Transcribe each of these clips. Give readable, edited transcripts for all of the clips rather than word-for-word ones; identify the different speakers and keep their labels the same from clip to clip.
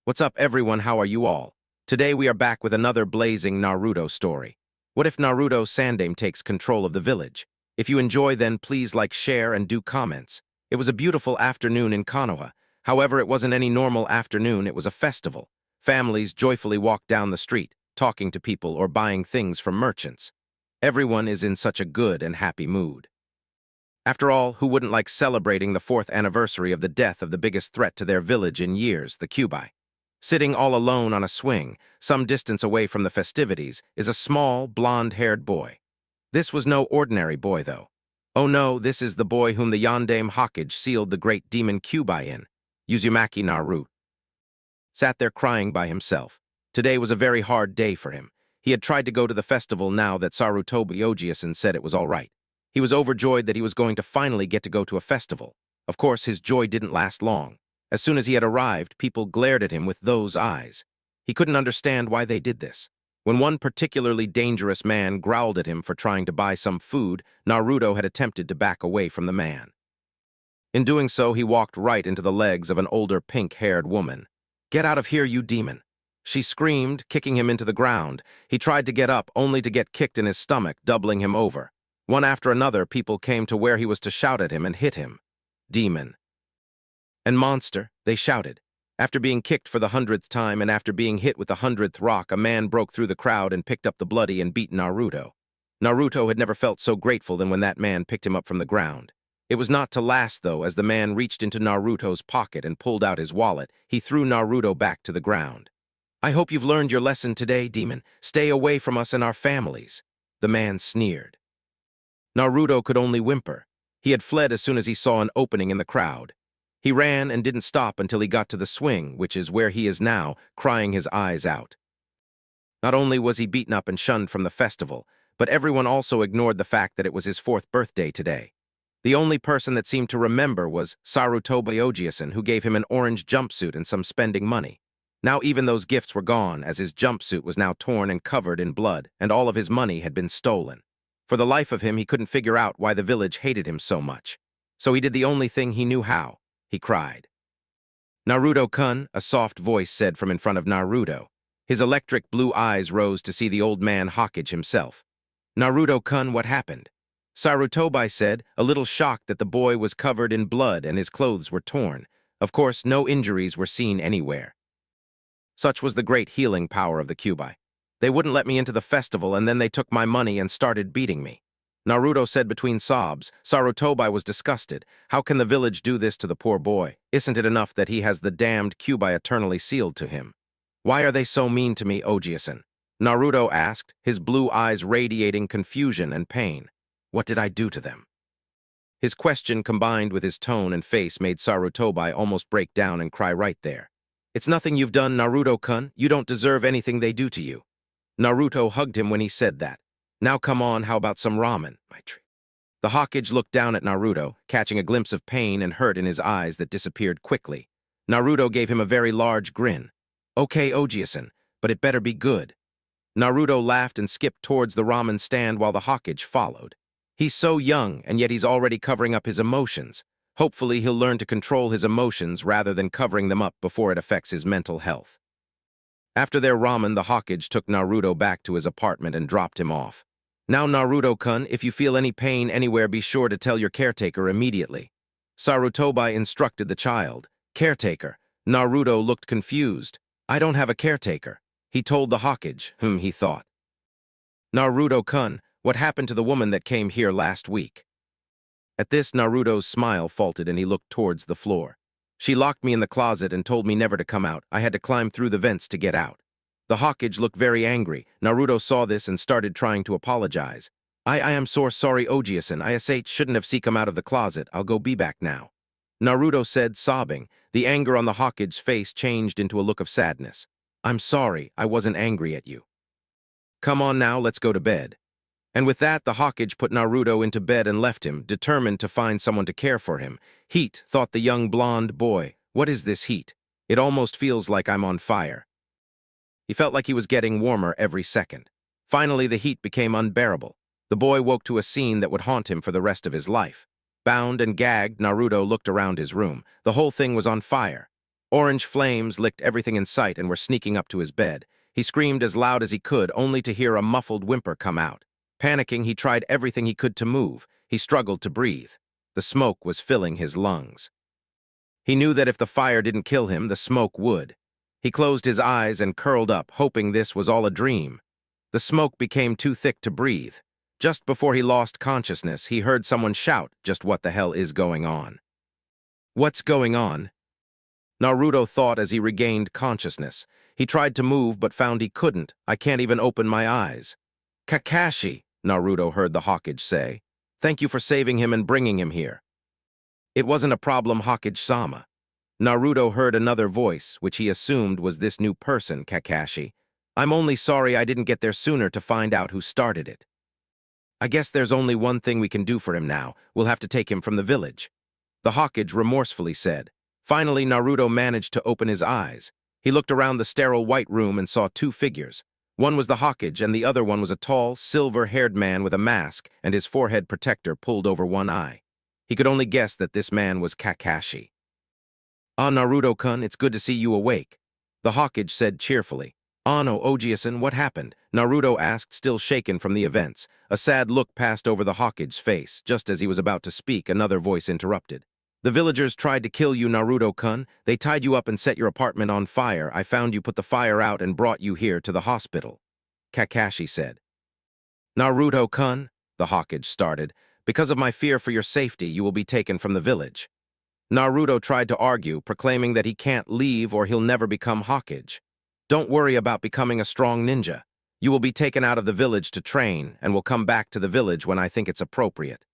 Speaker 1: What's up, everyone? How are you all? Today we are back with another blazing Naruto story. What if Naruto Sandaime takes control of the village? If you enjoy, then please like, share, and do comments. It was a beautiful afternoon in Konoha. However, it wasn't any normal afternoon, it was a festival. Families joyfully walked down the street, talking to people or buying things from merchants. Everyone is in such a good and happy mood. After all, who wouldn't like celebrating the 4th anniversary of the death of the biggest threat to their village in years, the Kyuubi? Sitting all alone on a swing, some distance away from the festivities, is a small, blonde-haired boy. This was no ordinary boy, though. Oh no, this is the boy whom the Yondaime Hokage sealed the great demon Kyuubi in. Uzumaki Naruto sat there crying by himself. Today was a very hard day for him. He had tried to go to the festival now that Sarutobi Ojiasen said it was all right. He was overjoyed that he was going to finally get to go to a festival. Of course, his joy didn't last long. As soon as he had arrived, people glared at him with those eyes. He couldn't understand why they did this. When one particularly dangerous man growled at him for trying to buy some food, Naruto had attempted to back away from the man. In doing so, he walked right into the legs of an older pink-haired woman. "Get out of here, you demon!" She screamed, kicking him into the ground. He tried to get up, only to get kicked in his stomach, doubling him over. One after another, people came to where he was to shout at him and hit him. "Demon and monster," they shouted. After being kicked for the 100th time and after being hit with the 100th rock, a man broke through the crowd and picked up the bloody and beaten Naruto. Naruto had never felt so grateful than when that man picked him up from the ground. It was not to last, though. As the man reached into Naruto's pocket and pulled out his wallet, he threw Naruto back to the ground. "I hope you've learned your lesson today, demon. Stay away from us and our families," the man sneered. Naruto could only whimper. He had fled as soon as he saw an opening in the crowd. He ran and didn't stop until he got to the swing, which is where he is now, crying his eyes out. Not only was he beaten up and shunned from the festival, but everyone also ignored the fact that it was his 4th birthday today. The only person that seemed to remember was Sarutobi Ojiasen, who gave him an orange jumpsuit and some spending money. Now even those gifts were gone, as his jumpsuit was now torn and covered in blood, and all of his money had been stolen. For the life of him, he couldn't figure out why the village hated him so much. So he did the only thing he knew how. He cried. "Naruto-kun," a soft voice said from in front of Naruto. His electric blue eyes rose to see the old man Hokage himself. "Naruto-kun, what happened?" Sarutobi said, a little shocked that the boy was covered in blood and his clothes were torn. Of course, no injuries were seen anywhere. Such was the great healing power of the Kyuubi. "They wouldn't let me into the festival, and then they took my money and started beating me," Naruto said between sobs. Sarutobi was disgusted. How can the village do this to the poor boy? Isn't it enough that he has the damned Kyuubi eternally sealed to him? "Why are they so mean to me, Ojiasen?" Naruto asked, his blue eyes radiating confusion and pain. "What did I do to them?" His question combined with his tone and face made Sarutobi almost break down and cry right there. "It's nothing you've done, Naruto-kun. You don't deserve anything they do to you." Naruto hugged him when he said that. "Now come on, how about some ramen, my treat?" The Hokage looked down at Naruto, catching a glimpse of pain and hurt in his eyes that disappeared quickly. Naruto gave him a very large grin. "Okay, Ojiasen, but it better be good." Naruto laughed and skipped towards the ramen stand while the Hokage followed. He's so young, and yet he's already covering up his emotions. Hopefully he'll learn to control his emotions rather than covering them up before it affects his mental health. After their ramen, the Hokage took Naruto back to his apartment and dropped him off. "Now, Naruto-kun, if you feel any pain anywhere, be sure to tell your caretaker immediately." Sarutobi instructed the child. "Caretaker?" Naruto looked confused. "I don't have a caretaker," he told the Hokage, whom he thought. "Naruto-kun, what happened to the woman that came here last week?" At this, Naruto's smile faltered and he looked towards the floor. "She locked me in the closet and told me never to come out. I had to climb through the vents to get out." The Hokage looked very angry. Naruto saw this and started trying to apologize. I am so sorry, Ojiasen. I shouldn't have come out of the closet. I'll go be back now," Naruto said, sobbing. The anger on the Hokage's face changed into a look of sadness. "I'm sorry, I wasn't angry at you. Come on now, let's go to bed." And with that, the Hokage put Naruto into bed and left him, determined to find someone to care for him. "Heat," thought the young blonde boy. "What is this heat? It almost feels like I'm on fire." He felt like he was getting warmer every second. Finally, the heat became unbearable. The boy woke to a scene that would haunt him for the rest of his life. Bound and gagged, Naruto looked around his room. The whole thing was on fire. Orange flames licked everything in sight and were sneaking up to his bed. He screamed as loud as he could, only to hear a muffled whimper come out. Panicking, he tried everything he could to move. He struggled to breathe. The smoke was filling his lungs. He knew that if the fire didn't kill him, the smoke would. He closed his eyes and curled up, hoping this was all a dream. The smoke became too thick to breathe. Just before he lost consciousness, he heard someone shout, "Just what the hell is going on?" "What's going on?" Naruto thought as he regained consciousness. He tried to move but found he couldn't. "I can't even open my eyes." "Kakashi," Naruto heard the Hokage say. "Thank you for saving him and bringing him here." "It wasn't a problem, Hokage-sama." Naruto heard another voice, which he assumed was this new person, Kakashi. "I'm only sorry I didn't get there sooner to find out who started it." "I guess there's only one thing we can do for him now. We'll have to take him from the village," the Hokage remorsefully said. Finally, Naruto managed to open his eyes. He looked around the sterile white room and saw two figures. One was the Hokage, and the other one was a tall, silver-haired man with a mask and his forehead protector pulled over one eye. He could only guess that this man was Kakashi. "Ah, Naruto-kun, it's good to see you awake," the Hokage said cheerfully. "Ano, Ojiasan, what happened?" Naruto asked, still shaken from the events. A sad look passed over the Hokage's face. Just as he was about to speak, another voice interrupted. "The villagers tried to kill you, Naruto-kun. They tied you up and set your apartment on fire. I found you put the fire out and brought you here to the hospital," Kakashi said. "Naruto-kun," the Hokage started, "because of my fear for your safety, you will be taken from the village." Naruto tried to argue, proclaiming that he can't leave or he'll never become Hokage. "Don't worry about becoming a strong ninja. You will be taken out of the village to train and will come back to the village when I think it's appropriate.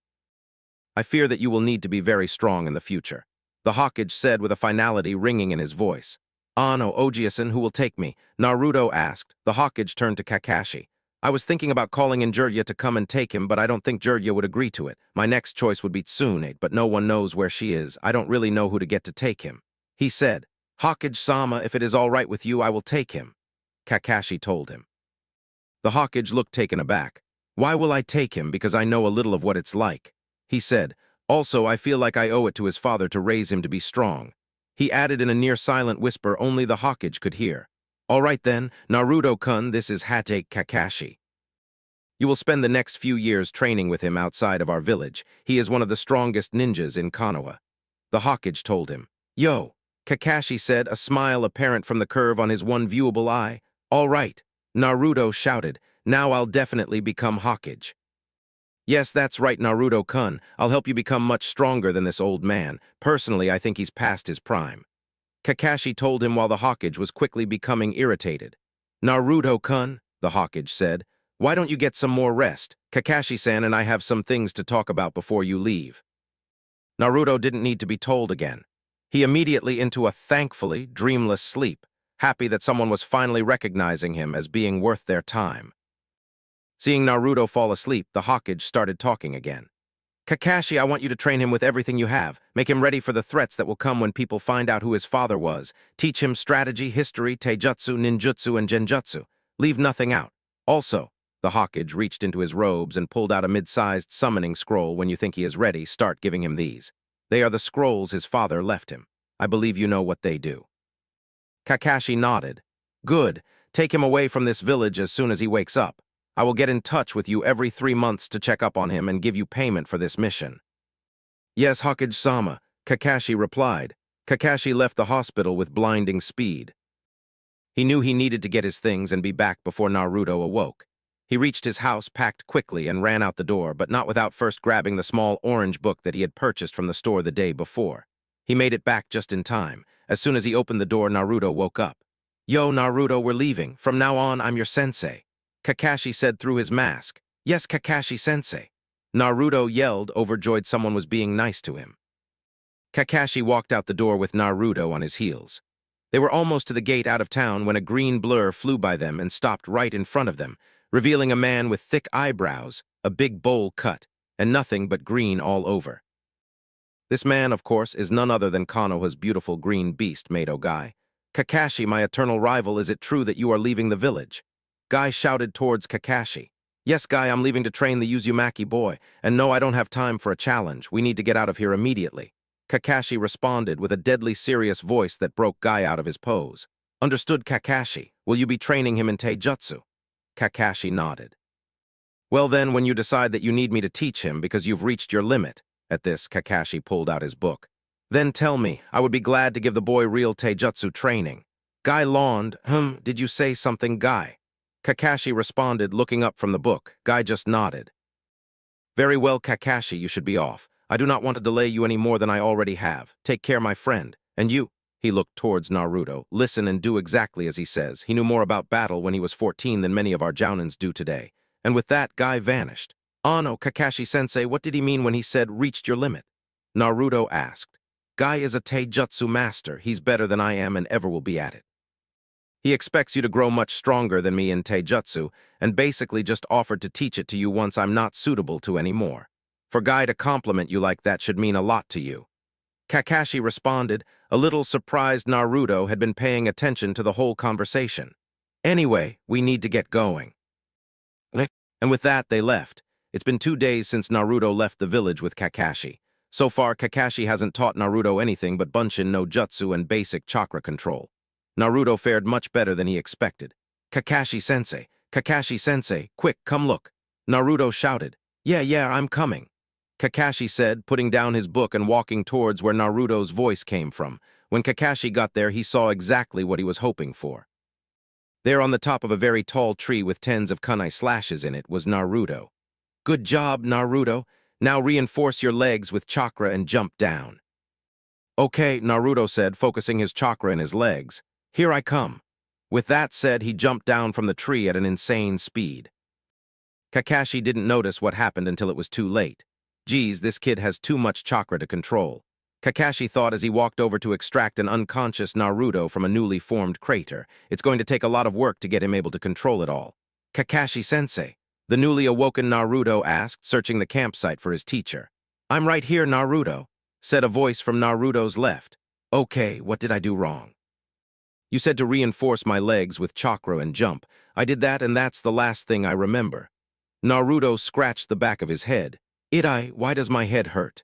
Speaker 1: I fear that you will need to be very strong in the future," the Hokage said with a finality ringing in his voice. "Ano, Ojiasan, who will take me?" Naruto asked. The Hokage turned to Kakashi. "I was thinking about calling in Jiraiya to come and take him, but I don't think Jiraiya would agree to it. My next choice would be Tsunade, but no one knows where she is. I don't really know who to get to take him," he said. "Hokage-sama, if it is all right with you, I will take him," Kakashi told him. The Hokage looked taken aback. "Why will I take him? Because I know a little of what it's like," he said. "Also, I feel like I owe it to his father to raise him to be strong." He added in a near-silent whisper only the Hokage could hear. "All right then, Naruto-kun, this is Hate Kakashi. You will spend the next few years training with him outside of our village. He is one of the strongest ninjas in Konoha," the Hokage told him. "Yo," Kakashi said, a smile apparent from the curve on his one viewable eye. "All right," Naruto shouted. "Now I'll definitely become Hokage." "Yes, that's right, Naruto-kun. I'll help you become much stronger than this old man. Personally, I think he's past his prime," Kakashi told him while the Hokage was quickly becoming irritated. "Naruto-kun," the Hokage said, "why don't you get some more rest? Kakashi-san and I have some things to talk about before you leave." Naruto didn't need to be told again. He immediately into a thankfully dreamless sleep, happy that someone was finally recognizing him as being worth their time. Seeing Naruto fall asleep, the Hokage started talking again. "Kakashi, I want you to train him with everything you have. Make him ready for the threats that will come when people find out who his father was. Teach him strategy, history, taijutsu, ninjutsu, and genjutsu. Leave nothing out. Also," the Hokage reached into his robes and pulled out a mid-sized summoning scroll. "When you think he is ready, start giving him these. They are the scrolls his father left him. I believe you know what they do." Kakashi nodded. "Good. Take him away from this village as soon as he wakes up. I will get in touch with you every 3 months to check up on him and give you payment for this mission." "Yes, Hokage-sama," Kakashi replied. Kakashi left the hospital with blinding speed. He knew he needed to get his things and be back before Naruto awoke. He reached his house, packed quickly, and ran out the door, but not without first grabbing the small orange book that he had purchased from the store the day before. He made it back just in time. As soon as he opened the door, Naruto woke up. "Yo, Naruto, we're leaving. From now on, I'm your sensei," Kakashi said through his mask. "Yes, Kakashi-sensei," Naruto yelled, overjoyed someone was being nice to him. Kakashi walked out the door with Naruto on his heels. They were almost to the gate out of town when a green blur flew by them and stopped right in front of them, revealing a man with thick eyebrows, a big bowl cut, and nothing but green all over. This man, of course, is none other than Konoha's beautiful green beast, Mato Guy. "Kakashi, my eternal rival, is it true that you are leaving the village?" Guy shouted towards Kakashi. "Yes, Guy, I'm leaving to train the Uzumaki boy, and no, I don't have time for a challenge. We need to get out of here immediately," Kakashi responded with a deadly serious voice that broke Guy out of his pose. Understood, Kakashi. Will you be training him in taijutsu? Kakashi nodded. Well then, when you decide that you need me to teach him because you've reached your limit. At this, Kakashi pulled out his book. Then tell me, I would be glad to give the boy real taijutsu training. Guy yawned. Did you say something, Guy? Kakashi responded, looking up from the book. Guy just nodded. Very well, Kakashi, you should be off. I do not want to delay you any more than I already have. Take care, my friend. And you? He looked towards Naruto. Listen and do exactly as he says. He knew more about battle when he was 14 than many of our jounins do today. And with that, Guy vanished. Ano, Kakashi-sensei, what did he mean when he said, reached your limit? Naruto asked. Guy is a taijutsu master. He's better than I am and ever will be at it. He expects you to grow much stronger than me in taijutsu, and basically just offered to teach it to you once I'm not suitable to anymore. For Guy to compliment you like that should mean a lot to you. Kakashi responded, a little surprised Naruto had been paying attention to the whole conversation. Anyway, we need to get going. And with that, they left. It's been 2 days since Naruto left the village with Kakashi. So far, Kakashi hasn't taught Naruto anything but Bunshin no Jutsu and basic chakra control. Naruto fared much better than he expected. Kakashi-sensei, Kakashi-sensei, quick, come look. Naruto shouted. Yeah, I'm coming. Kakashi said, putting down his book and walking towards where Naruto's voice came from. When Kakashi got there, he saw exactly what he was hoping for. There on the top of a very tall tree with tens of kunai slashes in it was Naruto. Good job, Naruto. Now reinforce your legs with chakra and jump down. Okay, Naruto said, focusing his chakra in his legs. Here I come. With that said, he jumped down from the tree at an insane speed. Kakashi didn't notice what happened until it was too late. Geez, this kid has too much chakra to control. Kakashi thought as he walked over to extract an unconscious Naruto from a newly formed crater. It's going to take a lot of work to get him able to control it all. Kakashi-sensei, the newly awoken Naruto asked, searching the campsite for his teacher. I'm right here, Naruto, said a voice from Naruto's left. Okay, what did I do wrong? You said to reinforce my legs with chakra and jump. I did that and that's the last thing I remember. Naruto scratched the back of his head. Why does my head hurt?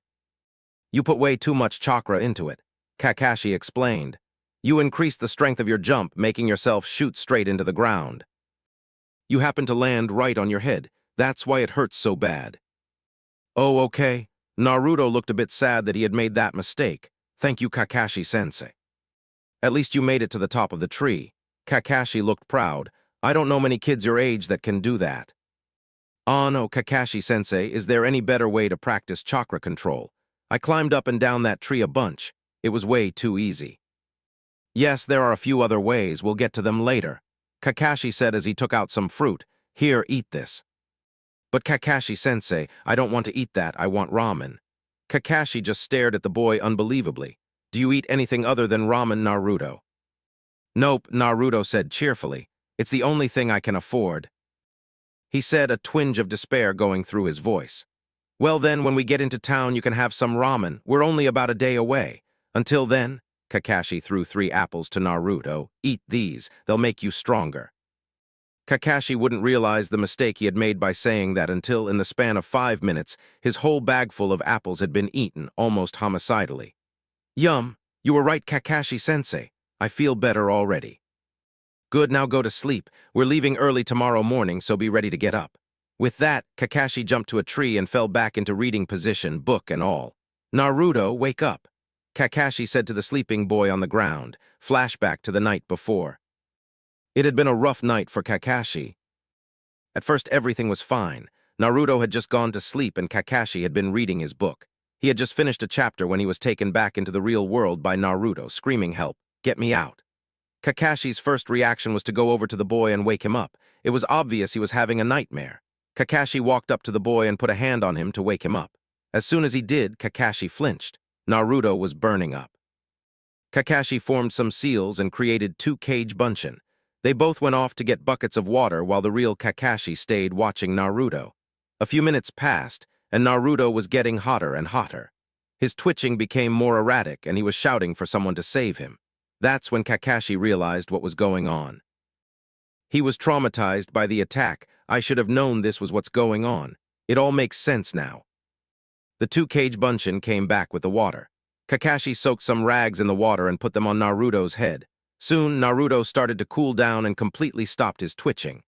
Speaker 1: You put way too much chakra into it, Kakashi explained. You increased the strength of your jump, making yourself shoot straight into the ground. You happen to land right on your head. That's why it hurts so bad. Oh, okay. Naruto looked a bit sad that he had made that mistake. Thank you, Kakashi-sensei. At least you made it to the top of the tree. Kakashi looked proud. I don't know many kids your age that can do that. Oh no, Kakashi-sensei, is there any better way to practice chakra control? I climbed up and down that tree a bunch. It was way too easy. Yes, there are a few other ways. We'll get to them later. Kakashi said as he took out some fruit. Here, eat this. But Kakashi-sensei, I don't want to eat that. I want ramen. Kakashi just stared at the boy unbelievably. Do you eat anything other than ramen, Naruto? Nope, Naruto said cheerfully. It's the only thing I can afford. He said, a twinge of despair going through his voice. Well then, when we get into town, you can have some ramen. We're only about a day away. Until then, Kakashi threw 3 apples to Naruto. Eat these. They'll make you stronger. Kakashi wouldn't realize the mistake he had made by saying that until, in the span of 5 minutes, his whole bag full of apples had been eaten, almost homicidally. Yum, you were right, Kakashi-sensei. I feel better already. Good, now go to sleep. We're leaving early tomorrow morning, so be ready to get up. With that, Kakashi jumped to a tree and fell back into reading position, book and all. Naruto, wake up. Kakashi said to the sleeping boy on the ground, flashback to the night before. It had been a rough night for Kakashi. At first, everything was fine. Naruto had just gone to sleep and Kakashi had been reading his book. He had just finished a chapter when he was taken back into the real world by Naruto, screaming, "Help, get me out." Kakashi's first reaction was to go over to the boy and wake him up. It was obvious he was having a nightmare. Kakashi walked up to the boy and put a hand on him to wake him up. As soon as he did, Kakashi flinched. Naruto was burning up. Kakashi formed some seals and created 2 cage bunshin. They both went off to get buckets of water while the real Kakashi stayed watching Naruto. A few minutes passed, and Naruto was getting hotter and hotter. His twitching became more erratic, and he was shouting for someone to save him. That's when Kakashi realized what was going on. He was traumatized by the attack. I should have known this was what's going on. It all makes sense now. The 2 cage bunshin came back with the water. Kakashi soaked some rags in the water and put them on Naruto's head. Soon, Naruto started to cool down and completely stopped his twitching.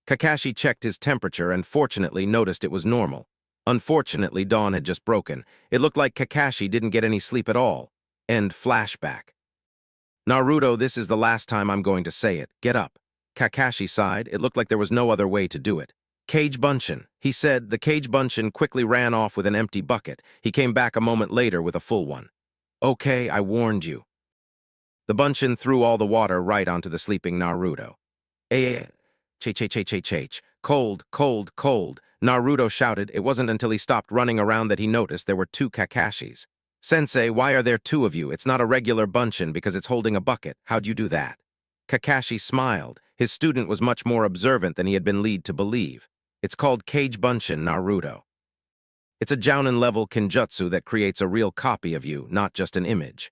Speaker 1: Kakashi checked his temperature and fortunately noticed it was normal. Unfortunately, dawn had just broken. It looked like Kakashi didn't get any sleep at all. End flashback. Naruto, this is the last time I'm going to say it. Get up. Kakashi sighed. It looked like there was no other way to do it. Cage Bunshin, he said. The Cage Bunshin quickly ran off with an empty bucket. He came back a moment later with a full one. Okay, I warned you. The Bunshin threw all the water right onto the sleeping Naruto. Ch. Cold, cold, cold. Naruto shouted. It wasn't until he stopped running around that he noticed there were two Kakashis. Sensei, why are there two of you? It's not a regular Bunshin because it's holding a bucket. How'd you do that? Kakashi smiled. His student was much more observant than he had been led to believe. It's called Cage Bunshin, Naruto. It's a Jounin-level Kinjutsu that creates a real copy of you, not just an image.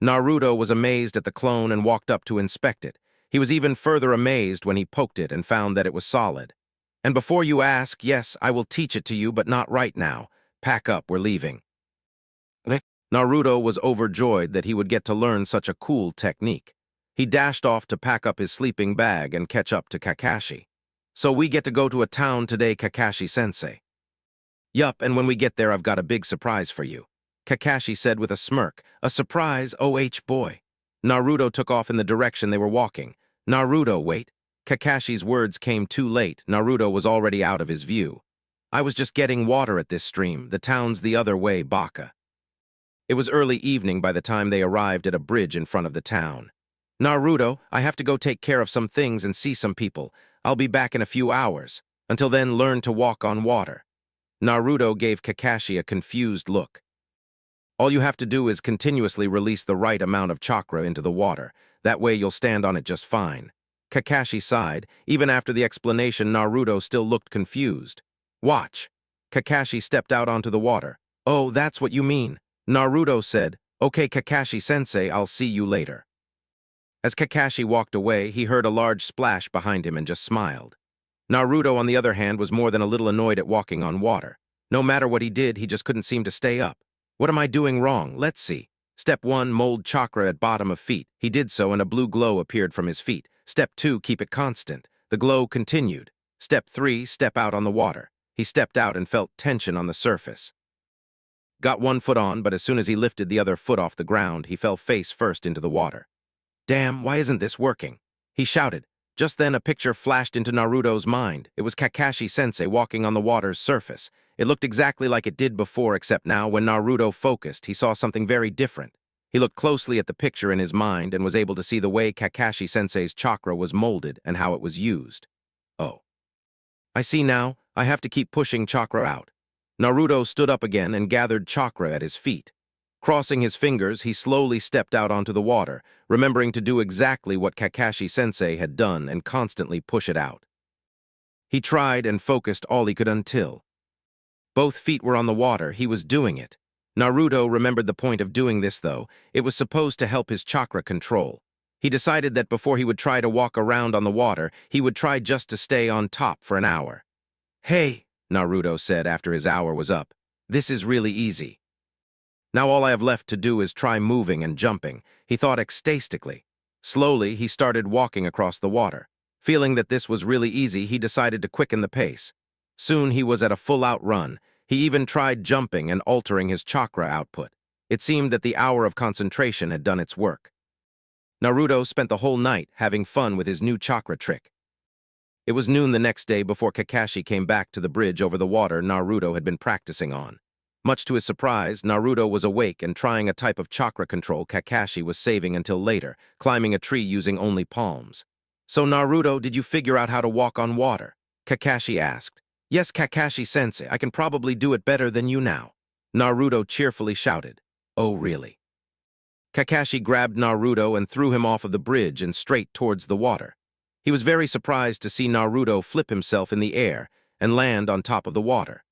Speaker 1: Naruto was amazed at the clone and walked up to inspect it. He was even further amazed when he poked it and found that it was solid. And before you ask, yes, I will teach it to you, but not right now. Pack up, we're leaving. Naruto was overjoyed that he would get to learn such a cool technique. He dashed off to pack up his sleeping bag and catch up to Kakashi. So we get to go to a town today, Kakashi-sensei. Yup, and when we get there, I've got a big surprise for you. Kakashi said with a smirk. A surprise, boy. Naruto took off in the direction they were walking. Naruto, wait. Kakashi's words came too late. Naruto was already out of his view. I was just getting water at this stream. The town's the other way, Baka. It was early evening by the time they arrived at a bridge in front of the town. Naruto, I have to go take care of some things and see some people. I'll be back in a few hours. Until then, learn to walk on water. Naruto gave Kakashi a confused look. All you have to do is continuously release the right amount of chakra into the water. That way you'll stand on it just fine. Kakashi sighed. Even after the explanation, Naruto still looked confused. Watch. Kakashi stepped out onto the water. Oh, that's what you mean. Naruto said, okay, Kakashi-sensei, I'll see you later. As Kakashi walked away, he heard a large splash behind him and just smiled. Naruto, on the other hand, was more than a little annoyed at walking on water. No matter what he did, he just couldn't seem to stay up. What am I doing wrong? Let's see. Step 1, mold chakra at bottom of feet. He did so and a blue glow appeared from his feet. Step 2, keep it constant. The glow continued. Step 3, step out on the water. He stepped out and felt tension on the surface. Got one foot on, but as soon as he lifted the other foot off the ground, he fell face first into the water. Damn, why isn't this working? He shouted. Just then a picture flashed into Naruto's mind. It was Kakashi-sensei walking on the water's surface. It looked exactly like it did before, except now, when Naruto focused, he saw something very different. He looked closely at the picture in his mind and was able to see the way Kakashi-sensei's chakra was molded and how it was used. Oh. I see now. I have to keep pushing chakra out. Naruto stood up again and gathered chakra at his feet. Crossing his fingers, he slowly stepped out onto the water, remembering to do exactly what Kakashi-sensei had done and constantly push it out. He tried and focused all he could until both feet were on the water. He was doing it. Naruto remembered the point of doing this, though. It was supposed to help his chakra control. He decided that before he would try to walk around on the water, he would try just to stay on top for an hour. Hey, Naruto said after his hour was up. This is really easy. Now all I have left to do is try moving and jumping, he thought ecstatically. Slowly, he started walking across the water. Feeling that this was really easy, he decided to quicken the pace. Soon he was at a full-out run. He even tried jumping and altering his chakra output. It seemed that the hour of concentration had done its work. Naruto spent the whole night having fun with his new chakra trick. It was noon the next day before Kakashi came back to the bridge over the water Naruto had been practicing on. Much to his surprise, Naruto was awake and trying a type of chakra control Kakashi was saving until later, climbing a tree using only palms. So Naruto, did you figure out how to walk on water? Kakashi asked. Yes, Kakashi-sensei, I can probably do it better than you now. Naruto cheerfully shouted. Oh, really? Kakashi grabbed Naruto and threw him off of the bridge and straight towards the water. He was very surprised to see Naruto flip himself in the air and land on top of the water.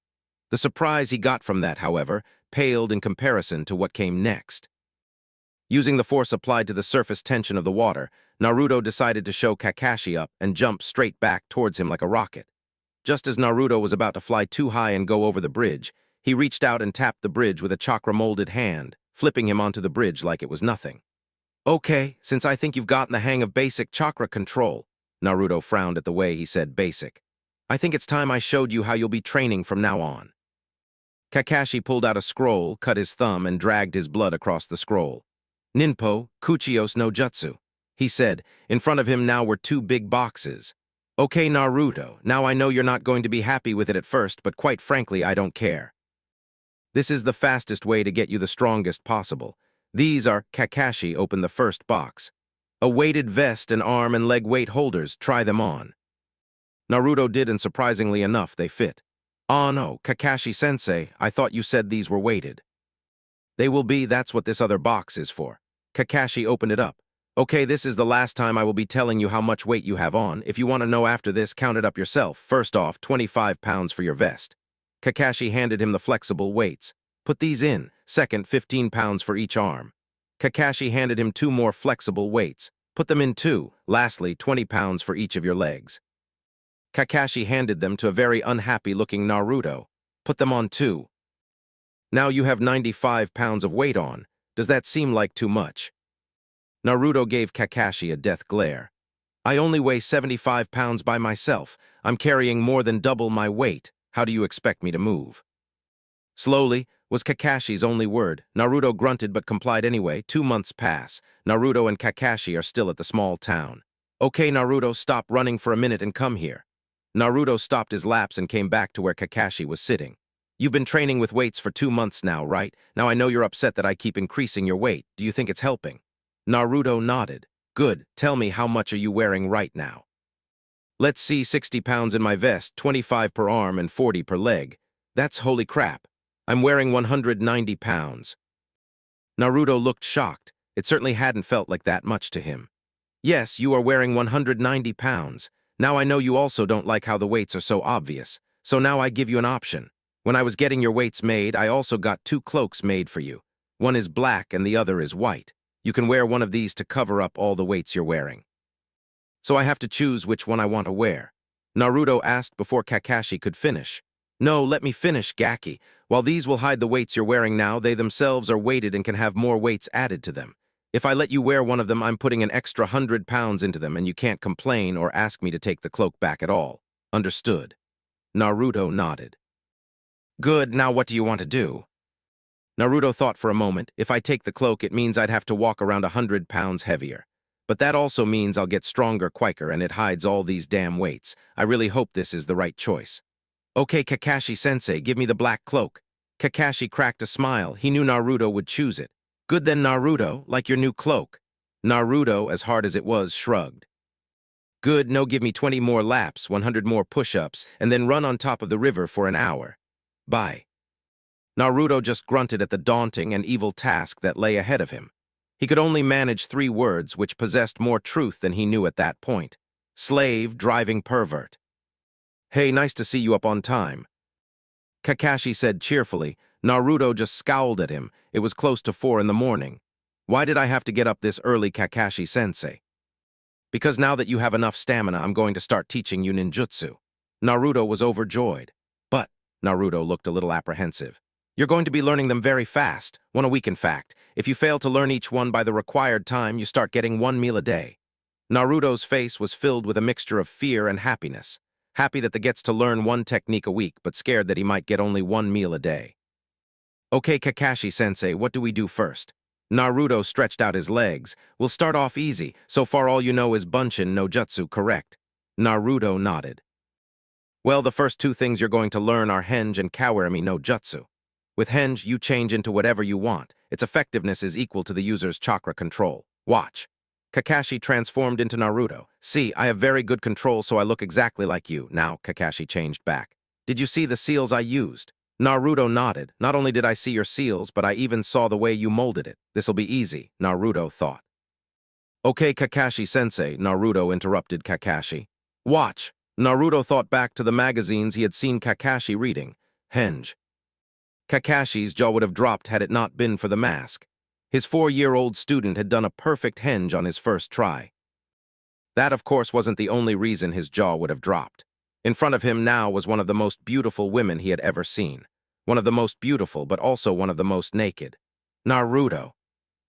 Speaker 1: The surprise he got from that, however, paled in comparison to what came next. Using the force applied to the surface tension of the water, Naruto decided to show Kakashi up and jump straight back towards him like a rocket. Just as Naruto was about to fly too high and go over the bridge, he reached out and tapped the bridge with a chakra-molded hand. flipping him onto the bridge like it was nothing. Okay, since I think you've gotten the hang of basic chakra control, Naruto frowned at the way he said basic. I think it's time I showed you how you'll be training from now on. Kakashi pulled out a scroll, cut his thumb, and dragged his blood across the scroll. Ninpo, Kuchios no Jutsu, he said. In front of him now were two big boxes. Okay, Naruto, now I know you're not going to be happy with it at first, but quite frankly, I don't care. This is the fastest way to get you the strongest possible. These are, Kakashi opened the first box. A weighted vest and arm and leg weight holders, try them on. Naruto did, and surprisingly enough, they fit. Oh no, Kakashi-sensei, I thought you said these were weighted. They will be, that's what this other box is for. Kakashi opened it up. Okay, this is the last time I will be telling you how much weight you have on. If you want to know after this, count it up yourself. First off, 25 pounds for your vest. Kakashi handed him the flexible weights. Put these in. Second, 15 pounds for each arm. Kakashi handed him two more flexible weights. Put them in too. Lastly, 20 pounds for each of your legs. Kakashi handed them to a very unhappy-looking Naruto. Put them on too. Now you have 95 pounds of weight on. Does that seem like too much? Naruto gave Kakashi a death glare. I only weigh 75 pounds by myself. I'm carrying more than double my weight. How do you expect me to move? Slowly was Kakashi's only word. Naruto grunted but complied anyway. 2 months pass. Naruto and Kakashi are still at the small town. Okay, Naruto, stop running for a minute and come here. Naruto stopped his laps and came back to where Kakashi was sitting. You've been training with weights for 2 months now, right? Now I know you're upset that I keep increasing your weight. Do you think it's helping? Naruto nodded. Good. Tell me, how much are you wearing right now? Let's see, 60 pounds in my vest, 25 per arm and 40 per leg. That's holy crap. I'm wearing 190 pounds. Naruto looked shocked. It certainly hadn't felt like that much to him. Yes, you are wearing 190 pounds. Now I know you also don't like how the weights are so obvious. So now I give you an option. When I was getting your weights made, I also got 2 cloaks made for you. One is black and the other is white. You can wear one of these to cover up all the weights you're wearing. So I have to choose which one I want to wear. Naruto asked before Kakashi could finish. No, let me finish, Gaki. While these will hide the weights you're wearing now, they themselves are weighted and can have more weights added to them. If I let you wear one of them, I'm putting an extra 100 pounds into them, and you can't complain or ask me to take the cloak back at all. Understood? Naruto nodded. Good, now what do you want to do? Naruto thought for a moment. If I take the cloak, it means I'd have to walk around 100 pounds heavier. But that also means I'll get stronger quicker, and it hides all these damn weights. I really hope this is the right choice. Okay, Kakashi-sensei, give me the black cloak. Kakashi cracked a smile. He knew Naruto would choose it. Good then, Naruto, like your new cloak. Naruto, as hard as it was, shrugged. Good, no, give me 20 more laps, 100 more push-ups, and then run on top of the river for an hour. Bye. Naruto just grunted at the daunting and evil task that lay ahead of him. He could only manage 3 words which possessed more truth than he knew at that point. Slave, driving pervert. Hey, nice to see you up on time. Kakashi said cheerfully. Naruto just scowled at him. It was close to 4 in the morning. Why did I have to get up this early, Kakashi-sensei? Because now that you have enough stamina, I'm going to start teaching you ninjutsu. Naruto was overjoyed. But Naruto looked a little apprehensive. You're going to be learning them very fast, 1 a week in fact. If you fail to learn each one by the required time, you start getting 1 meal a day. Naruto's face was filled with a mixture of fear and happiness. Happy that he gets to learn 1 technique a week, but scared that he might get only 1 meal a day. Okay, Kakashi-sensei, what do we do first? Naruto stretched out his legs. We'll start off easy. So far all you know is Bunshin no Jutsu, correct? Naruto nodded. Well, the first 2 things you're going to learn are Henge and Kawarimi no Jutsu. With Henge, you change into whatever you want. Its effectiveness is equal to the user's chakra control. Watch. Kakashi transformed into Naruto. See, I have very good control, so I look exactly like you. Now, Kakashi changed back. Did you see the seals I used? Naruto nodded. Not only did I see your seals, but I even saw the way you molded it. This'll be easy, Naruto thought. Okay, Kakashi-sensei, Naruto interrupted Kakashi. Watch. Naruto thought back to the magazines he had seen Kakashi reading. Henge. Kakashi's jaw would have dropped had it not been for the mask. His 4-year-old student had done a perfect henge on his first try. That, of course, wasn't the only reason his jaw would have dropped. In front of him now was one of the most beautiful women he had ever seen. One of the most beautiful, but also one of the most naked. Naruto.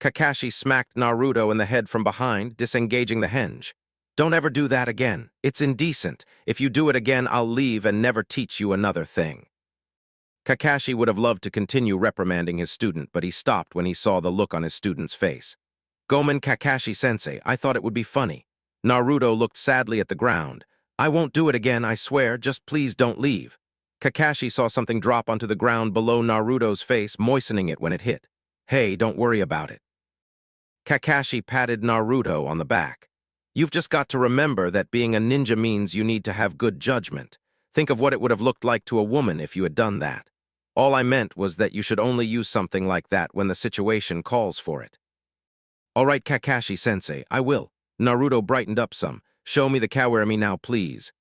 Speaker 1: Kakashi smacked Naruto in the head from behind, disengaging the hinge. Don't ever do that again. It's indecent. If you do it again, I'll leave and never teach you another thing. Kakashi would have loved to continue reprimanding his student, but he stopped when he saw the look on his student's face. Gomen Kakashi-sensei, I thought it would be funny. Naruto looked sadly at the ground. I won't do it again, I swear, just please don't leave. Kakashi saw something drop onto the ground below Naruto's face, moistening it when it hit. Hey, don't worry about it. Kakashi patted Naruto on the back. You've just got to remember that being a ninja means you need to have good judgment. Think of what it would have looked like to a woman if you had done that. All I meant was that you should only use something like that when the situation calls for it. All right, Kakashi-sensei, I will. Naruto brightened up some. Show me the kawarami now, please.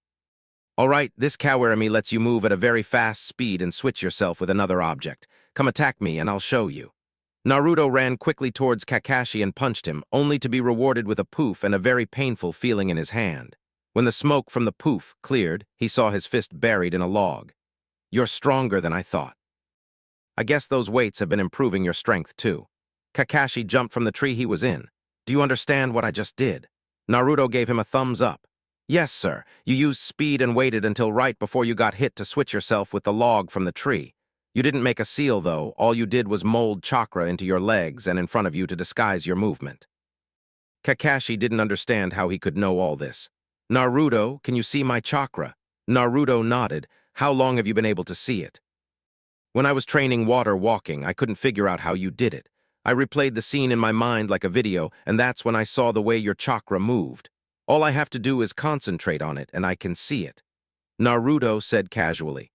Speaker 1: All right, this kawarami lets you move at a very fast speed and switch yourself with another object. Come attack me and I'll show you. Naruto ran quickly towards Kakashi and punched him, only to be rewarded with a poof and a very painful feeling in his hand. When the smoke from the poof cleared, he saw his fist buried in a log. You're stronger than I thought. I guess those weights have been improving your strength too. Kakashi jumped from the tree he was in. Do you understand what I just did? Naruto gave him a thumbs up. Yes, sir. You used speed and waited until right before you got hit to switch yourself with the log from the tree. You didn't make a seal, though. All you did was mold chakra into your legs and in front of you to disguise your movement. Kakashi didn't understand how he could know all this. Naruto, can you see my chakra? Naruto nodded. How long have you been able to see it? When I was training water walking, I couldn't figure out how you did it. I replayed the scene in my mind like a video, and that's when I saw the way your chakra moved. All I have to do is concentrate on it, and I can see it. Naruto said casually.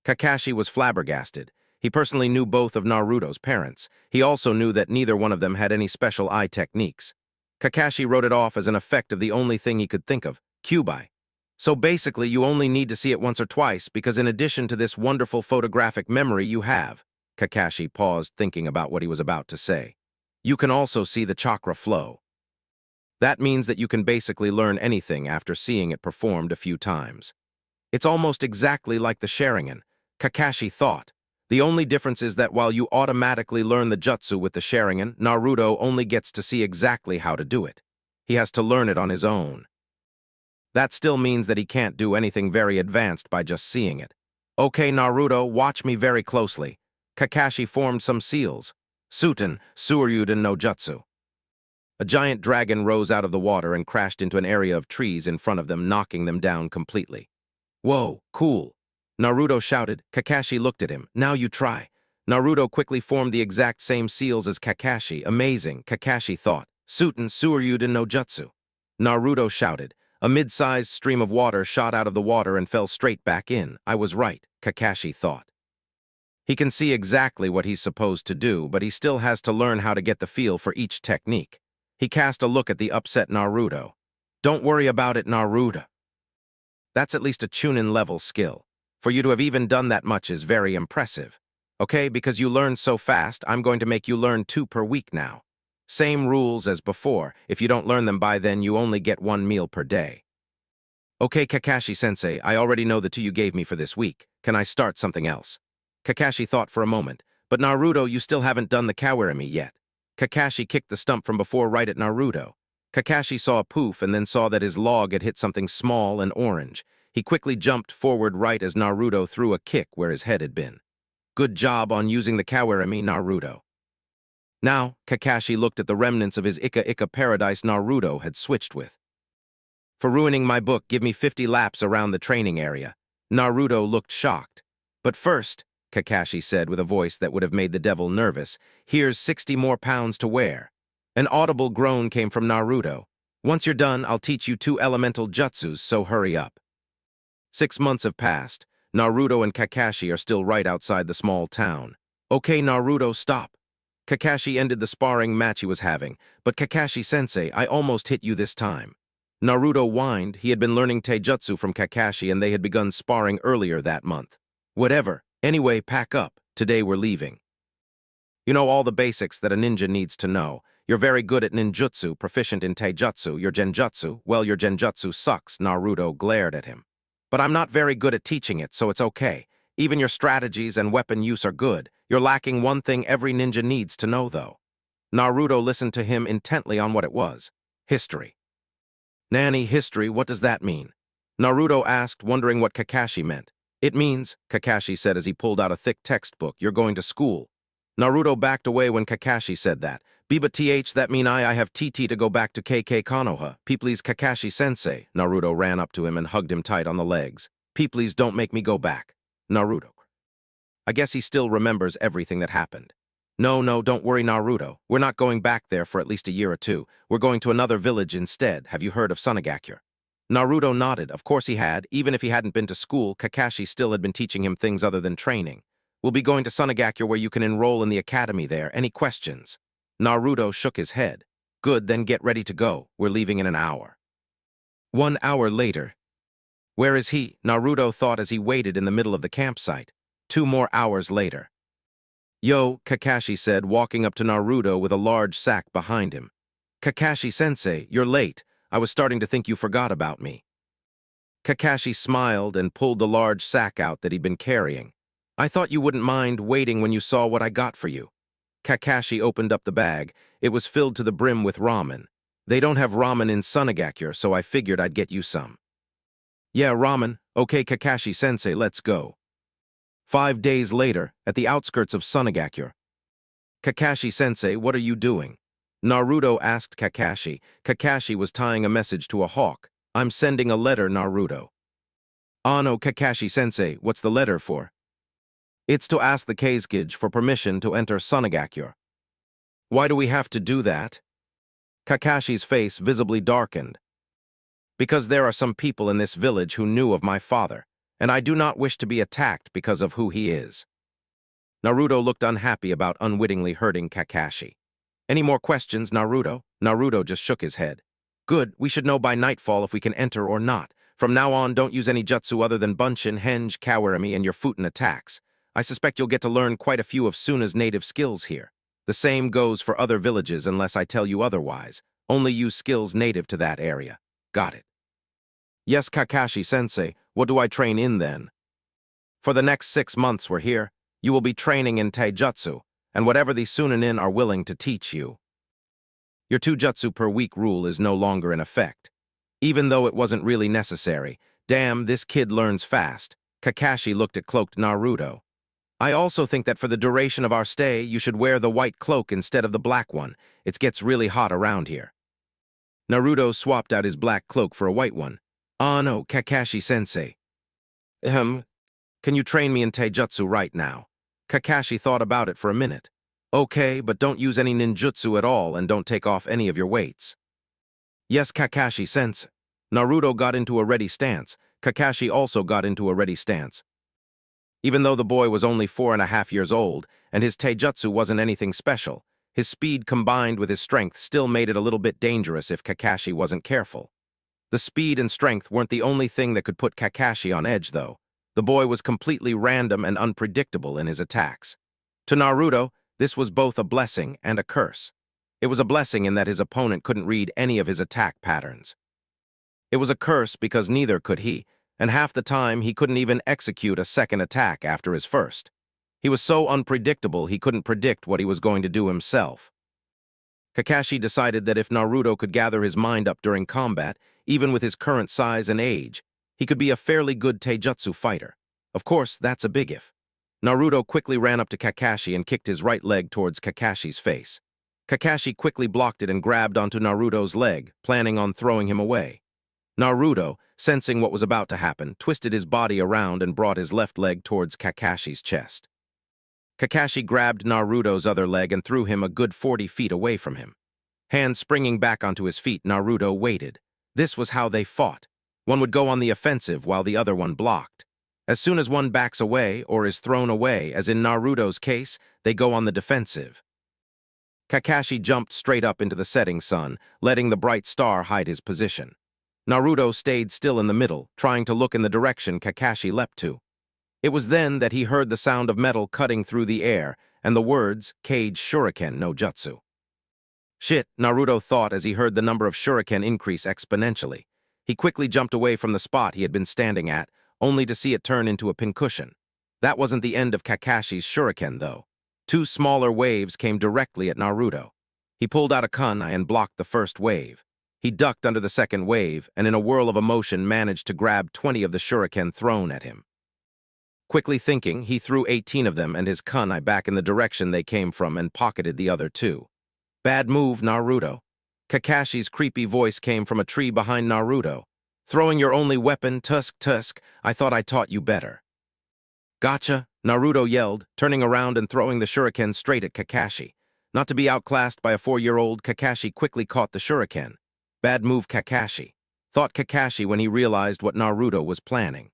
Speaker 1: Kakashi was flabbergasted. He personally knew both of Naruto's parents. He also knew that neither one of them had any special eye techniques. Kakashi wrote it off as an effect of the only thing he could think of, Kyubai. So basically, you only need to see it once or twice because in addition to this wonderful photographic memory you have, Kakashi paused thinking about what he was about to say, you can also see the chakra flow. That means that you can basically learn anything after seeing it performed a few times. It's almost exactly like the Sharingan, Kakashi thought. The only difference is that while you automatically learn the jutsu with the Sharingan, Naruto only gets to see exactly how to do it. He has to learn it on his own. That still means that he can't do anything very advanced by just seeing it. Okay, Naruto, watch me very closely. Kakashi formed some seals. Suten, Suryuden no Jutsu. A giant dragon rose out of the water and crashed into an area of trees in front of them, knocking them down completely. Whoa, cool. Naruto shouted. Kakashi looked at him. Now you try. Naruto quickly formed the exact same seals as Kakashi. Amazing, Kakashi thought. Suten, Suryuden no Jutsu. Naruto shouted. A mid-sized stream of water shot out of the water and fell straight back in. I was right, Kakashi thought. He can see exactly what he's supposed to do, but he still has to learn how to get the feel for each technique. He cast a look at the upset Naruto. Don't worry about it, Naruto. That's at least a Chunin level skill. For you to have even done that much is very impressive. Okay, because you learned so fast, I'm going to make you learn 2 per week now. Same rules as before. If you don't learn them by then, you only get 1 meal per day. Okay, Kakashi-sensei, I already know the 2 you gave me for this week. Can I start something else? Kakashi thought for a moment. But Naruto, you still haven't done the kawarami yet. Kakashi kicked the stump from before right at Naruto. Kakashi saw a poof and then saw that his log had hit something small and orange. He quickly jumped forward right as Naruto threw a kick where his head had been. Good job on using the kawarami, Naruto. Now, Kakashi looked at the remnants of his Ika paradise Naruto had switched with. For ruining my book, give me 50 laps around the training area. Naruto looked shocked. But first, Kakashi said with a voice that would have made the devil nervous, here's 60 more pounds to wear. An audible groan came from Naruto. Once you're done, I'll teach you 2 elemental jutsus, so hurry up. 6 months have passed. Naruto and Kakashi are still right outside the small town. Okay, Naruto, stop. Kakashi ended the sparring match he was having, but Kakashi-sensei, I almost hit you this time. Naruto whined. He had been learning taijutsu from Kakashi and they had begun sparring earlier that month. Whatever. Anyway, pack up. Today we're leaving. You know all the basics that a ninja needs to know. You're very good at ninjutsu, proficient in taijutsu, your genjutsu. Well, your genjutsu sucks, Naruto glared at him. But I'm not very good at teaching it, so it's okay. Even your strategies and weapon use are good. You're lacking one thing every ninja needs to know, though. Naruto listened to him intently on what it was. History. Nanny, history, what does that mean? Naruto asked, wondering what Kakashi meant. It means, Kakashi said as he pulled out a thick textbook, you're going to school. Naruto backed away when Kakashi said that. Biba th, that mean I have TT to go back to KK Konoha. Please Kakashi-sensei. Naruto ran up to him and hugged him tight on the legs. Please don't make me go back. Naruto. I guess he still remembers everything that happened. No, don't worry, Naruto. We're not going back there for at least a year or two. We're going to another village instead. Have you heard of Sunagakure? Naruto nodded. Of course he had. Even if he hadn't been to school, Kakashi still had been teaching him things other than training. We'll be going to Sunagakure where you can enroll in the academy there. Any questions? Naruto shook his head. Good, then get ready to go. We're leaving in an hour. 1 hour later. Where is he? Naruto thought as he waited in the middle of the campsite. 2 more hours later. Yo, Kakashi said, walking up to Naruto with a large sack behind him. Kakashi-sensei, you're late. I was starting to think you forgot about me. Kakashi smiled and pulled the large sack out that he'd been carrying. I thought you wouldn't mind waiting when you saw what I got for you. Kakashi opened up the bag. It was filled to the brim with ramen. They don't have ramen in Sunagakure, so I figured I'd get you some. Yeah, ramen. Okay, Kakashi-sensei, let's go. 5 days later, at the outskirts of Sunagakure. Kakashi-sensei, what are you doing? Naruto asked Kakashi. Kakashi was tying a message to a hawk. I'm sending a letter, Naruto. No, Kakashi-sensei, what's the letter for? It's to ask the Kazekage for permission to enter Sunagakure. Why do we have to do that? Kakashi's face visibly darkened. Because there are some people in this village who knew of my father, and I do not wish to be attacked because of who he is. Naruto looked unhappy about unwittingly hurting Kakashi. Any more questions, Naruto? Naruto just shook his head. Good, we should know by nightfall if we can enter or not. From now on, don't use any jutsu other than Bunshin, Henge, Kawarami, and your Futon attacks. I suspect you'll get to learn quite a few of Suna's native skills here. The same goes for other villages unless I tell you otherwise. Only use skills native to that area. Got it. Yes, Kakashi-sensei, what do I train in then? For the next 6 months we're here, you will be training in taijutsu, and whatever the Sunanin are willing to teach you. Your 2 jutsu per week rule is no longer in effect. Even though it wasn't really necessary, damn, this kid learns fast. Kakashi looked at cloaked Naruto. I also think that for the duration of our stay, you should wear the white cloak instead of the black one. It gets really hot around here. Naruto swapped out his black cloak for a white one. No, Kakashi-sensei. Can you train me in taijutsu right now? Kakashi thought about it for a minute. Okay, but don't use any ninjutsu at all and don't take off any of your weights. Yes, Kakashi-sensei. Naruto got into a ready stance. Kakashi also got into a ready stance. Even though the boy was only 4.5 years old, and his taijutsu wasn't anything special, his speed combined with his strength still made it a little bit dangerous if Kakashi wasn't careful. The speed and strength weren't the only thing that could put Kakashi on edge, though. The boy was completely random and unpredictable in his attacks. To Naruto, this was both a blessing and a curse. It was a blessing in that his opponent couldn't read any of his attack patterns. It was a curse because neither could he, and half the time he couldn't even execute a second attack after his first. He was so unpredictable he couldn't predict what he was going to do himself. Kakashi decided that if Naruto could gather his mind up during combat, even with his current size and age, he could be a fairly good taijutsu fighter. Of course, that's a big if. Naruto quickly ran up to Kakashi and kicked his right leg towards Kakashi's face. Kakashi quickly blocked it and grabbed onto Naruto's leg, planning on throwing him away. Naruto, sensing what was about to happen, twisted his body around and brought his left leg towards Kakashi's chest. Kakashi grabbed Naruto's other leg and threw him a good 40 feet away from him. Hands springing back onto his feet, Naruto waited. This was how they fought. One would go on the offensive while the other one blocked. As soon as one backs away or is thrown away, as in Naruto's case, they go on the defensive. Kakashi jumped straight up into the setting sun, letting the bright star hide his position. Naruto stayed still in the middle, trying to look in the direction Kakashi leapt to. It was then that he heard the sound of metal cutting through the air and the words, Kage Shuriken no Jutsu. Shit, Naruto thought as he heard the number of shuriken increase exponentially. He quickly jumped away from the spot he had been standing at, only to see it turn into a pincushion. That wasn't the end of Kakashi's shuriken, though. Two smaller waves came directly at Naruto. He pulled out a kunai and blocked the first wave. He ducked under the second wave and in a whirl of emotion managed to grab 20 of the shuriken thrown at him. Quickly thinking, he threw 18 of them and his kunai back in the direction they came from and pocketed the other two. Bad move, Naruto. Kakashi's creepy voice came from a tree behind Naruto. Throwing your only weapon, tusk, I thought I taught you better. Gotcha, Naruto yelled, turning around and throwing the shuriken straight at Kakashi. Not to be outclassed by a 4-year-old, Kakashi quickly caught the shuriken. Bad move, Kakashi, thought Kakashi when he realized what Naruto was planning.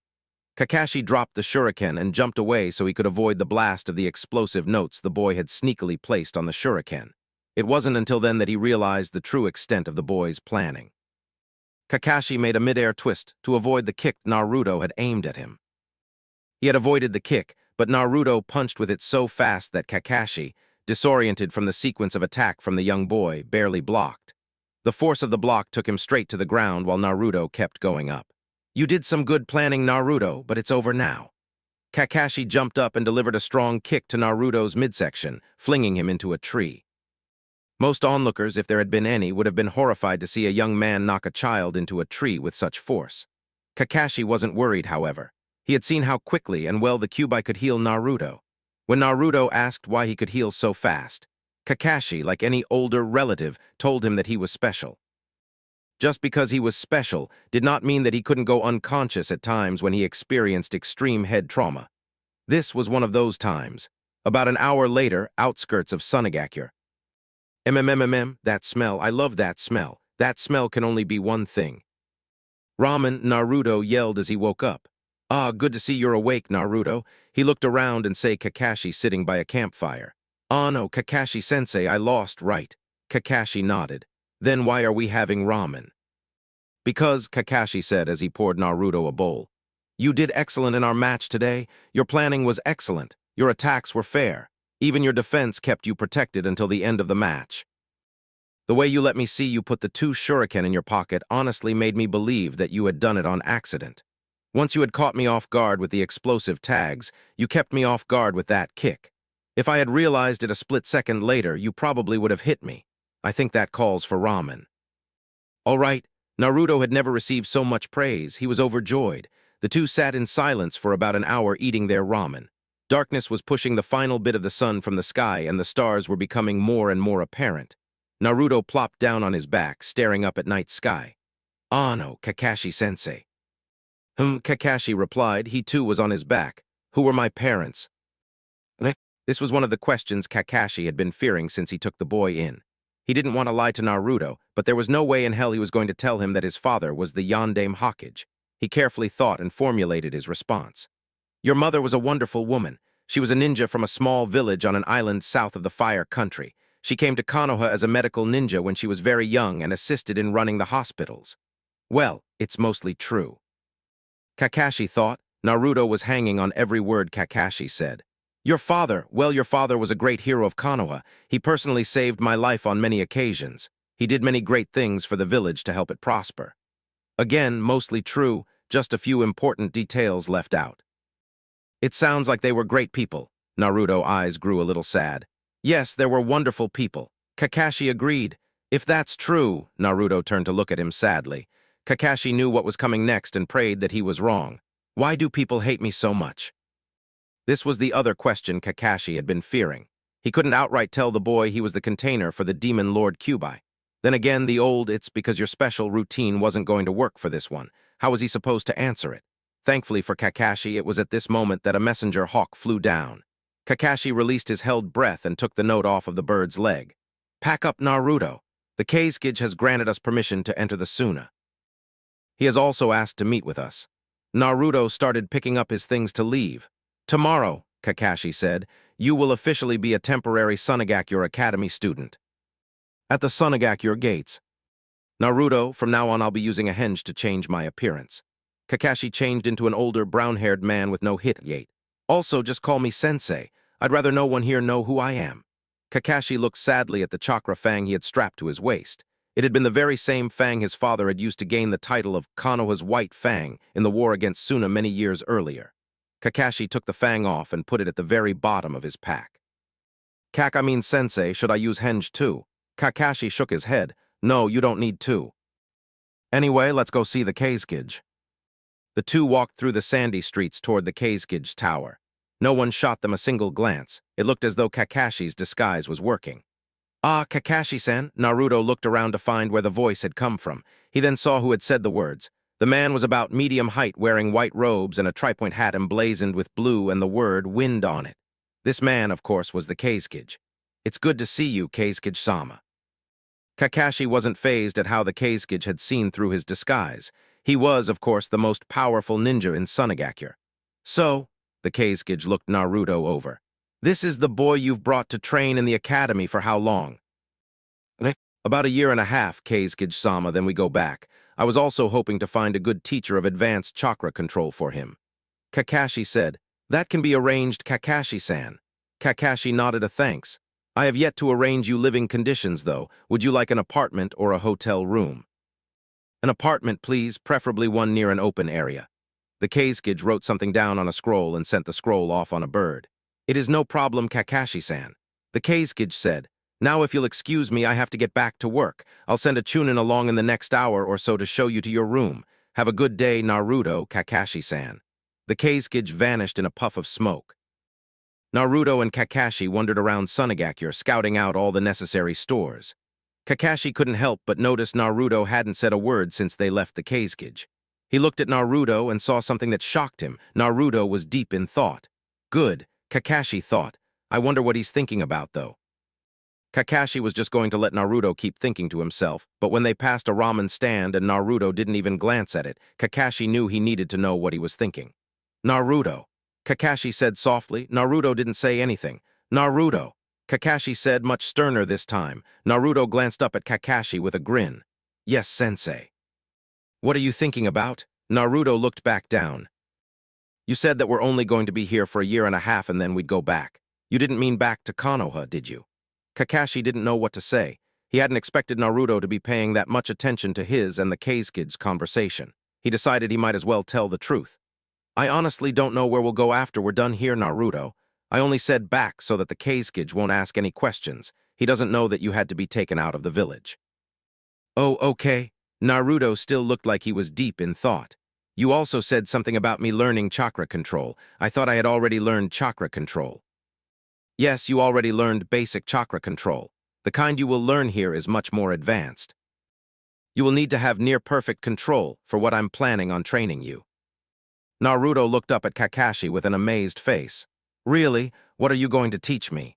Speaker 1: Kakashi dropped the shuriken and jumped away so he could avoid the blast of the explosive notes the boy had sneakily placed on the shuriken. It wasn't until then that he realized the true extent of the boy's planning. Kakashi made a mid-air twist to avoid the kick Naruto had aimed at him. He had avoided the kick, but Naruto punched with it so fast that Kakashi, disoriented from the sequence of attack from the young boy, barely blocked. The force of the block took him straight to the ground while Naruto kept going up. You did some good planning, Naruto, but it's over now. Kakashi jumped up and delivered a strong kick to Naruto's midsection, flinging him into a tree. Most onlookers, if there had been any, would have been horrified to see a young man knock a child into a tree with such force. Kakashi wasn't worried, however. He had seen how quickly and well the Kyuubi could heal Naruto. When Naruto asked why he could heal so fast, Kakashi, like any older relative, told him that he was special. Just because he was special did not mean that he couldn't go unconscious at times when he experienced extreme head trauma. This was one of those times. About an hour later, outskirts of Sunagakure. That smell, I love that smell. That smell can only be one thing. Ramen, Naruto yelled as he woke up. Ah, good to see you're awake, Naruto. He looked around and saw Kakashi sitting by a campfire. Ah no, Kakashi-sensei, I lost, right? Kakashi nodded. Then why are we having ramen? Because, Kakashi said as he poured Naruto a bowl. You did excellent in our match today. Your planning was excellent. Your attacks were fair. Even your defense kept you protected until the end of the match. The way you let me see you put the 2 shuriken in your pocket honestly made me believe that you had done it on accident. Once you had caught me off guard with the explosive tags, you kept me off guard with that kick. If I had realized it a split second later, you probably would have hit me. I think that calls for ramen. All right, Naruto had never received so much praise. He was overjoyed. The two sat in silence for about an hour eating their ramen. Darkness was pushing the final bit of the sun from the sky and the stars were becoming more and more apparent. Naruto plopped down on his back, staring up at night sky. Ah no, Kakashi-sensei. Kakashi replied. He too was on his back. Who were my parents? This was one of the questions Kakashi had been fearing since he took the boy in. He didn't want to lie to Naruto, but there was no way in hell he was going to tell him that his father was the Yondaime Hokage. He carefully thought and formulated his response. Your mother was a wonderful woman. She was a ninja from a small village on an island south of the Fire Country. She came to Konoha as a medical ninja when she was very young and assisted in running the hospitals. Well, it's mostly true. Kakashi thought. Naruto was hanging on every word Kakashi said. Your father was a great hero of Konoha. He personally saved my life on many occasions. He did many great things for the village to help it prosper. Again, mostly true, just a few important details left out. It sounds like they were great people. Naruto's eyes grew a little sad. Yes, there were wonderful people. Kakashi agreed. If that's true, Naruto turned to look at him sadly. Kakashi knew what was coming next and prayed that he was wrong. Why do people hate me so much? This was the other question Kakashi had been fearing. He couldn't outright tell the boy he was the container for the Demon Lord Kyuubi. Then again, the old "it's because your special" routine wasn't going to work for this one. How was he supposed to answer it? Thankfully for Kakashi, it was at this moment that a messenger hawk flew down. Kakashi released his held breath and took the note off of the bird's leg. Pack up, Naruto. The Kazekage has granted us permission to enter the Suna. He has also asked to meet with us. Naruto started picking up his things to leave. Tomorrow, Kakashi said, you will officially be a temporary Sunagakure Academy student. At the Sunagakure gates. Naruto, from now on I'll be using a henge to change my appearance. Kakashi changed into an older, brown-haired man with no hit yet. Also, just call me Sensei. I'd rather no one here know who I am. Kakashi looked sadly at the chakra fang he had strapped to his waist. It had been the very same fang his father had used to gain the title of Konoha's White Fang in the war against Suna many years earlier. Kakashi took the fang off and put it at the very bottom of his pack. I mean sensei, should I use henge too? Kakashi shook his head. No, you don't need to. Anyway, let's go see the Kazekage. The two walked through the sandy streets toward the Kazekage Tower. No one shot them a single glance. It looked as though Kakashi's disguise was working. Ah, Kakashi-san. Naruto looked around to find where the voice had come from. He then saw who had said the words. The man was about medium height, wearing white robes and a tripoint hat emblazoned with blue and the word wind on it. This man, of course, was the Kazekage. It's good to see you, Kazekage-sama. Kakashi wasn't fazed at how the Kazekage had seen through his disguise. He was, of course, the most powerful ninja in Sunagakure. So, the Kazekage looked Naruto over. This is the boy you've brought to train in the academy for how long? About a year and a half, Kazekage-sama, then we go back. I was also hoping to find a good teacher of advanced chakra control for him. Kakashi said, that can be arranged, Kakashi-san. Kakashi nodded a thanks. I have yet to arrange you living conditions, though. Would you like an apartment or a hotel room? An apartment, please, preferably one near an open area. The Kazekage wrote something down on a scroll and sent the scroll off on a bird. It is no problem, Kakashi-san. The Kazekage said, now if you'll excuse me, I have to get back to work. I'll send a Chunin along in the next hour or so to show you to your room. Have a good day, Naruto, Kakashi-san. The Kazekage vanished in a puff of smoke. Naruto and Kakashi wandered around Sunagakure, scouting out all the necessary stores. Kakashi couldn't help but notice Naruto hadn't said a word since they left the Kazekage. He looked at Naruto and saw something that shocked him. Naruto was deep in thought. Good, Kakashi thought. I wonder what he's thinking about, though. Kakashi was just going to let Naruto keep thinking to himself, but when they passed a ramen stand and Naruto didn't even glance at it, Kakashi knew he needed to know what he was thinking. Naruto, Kakashi said softly. Naruto didn't say anything. Naruto, Kakashi said much sterner this time. Naruto glanced up at Kakashi with a grin. Yes, sensei. What are you thinking about? Naruto looked back down. You said that we're only going to be here for a year and a half and then we'd go back. You didn't mean back to Konoha, did you? Kakashi didn't know what to say. He hadn't expected Naruto to be paying that much attention to his and the Kazekide's conversation. He decided he might as well tell the truth. I honestly don't know where we'll go after we're done here, Naruto. I only said back so that the Kazekage won't ask any questions. He doesn't know that you had to be taken out of the village. Oh, okay. Naruto still looked like he was deep in thought. You also said something about me learning chakra control. I thought I had already learned chakra control. Yes, you already learned basic chakra control. The kind you will learn here is much more advanced. You will need to have near-perfect control for what I'm planning on training you. Naruto looked up at Kakashi with an amazed face. Really? What are you going to teach me?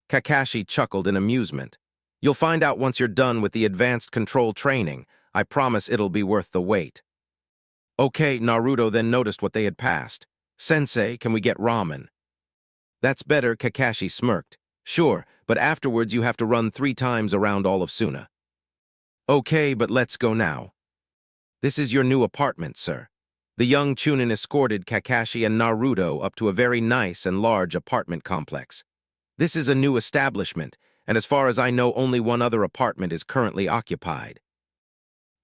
Speaker 1: Kakashi chuckled in amusement. You'll find out once you're done with the advanced control training. I promise it'll be worth the wait. Okay, Naruto then noticed what they had passed. Sensei, can we get ramen? That's better, Kakashi smirked. Sure, but afterwards you have to run 3 times around all of Suna. Okay, but let's go now. This is your new apartment, sir. The young Chunin escorted Kakashi and Naruto up to a very nice and large apartment complex. This is a new establishment, and as far as I know, only one other apartment is currently occupied.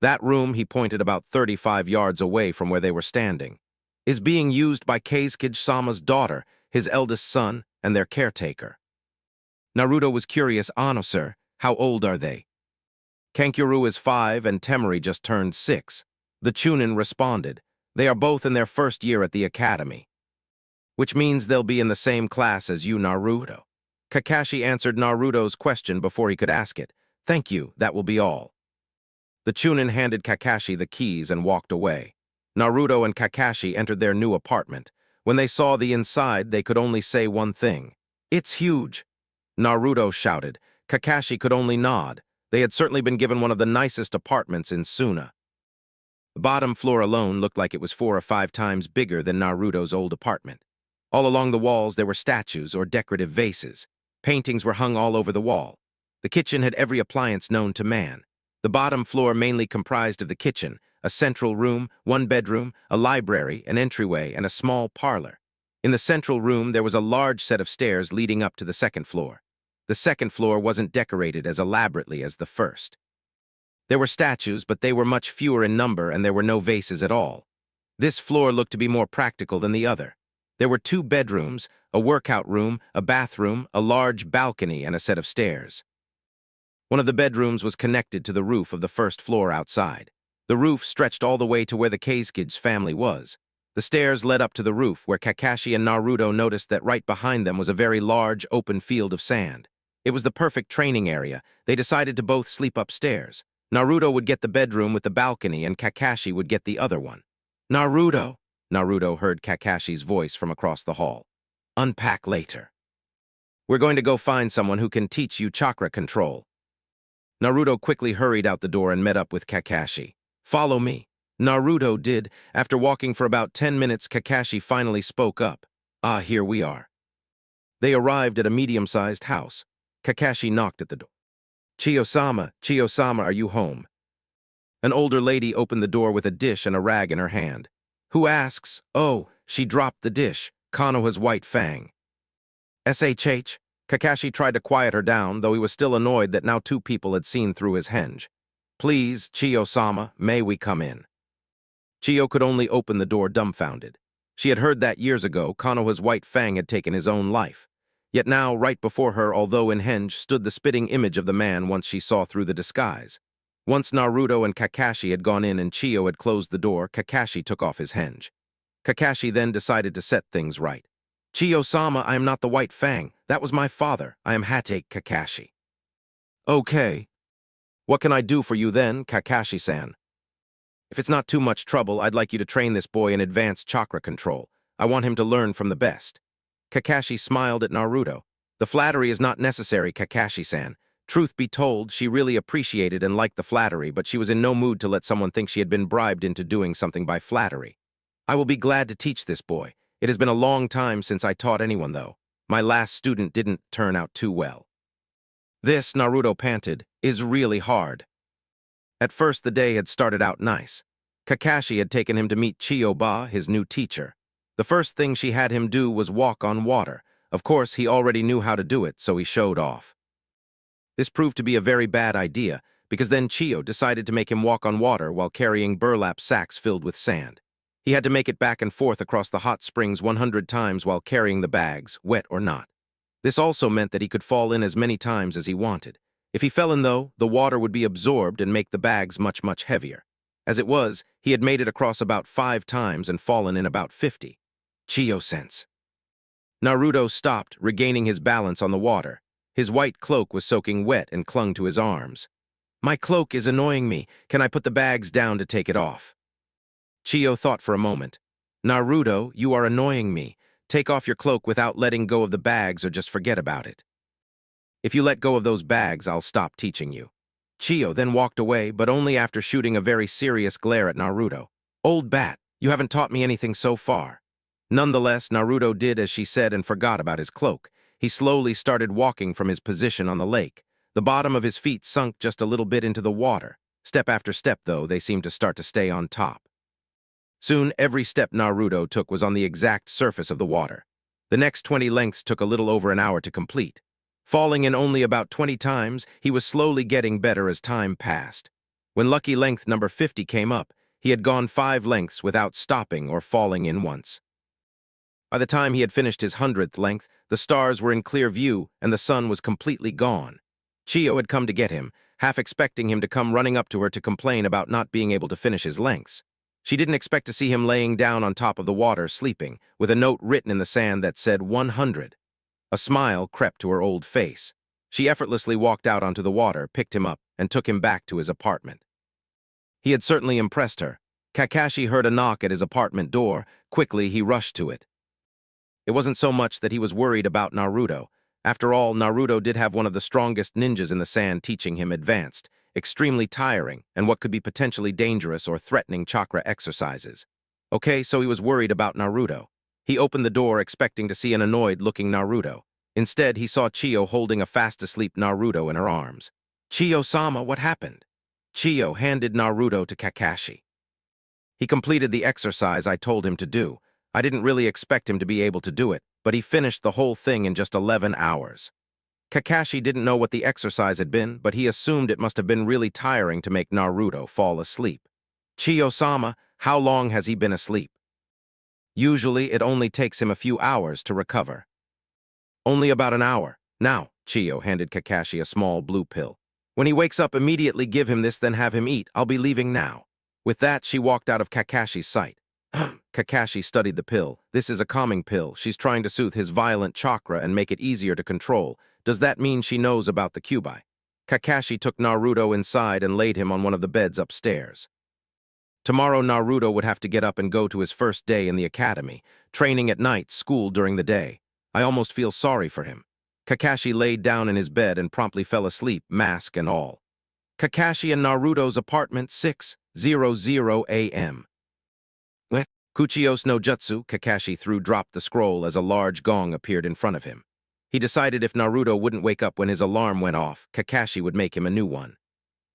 Speaker 1: That room, he pointed about 35 yards away from where they were standing, is being used by Kazekage-sama's daughter, his eldest son, and their caretaker. Naruto was curious. Ano, sir, how old are they? Kankuro is 5 and Temari just turned 6. The Chunin responded. They are both in their first year at the academy. Which means they'll be in the same class as you, Naruto. Kakashi answered Naruto's question before he could ask it. Thank you, that will be all. The Chunin handed Kakashi the keys and walked away. Naruto and Kakashi entered their new apartment. When they saw the inside, they could only say one thing. It's huge. Naruto shouted. Kakashi could only nod. They had certainly been given one of the nicest apartments in Suna. The bottom floor alone looked like it was 4 or 5 times bigger than Naruto's old apartment. All along the walls there were statues or decorative vases. Paintings were hung all over the wall. The kitchen had every appliance known to man. The bottom floor mainly comprised of the kitchen, a central room, 1 bedroom, a library, an entryway, and a small parlor. In the central room, there was a large set of stairs leading up to the second floor. The second floor wasn't decorated as elaborately as the first. There were statues, but they were much fewer in number and there were no vases at all. This floor looked to be more practical than the other. There were 2 bedrooms, a workout room, a bathroom, a large balcony, and a set of stairs. One of the bedrooms was connected to the roof of the first floor outside. The roof stretched all the way to where the Kazekid's family was. The stairs led up to the roof, where Kakashi and Naruto noticed that right behind them was a very large, open field of sand. It was the perfect training area. They decided to both sleep upstairs. Naruto would get the bedroom with the balcony, and Kakashi would get the other one. Naruto! Naruto heard Kakashi's voice from across the hall. Unpack later. We're going to go find someone who can teach you chakra control. Naruto quickly hurried out the door and met up with Kakashi. Follow me. Naruto did. After walking for about 10 minutes, Kakashi finally spoke up. Ah, here we are. They arrived at a medium-sized house. Kakashi knocked at the door. Chiyo-sama, Chiyo-sama, are you home? An older lady opened the door with a dish and a rag in her hand. Who asks? Oh, she dropped the dish. Konoha's white fang. SHH? Kakashi tried to quiet her down, though he was still annoyed that now 2 people had seen through his henge. Please, Chiyo-sama, may we come in? Chiyo could only open the door dumbfounded. She had heard that years ago Konoha's white fang had taken his own life. Yet now, right before her, although in henge, stood the spitting image of the man once she saw through the disguise. Once Naruto and Kakashi had gone in and Chiyo had closed the door, Kakashi took off his henge. Kakashi then decided to set things right. Chiyo-sama, I am not the White Fang. That was my father. I am Hatake Kakashi. Okay. What can I do for you then, Kakashi-san? If it's not too much trouble, I'd like you to train this boy in advanced chakra control. I want him to learn from the best. Kakashi smiled at Naruto. The flattery is not necessary, Kakashi-san. Truth be told, she really appreciated and liked the flattery, but she was in no mood to let someone think she had been bribed into doing something by flattery. I will be glad to teach this boy. It has been a long time since I taught anyone, though. My last student didn't turn out too well. This, Naruto panted, is really hard. At first, the day had started out nice. Kakashi had taken him to meet Chiyoba, his new teacher. The first thing she had him do was walk on water. Of course, he already knew how to do it, so he showed off. This proved to be a very bad idea, because then Chiyo decided to make him walk on water while carrying burlap sacks filled with sand. He had to make it back and forth across the hot springs 100 times while carrying the bags, wet or not. This also meant that he could fall in as many times as he wanted. If he fell in, though, the water would be absorbed and make the bags much, much heavier. As it was, he had made it across about 5 times and fallen in about 50. Chiyo sense. Naruto stopped, regaining his balance on the water. His white cloak was soaking wet and clung to his arms. My cloak is annoying me. Can I put the bags down to take it off? Chiyo thought for a moment. Naruto, you are annoying me. Take off your cloak without letting go of the bags or just forget about it. If you let go of those bags, I'll stop teaching you. Chiyo then walked away, but only after shooting a very serious glare at Naruto. Old bat, you haven't taught me anything so far. Nonetheless, Naruto did as she said and forgot about his cloak. He slowly started walking from his position on the lake. The bottom of his feet sunk just a little bit into the water. Step after step, though, they seemed to start to stay on top. Soon, every step Naruto took was on the exact surface of the water. The next 20 lengths took a little over an hour to complete. Falling in only about 20 times, he was slowly getting better as time passed. When lucky length number 50 came up, he had gone 5 lengths without stopping or falling in once. By the time he had finished his 100th length, the stars were in clear view and the sun was completely gone. Chiyo had come to get him, half expecting him to come running up to her to complain about not being able to finish his lengths. She didn't expect to see him laying down on top of the water, sleeping, with a note written in the sand that said 100. A smile crept to her old face. She effortlessly walked out onto the water, picked him up, and took him back to his apartment. He had certainly impressed her. Kakashi heard a knock at his apartment door. Quickly, he rushed to it. It wasn't so much that he was worried about Naruto. After all, Naruto did have one of the strongest ninjas in the sand teaching him advanced, extremely tiring, and what could be potentially dangerous or threatening chakra exercises. Okay, so he was worried about Naruto. He opened the door expecting to see an annoyed-looking Naruto. Instead, he saw Chiyo holding a fast-asleep Naruto in her arms. Chiyo-sama, what happened? Chiyo handed Naruto to Kakashi. He completed the exercise I told him to do. I didn't really expect him to be able to do it, but he finished the whole thing in just 11 hours. Kakashi didn't know what the exercise had been, but he assumed it must have been really tiring to make Naruto fall asleep. Chiyo-sama, how long has he been asleep? Usually, it only takes him a few hours to recover. Only about an hour. Now, Chiyo handed Kakashi a small blue pill. When he wakes up, immediately give him this, then have him eat. I'll be leaving now. With that, she walked out of Kakashi's sight. Kakashi studied the pill. This is a calming pill. She's trying to soothe his violent chakra and make it easier to control. Does that mean she knows about the Kyuubi? Kakashi took Naruto inside and laid him on one of the beds upstairs. Tomorrow, Naruto would have to get up and go to his first day in the academy, training at night, school during the day. I almost feel sorry for him. Kakashi laid down in his bed and promptly fell asleep, mask and all. Kakashi and Naruto's apartment, 6:00 a.m. Kuchiyos no Jutsu, Kakashi dropped the scroll as a large gong appeared in front of him. He decided if Naruto wouldn't wake up when his alarm went off, Kakashi would make him a new one.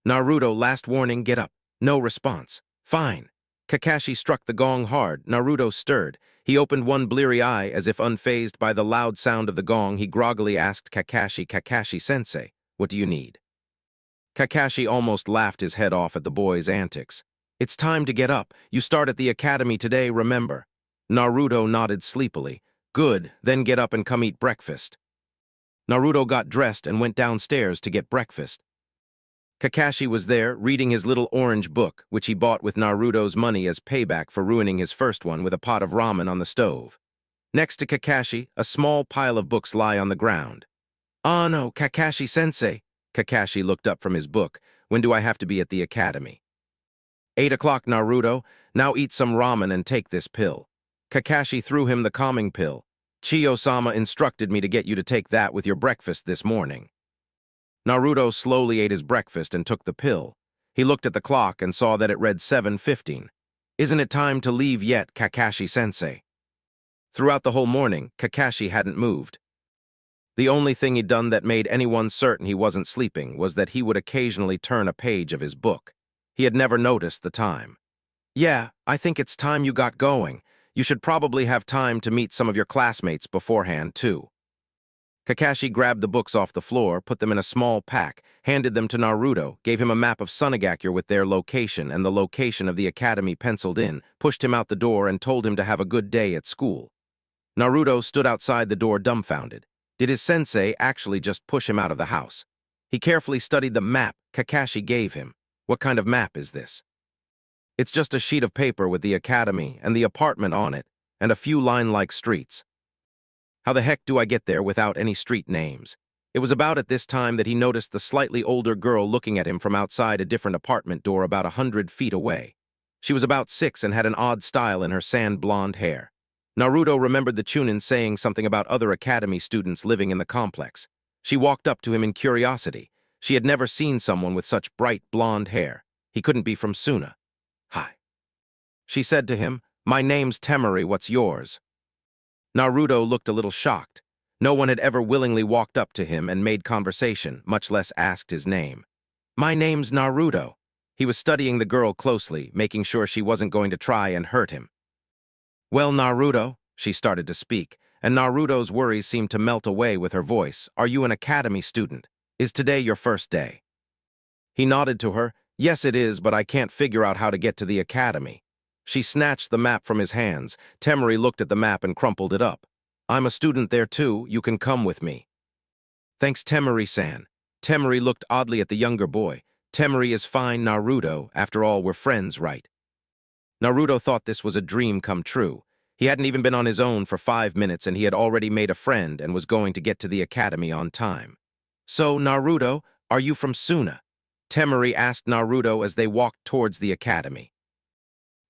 Speaker 1: Naruto, last warning, get up. No response. Fine. Kakashi struck the gong hard. Naruto stirred. He opened one bleary eye as if unfazed by the loud sound of the gong. He groggily asked Kakashi, Kakashi-sensei, what do you need? Kakashi almost laughed his head off at the boy's antics. It's time to get up. You start at the academy today, remember? Naruto nodded sleepily. Good, then get up and come eat breakfast. Naruto got dressed and went downstairs to get breakfast. Kakashi was there, reading his little orange book, which he bought with Naruto's money as payback for ruining his first one with a pot of ramen on the stove. Next to Kakashi, a small pile of books lie on the ground. Ah no, Kakashi-sensei. Kakashi looked up from his book. When do I have to be at the academy? 8 o'clock, Naruto. Now eat some ramen and take this pill. Kakashi threw him the calming pill. Chiyo-sama instructed me to get you to take that with your breakfast this morning. Naruto slowly ate his breakfast and took the pill. He looked at the clock and saw that it read 7:15. Isn't it time to leave yet, Kakashi-sensei? Throughout the whole morning, Kakashi hadn't moved. The only thing he'd done that made anyone certain he wasn't sleeping was that he would occasionally turn a page of his book. He had never noticed the time. Yeah, I think it's time you got going. You should probably have time to meet some of your classmates beforehand, too. Kakashi grabbed the books off the floor, put them in a small pack, handed them to Naruto, gave him a map of Sunagakure with their location and the location of the academy penciled in, pushed him out the door and told him to have a good day at school. Naruto stood outside the door dumbfounded. Did his sensei actually just push him out of the house? He carefully studied the map Kakashi gave him. What kind of map is this? It's just a sheet of paper with the academy and the apartment on it, and a few line-like streets. How the heck do I get there without any street names? It was about at this time that he noticed the slightly older girl looking at him from outside a different apartment door about 100 feet away. She was about 6 and had an odd style in her sand blonde hair. Naruto remembered the Chunin saying something about other academy students living in the complex. She walked up to him in curiosity. She had never seen someone with such bright blonde hair. He couldn't be from Suna. Hi. She said to him, my name's Temari, what's yours? Naruto looked a little shocked. No one had ever willingly walked up to him and made conversation, much less asked his name. My name's Naruto. He was studying the girl closely, making sure she wasn't going to try and hurt him. Well, Naruto, she started to speak, and Naruto's worries seemed to melt away with her voice. Are you an academy student? Is today your first day? He nodded to her. Yes, it is, but I can't figure out how to get to the academy. She snatched the map from his hands. Temari looked at the map and crumpled it up. I'm a student there too. You can come with me. Thanks, Temari-san. Temari looked oddly at the younger boy. Temari is fine, Naruto. After all, we're friends, right? Naruto thought this was a dream come true. He hadn't even been on his own for 5 minutes and he had already made a friend and was going to get to the academy on time. So, Naruto, are you from Suna? Temari asked Naruto as they walked towards the academy.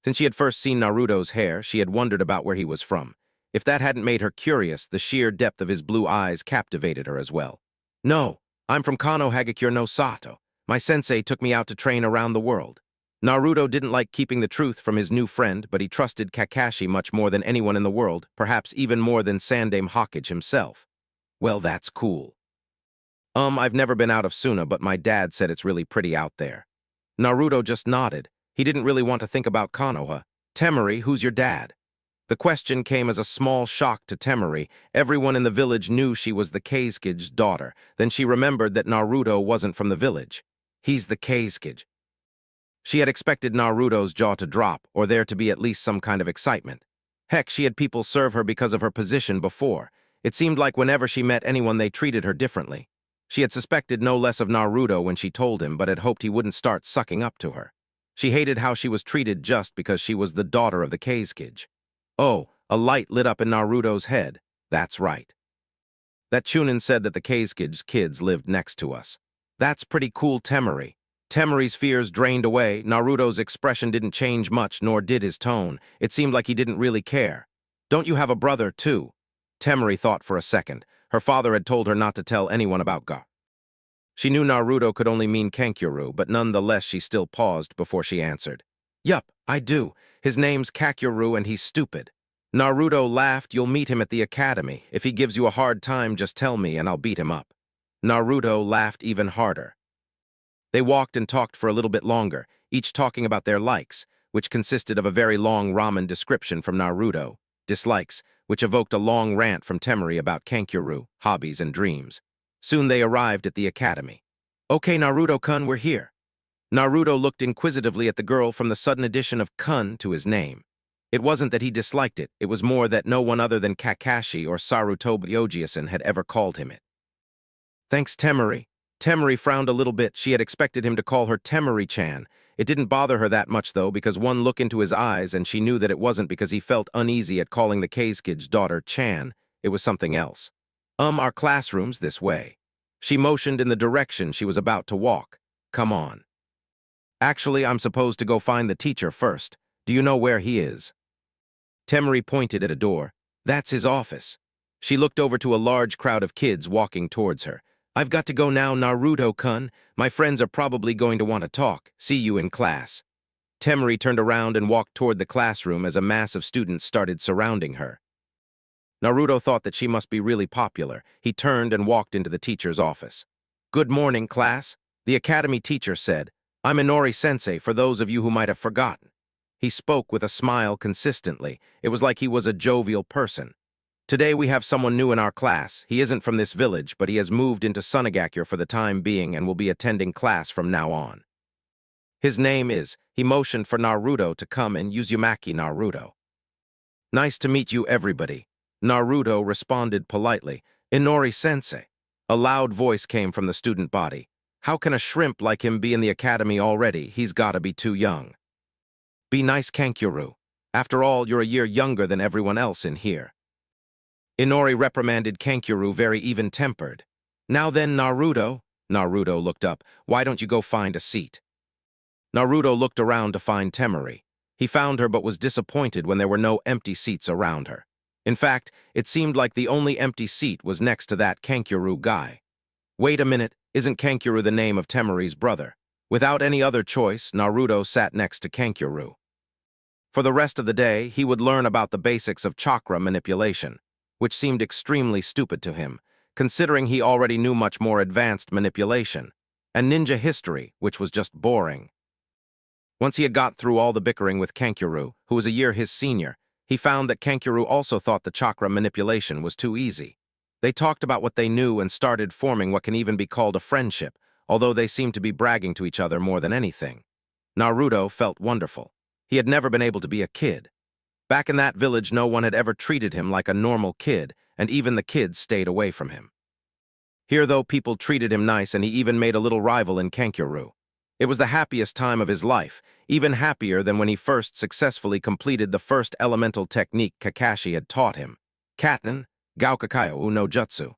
Speaker 1: Since she had first seen Naruto's hair, she had wondered about where he was from. If that hadn't made her curious, the sheer depth of his blue eyes captivated her as well. No, I'm from Konohagakure no Sato. My sensei took me out to train around the world. Naruto didn't like keeping the truth from his new friend, but he trusted Kakashi much more than anyone in the world, perhaps even more than Sandaime Hokage himself. Well, that's cool. I've never been out of Suna, but my dad said it's really pretty out there. Naruto just nodded. He didn't really want to think about Konoha. Temari, who's your dad? The question came as a small shock to Temari. Everyone in the village knew she was the Kasuke's daughter. Then she remembered that Naruto wasn't from the village. He's the Kasuke. She had expected Naruto's jaw to drop, or there to be at least some kind of excitement. Heck, she had people serve her because of her position before. It seemed like whenever she met anyone they treated her differently. She had suspected no less of Naruto when she told him, but had hoped he wouldn't start sucking up to her. She hated how she was treated just because she was the daughter of the Kazekage. Oh, a light lit up in Naruto's head. That's right. That Chunin said that the Kazekage kids lived next to us. That's pretty cool, Temari. Temari's fears drained away. Naruto's expression didn't change much, nor did his tone. It seemed like he didn't really care. Don't you have a brother, too? Temari thought for a second. Her father had told her not to tell anyone about Ga. She knew Naruto could only mean Kankuro, but nonetheless she still paused before she answered. Yup, I do. His name's Kankuro and he's stupid. Naruto laughed. You'll meet him at the academy. If he gives you a hard time, just tell me and I'll beat him up. Naruto laughed even harder. They walked and talked for a little bit longer, each talking about their likes, which consisted of a very long ramen description from Naruto, dislikes, which evoked a long rant from Temari about Kankuro, hobbies, and dreams. Soon they arrived at the academy. Okay, Naruto-kun, we're here. Naruto looked inquisitively at the girl from the sudden addition of kun to his name. It wasn't that he disliked it, it was more that no one other than Kakashi or Sarutobi Ojiasen had ever called him it. Thanks, Temari. Temari frowned a little bit. She had expected him to call her Temari-chan. It didn't bother her that much, though, because one look into his eyes and she knew that it wasn't because he felt uneasy at calling the Kazekige's daughter Chan. It was something else. Our classroom's this way. She motioned in the direction she was about to walk. Come on. Actually, I'm supposed to go find the teacher first. Do you know where he is? Temari pointed at a door. That's his office. She looked over to a large crowd of kids walking towards her. I've got to go now, Naruto-kun. My friends are probably going to want to talk. See you in class. Temari turned around and walked toward the classroom as a mass of students started surrounding her. Naruto thought that she must be really popular. He turned and walked into the teacher's office. Good morning, class. The academy teacher said, I'm Inori-sensei, for those of you who might have forgotten. He spoke with a smile consistently. It was like he was a jovial person. Today we have someone new in our class. He isn't from this village, but he has moved into Sunagakure for the time being and will be attending class from now on. His name is, he motioned for Naruto to come and Uzumaki Naruto. Nice to meet you, everybody. Naruto responded politely. Inori-sensei. A loud voice came from the student body. How can a shrimp like him be in the academy already? He's gotta be too young. Be nice, Kankuro. After all, you're a year younger than everyone else in here. Inori reprimanded Kankuro, very even-tempered. Now then, Naruto. Naruto looked up. Why don't you go find a seat? Naruto looked around to find Temari. He found her but was disappointed when there were no empty seats around her. In fact, it seemed like the only empty seat was next to that Kankuro guy. Wait a minute, isn't Kankuro the name of Temari's brother? Without any other choice, Naruto sat next to Kankuro. For the rest of the day, he would learn about the basics of chakra manipulation, which seemed extremely stupid to him, considering he already knew much more advanced manipulation, and ninja history, which was just boring. Once he had got through all the bickering with Kankuro, who was a year his senior, he found that Kankuro also thought the chakra manipulation was too easy. They talked about what they knew and started forming what can even be called a friendship, although they seemed to be bragging to each other more than anything. Naruto felt wonderful. He had never been able to be a kid. Back in that village, no one had ever treated him like a normal kid, and even the kids stayed away from him. Here, though, people treated him nice, and he even made a little rival in Kankuro. It was the happiest time of his life, even happier than when he first successfully completed the first elemental technique Kakashi had taught him, Katten, Gaokakayo no Jutsu.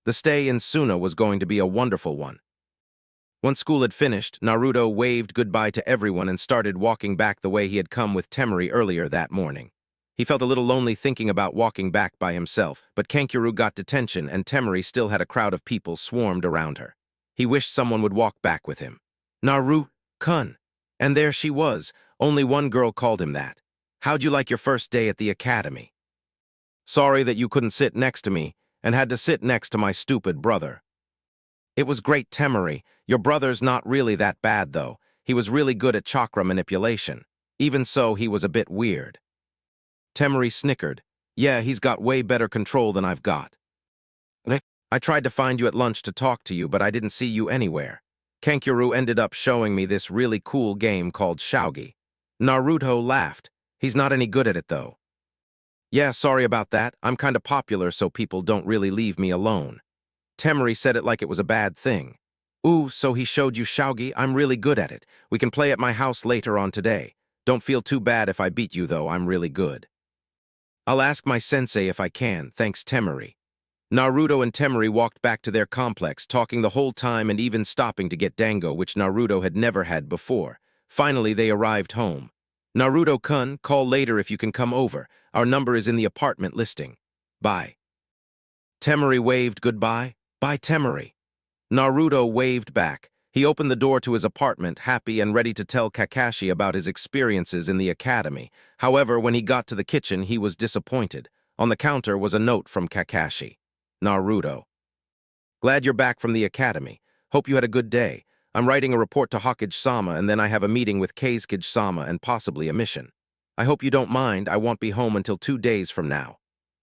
Speaker 1: The stay in Suna was going to be a wonderful one. Once school had finished, Naruto waved goodbye to everyone and started walking back the way he had come with Temari earlier that morning. He felt a little lonely thinking about walking back by himself, but Kankuro got detention and Temari still had a crowd of people swarmed around her. He wished someone would walk back with him. Naru-kun. And there she was. Only one girl called him that. How'd you like your first day at the academy? Sorry that you couldn't sit next to me and had to sit next to my stupid brother. It was great, Temari. Your brother's not really that bad, though. He was really good at chakra manipulation. Even so, he was a bit weird. Temari snickered. Yeah, he's got way better control than I've got. I tried to find you at lunch to talk to you, but I didn't see you anywhere. Kankuro ended up showing me this really cool game called Shogi. Naruto laughed. He's not any good at it, though. Yeah, sorry about that. I'm kinda popular, so people don't really leave me alone. Temery said it like it was a bad thing. Ooh, so he showed you Shogi? I'm really good at it. We can play at my house later on today. Don't feel too bad if I beat you, though. I'm really good. I'll ask my sensei if I can, thanks Temery. Naruto and Temery walked back to their complex, talking the whole time and even stopping to get dango, which Naruto had never had before. Finally, they arrived home. Naruto-kun, call later if you can come over. Our number is in the apartment listing. Bye. Temery waved goodbye. Bye, Temery. Naruto waved back. He opened the door to his apartment, happy and ready to tell Kakashi about his experiences in the academy. However, when he got to the kitchen, he was disappointed. On the counter was a note from Kakashi. Naruto. Glad you're back from the academy. Hope you had a good day. I'm writing a report to Hokage-sama, and then I have a meeting with Kazekage-sama and possibly a mission. I hope you don't mind. I won't be home until 2 days from now.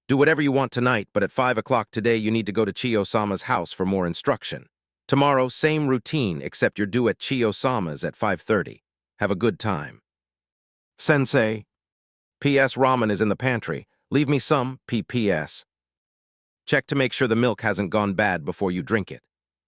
Speaker 1: Do whatever you want tonight, but at 5 o'clock today you need to go to Chiyo-sama's house for more instruction. Tomorrow, same routine, except you're due at Chiyo-sama's at 5:30. Have a good time. Sensei. P.S. Ramen is in the pantry. Leave me some, P.P.S. Check to make sure the milk hasn't gone bad before you drink it.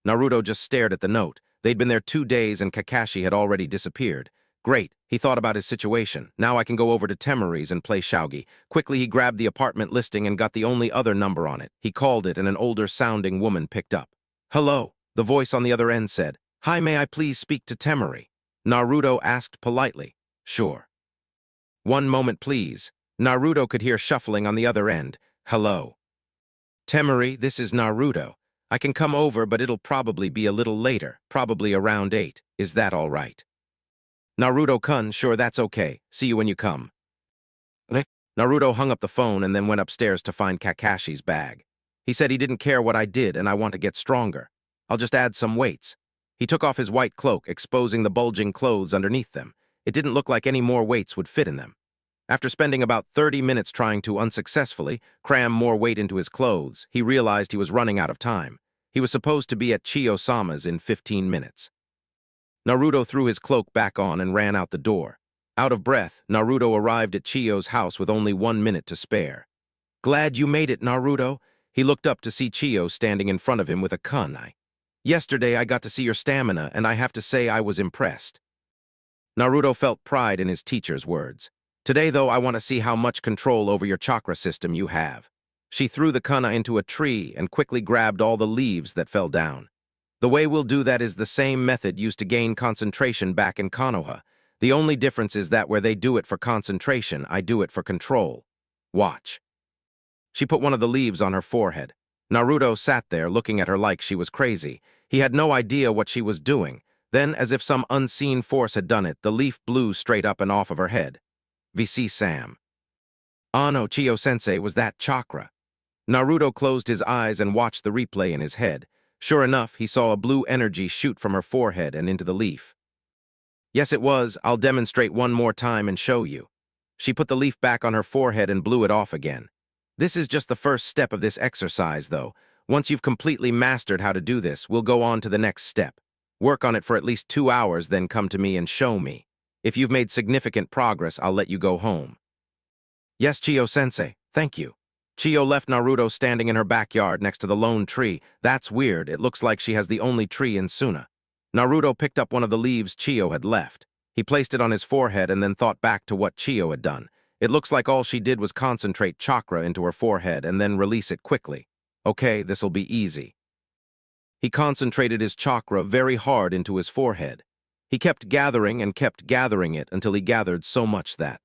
Speaker 1: Naruto just stared at the note. They'd been there 2 days and Kakashi had already disappeared. Great, he thought about his situation. Now I can go over to Temery's and play Shogi. Quickly, he grabbed the apartment listing and got the only other number on it. He called it and an older-sounding woman picked up. Hello, the voice on the other end said. Hi, may I please speak to Temery? Naruto asked politely. Sure. One moment, please. Naruto could hear shuffling on the other end. Hello. Temery, this is Naruto. I can come over, but it'll probably be a little later, probably around 8. Is that all right? Naruto-kun, sure, that's okay. See you when you come. Naruto hung up the phone and then went upstairs to find Kakashi's bag. He said he didn't care what I did and I want to get stronger. I'll just add some weights. He took off his white cloak, exposing the bulging clothes underneath them. It didn't look like any more weights would fit in them. After spending about 30 minutes trying to unsuccessfully cram more weight into his clothes, he realized he was running out of time. He was supposed to be at Chiyo-sama's in 15 minutes. Naruto threw his cloak back on and ran out the door. Out of breath, Naruto arrived at Chiyo's house with only 1 minute to spare. Glad you made it, Naruto. He looked up to see Chiyo standing in front of him with a kunai. Yesterday I got to see your stamina, and I have to say I was impressed. Naruto felt pride in his teacher's words. Today, though, I want to see how much control over your chakra system you have. She threw the kunai into a tree and quickly grabbed all the leaves that fell down. The way we'll do that is the same method used to gain concentration back in Konoha. The only difference is that where they do it for concentration, I do it for control. Watch. She put one of the leaves on her forehead. Naruto sat there looking at her like she was crazy. He had no idea what she was doing. Then, as if some unseen force had done it, the leaf blew straight up and off of her head. VC Sam. Ah no, Chiyo-sensei, was that chakra? Naruto closed his eyes and watched the replay in his head. Sure enough, he saw a blue energy shoot from her forehead and into the leaf. Yes, it was. I'll demonstrate one more time and show you. She put the leaf back on her forehead and blew it off again. This is just the first step of this exercise, though. Once you've completely mastered how to do this, we'll go on to the next step. Work on it for at least 2 hours, then come to me and show me. If you've made significant progress, I'll let you go home. Yes, Chiyo-sensei, thank you. Chiyo left Naruto standing in her backyard next to the lone tree. That's weird. It looks like she has the only tree in Suna. Naruto picked up one of the leaves Chiyo had left. He placed it on his forehead and then thought back to what Chiyo had done. It looks like all she did was concentrate chakra into her forehead and then release it quickly. Okay, this'll be easy. He concentrated his chakra very hard into his forehead. He kept gathering and kept gathering it until he gathered so much that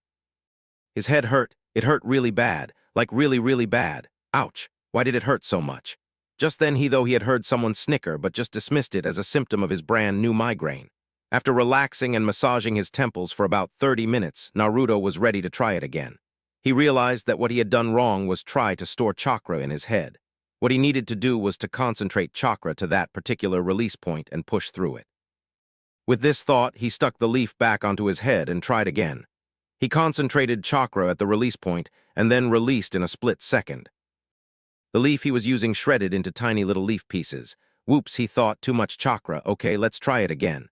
Speaker 1: his head hurt. It hurt really bad, like really, really bad. Ouch, why did it hurt so much? Just then he had heard someone snicker but just dismissed it as a symptom of his brand new migraine. After relaxing and massaging his temples for about 30 minutes, Naruto was ready to try it again. He realized that what he had done wrong was try to store chakra in his head. What he needed to do was to concentrate chakra to that particular release point and push through it. With this thought, he stuck the leaf back onto his head and tried again. He concentrated chakra at the release point and then released in a split second. The leaf he was using shredded into tiny little leaf pieces. Whoops, he thought, too much chakra. Okay, let's try it again.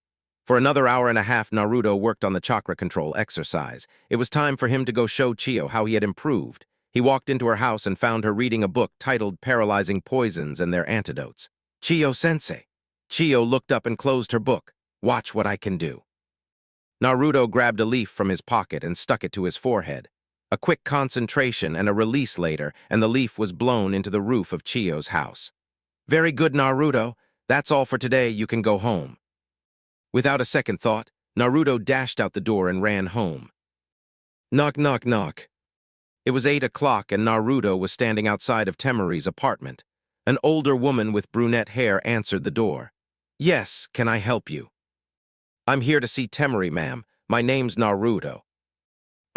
Speaker 1: For another hour and a half, Naruto worked on the chakra control exercise. It was time for him to go show Chiyo how he had improved. He walked into her house and found her reading a book titled Paralyzing Poisons and Their Antidotes. Chiyo-sensei. Chiyo looked up and closed her book. Watch what I can do. Naruto grabbed a leaf from his pocket and stuck it to his forehead. A quick concentration and a release later, and the leaf was blown into the roof of Chiyo's house. Very good, Naruto. That's all for today. You can go home. Without a second thought, Naruto dashed out the door and ran home. Knock, knock, knock. It was 8 o'clock and Naruto was standing outside of Temari's apartment. An older woman with brunette hair answered the door. Yes, can I help you? I'm here to see Temari, ma'am. My name's Naruto.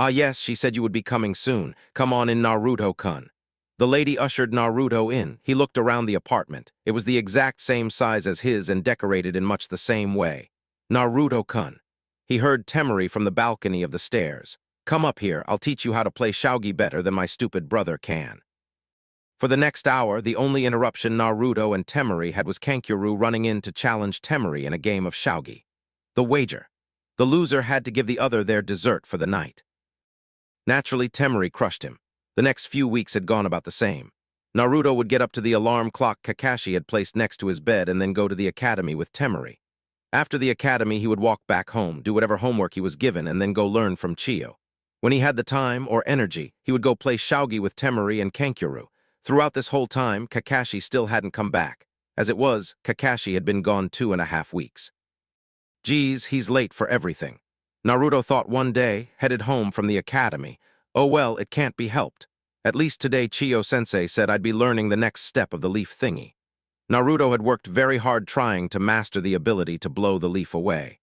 Speaker 1: Ah yes, she said you would be coming soon. Come on in, Naruto-kun. The lady ushered Naruto in. He looked around the apartment. It was the exact same size as his and decorated in much the same way. Naruto-kun. He heard Temari from the balcony of the stairs. Come up here, I'll teach you how to play shogi better than my stupid brother can. For the next hour, the only interruption Naruto and Temari had was Kankuro running in to challenge Temari in a game of shogi. The wager. The loser had to give the other their dessert for the night. Naturally, Temari crushed him. The next few weeks had gone about the same. Naruto would get up to the alarm clock Kakashi had placed next to his bed and then go to the academy with Temari. After the academy, he would walk back home, do whatever homework he was given, and then go learn from Chiyo. When he had the time or energy, he would go play shogi with Temari and Kankuro. Throughout this whole time, Kakashi still hadn't come back. As it was, Kakashi had been gone 2.5 weeks. Geez, he's late for everything. Naruto thought one day, headed home from the academy. Oh well, it can't be helped. At least today Chiyo-sensei said I'd be learning the next step of the leaf thingy. Naruto had worked very hard trying to master the ability to blow the leaf away.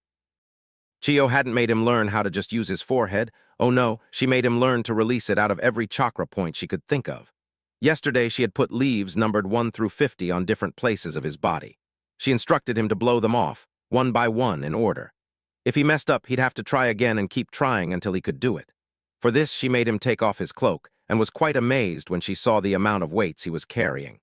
Speaker 1: Chiyo hadn't made him learn how to just use his forehead. Oh no, she made him learn to release it out of every chakra point she could think of. Yesterday she had put leaves numbered 1 through 50 on different places of his body. She instructed him to blow them off, one by one in order. If he messed up, he'd have to try again and keep trying until he could do it. For this, she made him take off his cloak, and was quite amazed when she saw the amount of weights he was carrying.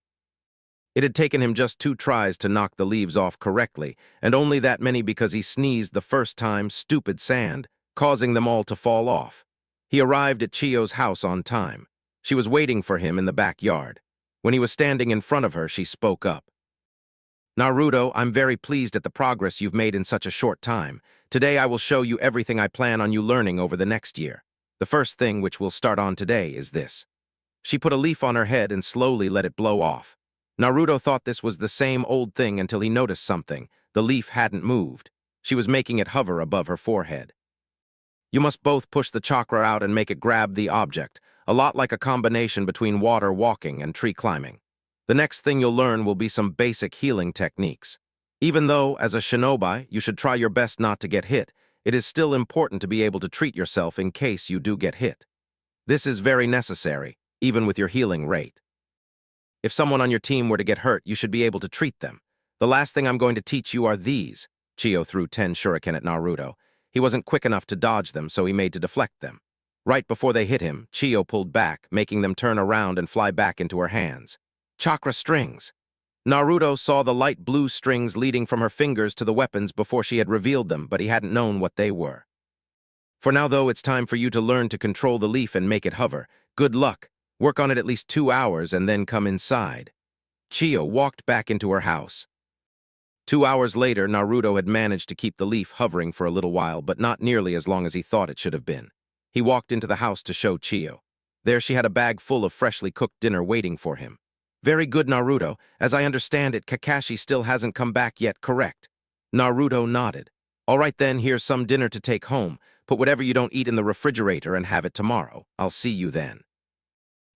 Speaker 1: It had taken him just 2 tries to knock the leaves off correctly, and only that many because he sneezed the first time, stupid sand, causing them all to fall off. He arrived at Chiyo's house on time. She was waiting for him in the backyard. When he was standing in front of her, she spoke up. Naruto, I'm very pleased at the progress you've made in such a short time. Today I will show you everything I plan on you learning over the next year. The first thing which we'll start on today is this. She put a leaf on her head and slowly let it blow off. Naruto thought this was the same old thing until he noticed something. The leaf hadn't moved. She was making it hover above her forehead. You must both push the chakra out and make it grab the object, a lot like a combination between water walking and tree climbing. The next thing you'll learn will be some basic healing techniques. Even though, as a shinobi, you should try your best not to get hit, it is still important to be able to treat yourself in case you do get hit. This is very necessary, even with your healing rate. If someone on your team were to get hurt, you should be able to treat them. The last thing I'm going to teach you are these. Chiyo threw 10 shuriken at Naruto. He wasn't quick enough to dodge them, so he made to deflect them. Right before they hit him, Chiyo pulled back, making them turn around and fly back into her hands. Chakra strings. Naruto saw the light blue strings leading from her fingers to the weapons before she had revealed them, but he hadn't known what they were. For now, though, it's time for you to learn to control the leaf and make it hover. Good luck. Work on it at least 2 hours and then come inside. Chiyo walked back into her house. 2 hours later, Naruto had managed to keep the leaf hovering for a little while, but not nearly as long as he thought it should have been. He walked into the house to show Chiyo. There she had a bag full of freshly cooked dinner waiting for him. Very good, Naruto. As I understand it, Kakashi still hasn't come back yet, correct? Naruto nodded. All right then, here's some dinner to take home. Put whatever you don't eat in the refrigerator and have it tomorrow. I'll see you then.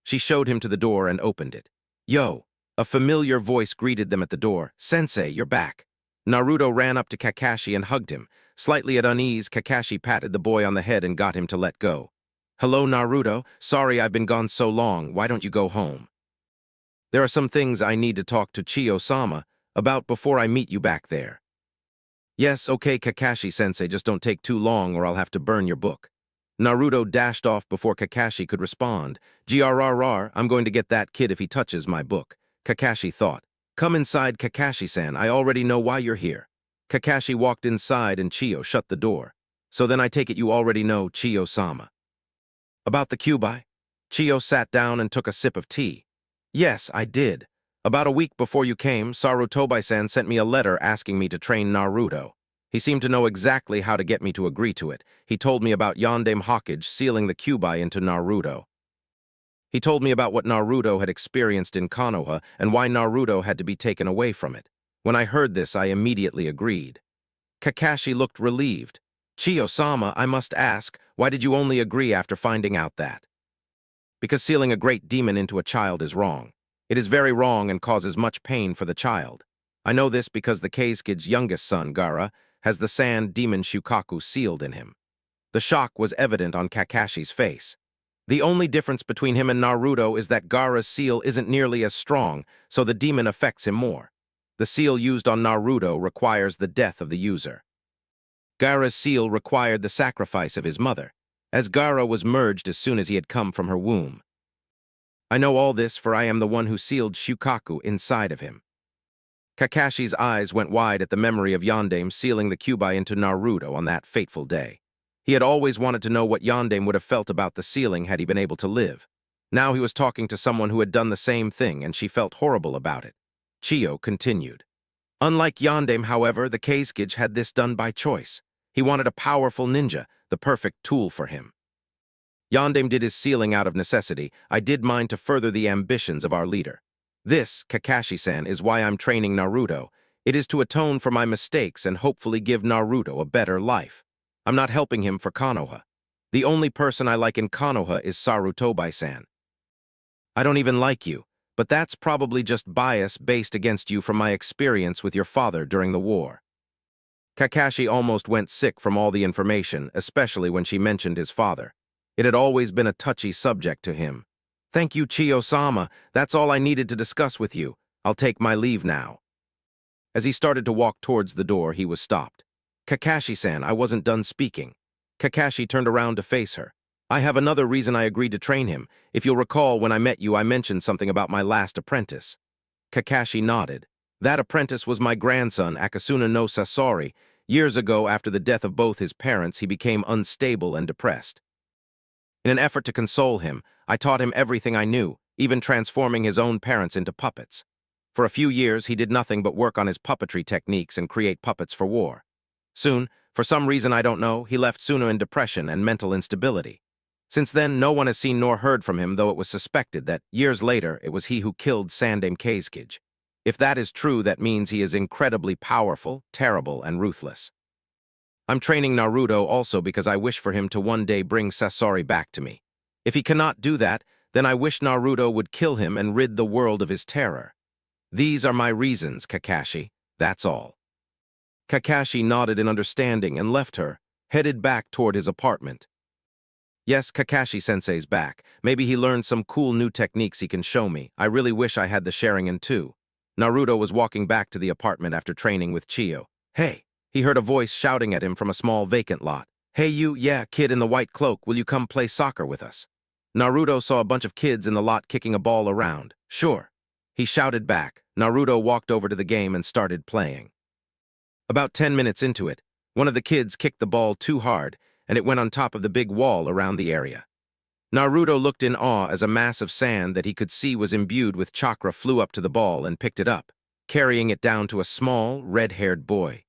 Speaker 1: She showed him to the door and opened it. Yo! A familiar voice greeted them at the door. Sensei, you're back. Naruto ran up to Kakashi and hugged him. Slightly at unease, Kakashi patted the boy on the head and got him to let go. Hello, Naruto. Sorry I've been gone so long. Why don't you go home? There are some things I need to talk to Chiyo-sama about before I meet you back there. Yes, okay, Kakashi-sensei, just don't take too long or I'll have to burn your book. Naruto dashed off before Kakashi could respond. GRRR, I'm going to get that kid if he touches my book. Kakashi thought. Come inside, Kakashi-san, I already know why you're here. Kakashi walked inside and Chiyo shut the door. So then I take it you already know Chiyo-sama. About the Kyuubi? Chiyo sat down and took a sip of tea. Yes, I did. About a week before you came, Sarutobai-san sent me a letter asking me to train Naruto. He seemed to know exactly how to get me to agree to it. He told me about Yondaime Hokage sealing the Kyuubi into Naruto. He told me about what Naruto had experienced in Konoha and why Naruto had to be taken away from it. When I heard this, I immediately agreed. Kakashi looked relieved. Chiyo-sama, I must ask, why did you only agree after finding out that? Because sealing a great demon into a child is wrong. It is very wrong and causes much pain for the child. I know this because the Kazekid's youngest son, Gaara, has the sand demon Shukaku sealed in him. The shock was evident on Kakashi's face. The only difference between him and Naruto is that Gaara's seal isn't nearly as strong, so the demon affects him more. The seal used on Naruto requires the death of the user. Gaara's seal required the sacrifice of his mother, as Gaara was merged as soon as he had come from her womb. I know all this, for I am the one who sealed Shukaku inside of him. Kakashi's eyes went wide at the memory of Yondaime sealing the Kyuubi into Naruto on that fateful day. He had always wanted to know what Yondaime would have felt about the sealing had he been able to live. Now he was talking to someone who had done the same thing, and she felt horrible about it. Chiyo continued. Unlike Yondaime, however, the Kazekid had this done by choice. He wanted a powerful ninja, the perfect tool for him. Yondaime did his sealing out of necessity. I did mine to further the ambitions of our leader. This, Kakashi-san, is why I'm training Naruto. It is to atone for my mistakes and hopefully give Naruto a better life. I'm not helping him for Konoha. The only person I like in Konoha is Sarutobai-san. I don't even like you, but that's probably just bias based against you from my experience with your father during the war. Kakashi almost went sick from all the information, especially when she mentioned his father. It had always been a touchy subject to him. Thank you, Chiyo-sama. That's all I needed to discuss with you. I'll take my leave now. As he started to walk towards the door, he was stopped. Kakashi-san, I wasn't done speaking. Kakashi turned around to face her. I have another reason I agreed to train him. If you'll recall, when I met you, I mentioned something about my last apprentice. Kakashi nodded. That apprentice was my grandson, Akasuna no Sasori. Years ago, after the death of both his parents, he became unstable and depressed. In an effort to console him, I taught him everything I knew, even transforming his own parents into puppets. For a few years, he did nothing but work on his puppetry techniques and create puppets for war. Soon, for some reason I don't know, he left Suna in depression and mental instability. Since then, no one has seen nor heard from him, though it was suspected that, years later, it was he who killed Sandaime Kazekid. If that is true, that means he is incredibly powerful, terrible, and ruthless. I'm training Naruto also because I wish for him to one day bring Sasori back to me. If he cannot do that, then I wish Naruto would kill him and rid the world of his terror. These are my reasons, Kakashi. That's all. Kakashi nodded in understanding and left her, headed back toward his apartment. Yes, Kakashi-sensei's back. Maybe he learned some cool new techniques he can show me. I really wish I had the Sharingan too. Naruto was walking back to the apartment after training with Chiyo. Hey! He heard a voice shouting at him from a small vacant lot. Hey you, yeah, kid in the white cloak, will you come play soccer with us? Naruto saw a bunch of kids in the lot kicking a ball around. Sure. He shouted back. Naruto walked over to the game and started playing. About 10 minutes into it, one of the kids kicked the ball too hard, and it went on top of the big wall around the area. Naruto looked in awe as a mass of sand that he could see was imbued with chakra flew up to the ball and picked it up, carrying it down to a small, red-haired boy.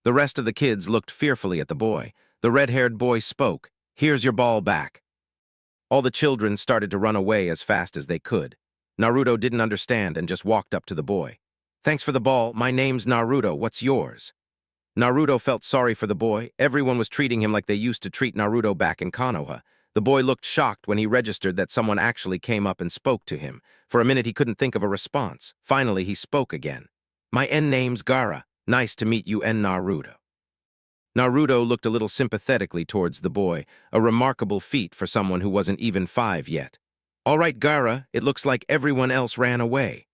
Speaker 1: The rest of the kids looked fearfully at the boy. The red-haired boy spoke, "Here's your ball back." All the children started to run away as fast as they could. Naruto didn't understand and just walked up to the boy. Thanks for the ball. My name's Naruto. What's yours? Naruto felt sorry for the boy. Everyone was treating him like they used to treat Naruto back in Konoha. The boy looked shocked when he registered that someone actually came up and spoke to him. For a minute, he couldn't think of a response. Finally, he spoke again. My name's Gaara. Nice to meet you, Naruto. Naruto looked a little sympathetically towards the boy, a remarkable feat for someone who wasn't even 5 yet. All right, Gaara, it looks like everyone else ran away.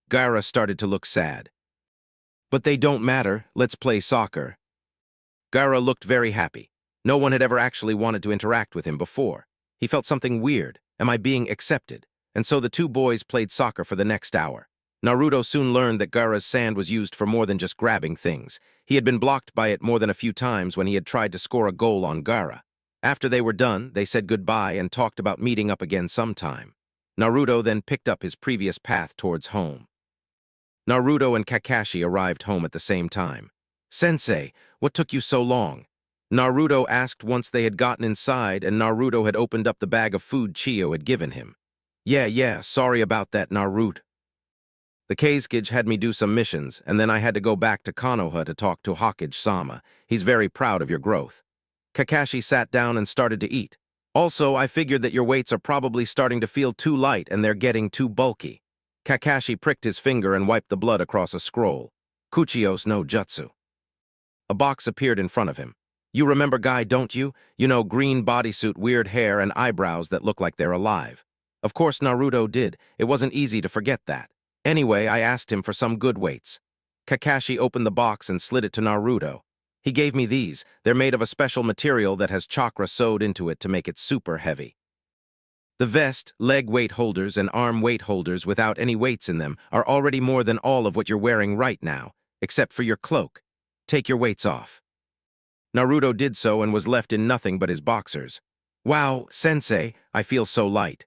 Speaker 1: Gaara started to look sad. But they don't matter, let's play soccer. Gaara looked very happy. No one had ever actually wanted to interact with him before. He felt something weird. Am I being accepted? And so the two boys played soccer for the next hour. Naruto soon learned that Gaara's sand was used for more than just grabbing things. He had been blocked by it more than a few times when he had tried to score a goal on Gaara. After they were done, they said goodbye and talked about meeting up again sometime. Naruto then picked up his previous path towards home. Naruto and Kakashi arrived home at the same time. "Sensei, what took you so long?" Naruto asked once they had gotten inside and Naruto had opened up the bag of food Chiyo had given him. Yeah, sorry about that, Naruto. The Kazekage had me do some missions, and then I had to go back to Konoha to talk to Hokage-sama. He's very proud of your growth. Kakashi sat down and started to eat. Also, I figured that your weights are probably starting to feel too light and they're getting too bulky. Kakashi pricked his finger and wiped the blood across a scroll. Kuchiyos no Jutsu. A box appeared in front of him. You remember Guy, don't you? You know, green bodysuit, weird hair, and eyebrows that look like they're alive. Of course Naruto did. It wasn't easy to forget that. Anyway, I asked him for some good weights. Kakashi opened the box and slid it to Naruto. He gave me these. They're made of a special material that has chakra sewed into it to make it super heavy. The vest, leg weight holders, and arm weight holders without any weights in them are already more than all of what you're wearing right now, except for your cloak. Take your weights off. Naruto did so and was left in nothing but his boxers. Wow, sensei, I feel so light.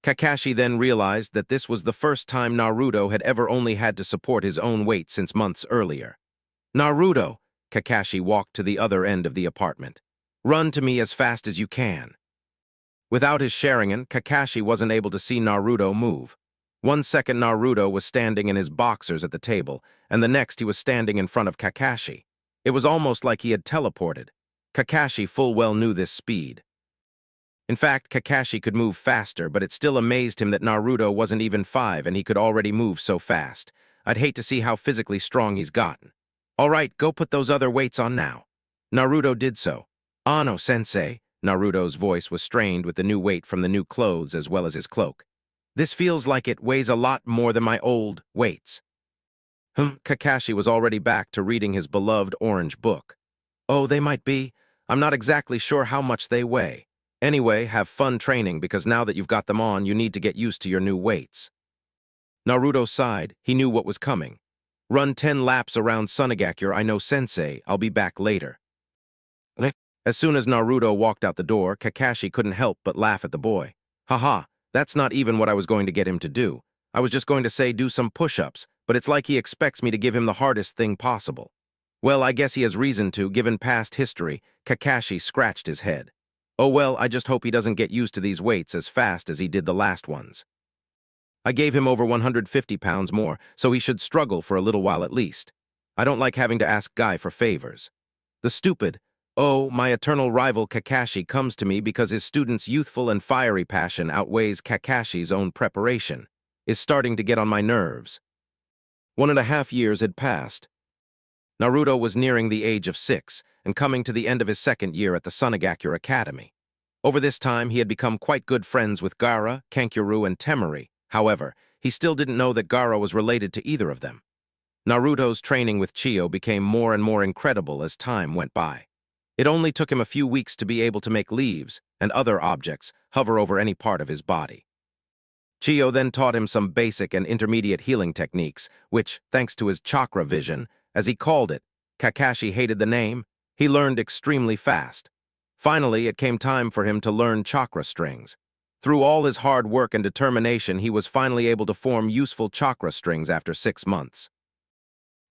Speaker 1: Kakashi then realized that this was the first time Naruto had ever only had to support his own weight since months earlier. Naruto, Kakashi walked to the other end of the apartment. Run to me as fast as you can. Without his Sharingan, Kakashi wasn't able to see Naruto move. 1 second Naruto was standing in his boxers at the table, and the next he was standing in front of Kakashi. It was almost like he had teleported. Kakashi full well knew this speed. In fact, Kakashi could move faster, but it still amazed him that Naruto wasn't even 5 and he could already move so fast. I'd hate to see how physically strong he's gotten. All right, go put those other weights on now. Naruto did so. Ano-sensei. Naruto's voice was strained with the new weight from the new clothes as well as his cloak. This feels like it weighs a lot more than my old weights. Kakashi was already back to reading his beloved orange book. Oh, they might be. I'm not exactly sure how much they weigh. Anyway, have fun training because now that you've got them on, you need to get used to your new weights. Naruto sighed. He knew what was coming. Run 10 laps around Sunagakure, I know sensei. I'll be back later. As soon as Naruto walked out the door, Kakashi couldn't help but laugh at the boy. Haha, that's not even what I was going to get him to do. I was just going to say do some push-ups, but it's like he expects me to give him the hardest thing possible. Well, I guess he has reason to, given past history. Kakashi scratched his head. Oh well, I just hope he doesn't get used to these weights as fast as he did the last ones. I gave him over 150 pounds more, so he should struggle for a little while at least. I don't like having to ask Guy for favors. The stupid, oh, my eternal rival Kakashi comes to me because his student's youthful and fiery passion outweighs Kakashi's own preparation, is starting to get on my nerves. 1.5 years had passed. Naruto was nearing the age of 6 and coming to the end of his second year at the Sunagakure Academy. Over this time, he had become quite good friends with Gaara, Kankuro, and Temari. However, he still didn't know that Gaara was related to either of them. Naruto's training with Chiyo became more and more incredible as time went by. It only took him a few weeks to be able to make leaves and other objects hover over any part of his body. Chiyo then taught him some basic and intermediate healing techniques, which, thanks to his chakra vision, as he called it, Kakashi hated the name, he learned extremely fast. Finally, it came time for him to learn chakra strings. Through all his hard work and determination, he was finally able to form useful chakra strings after 6 months.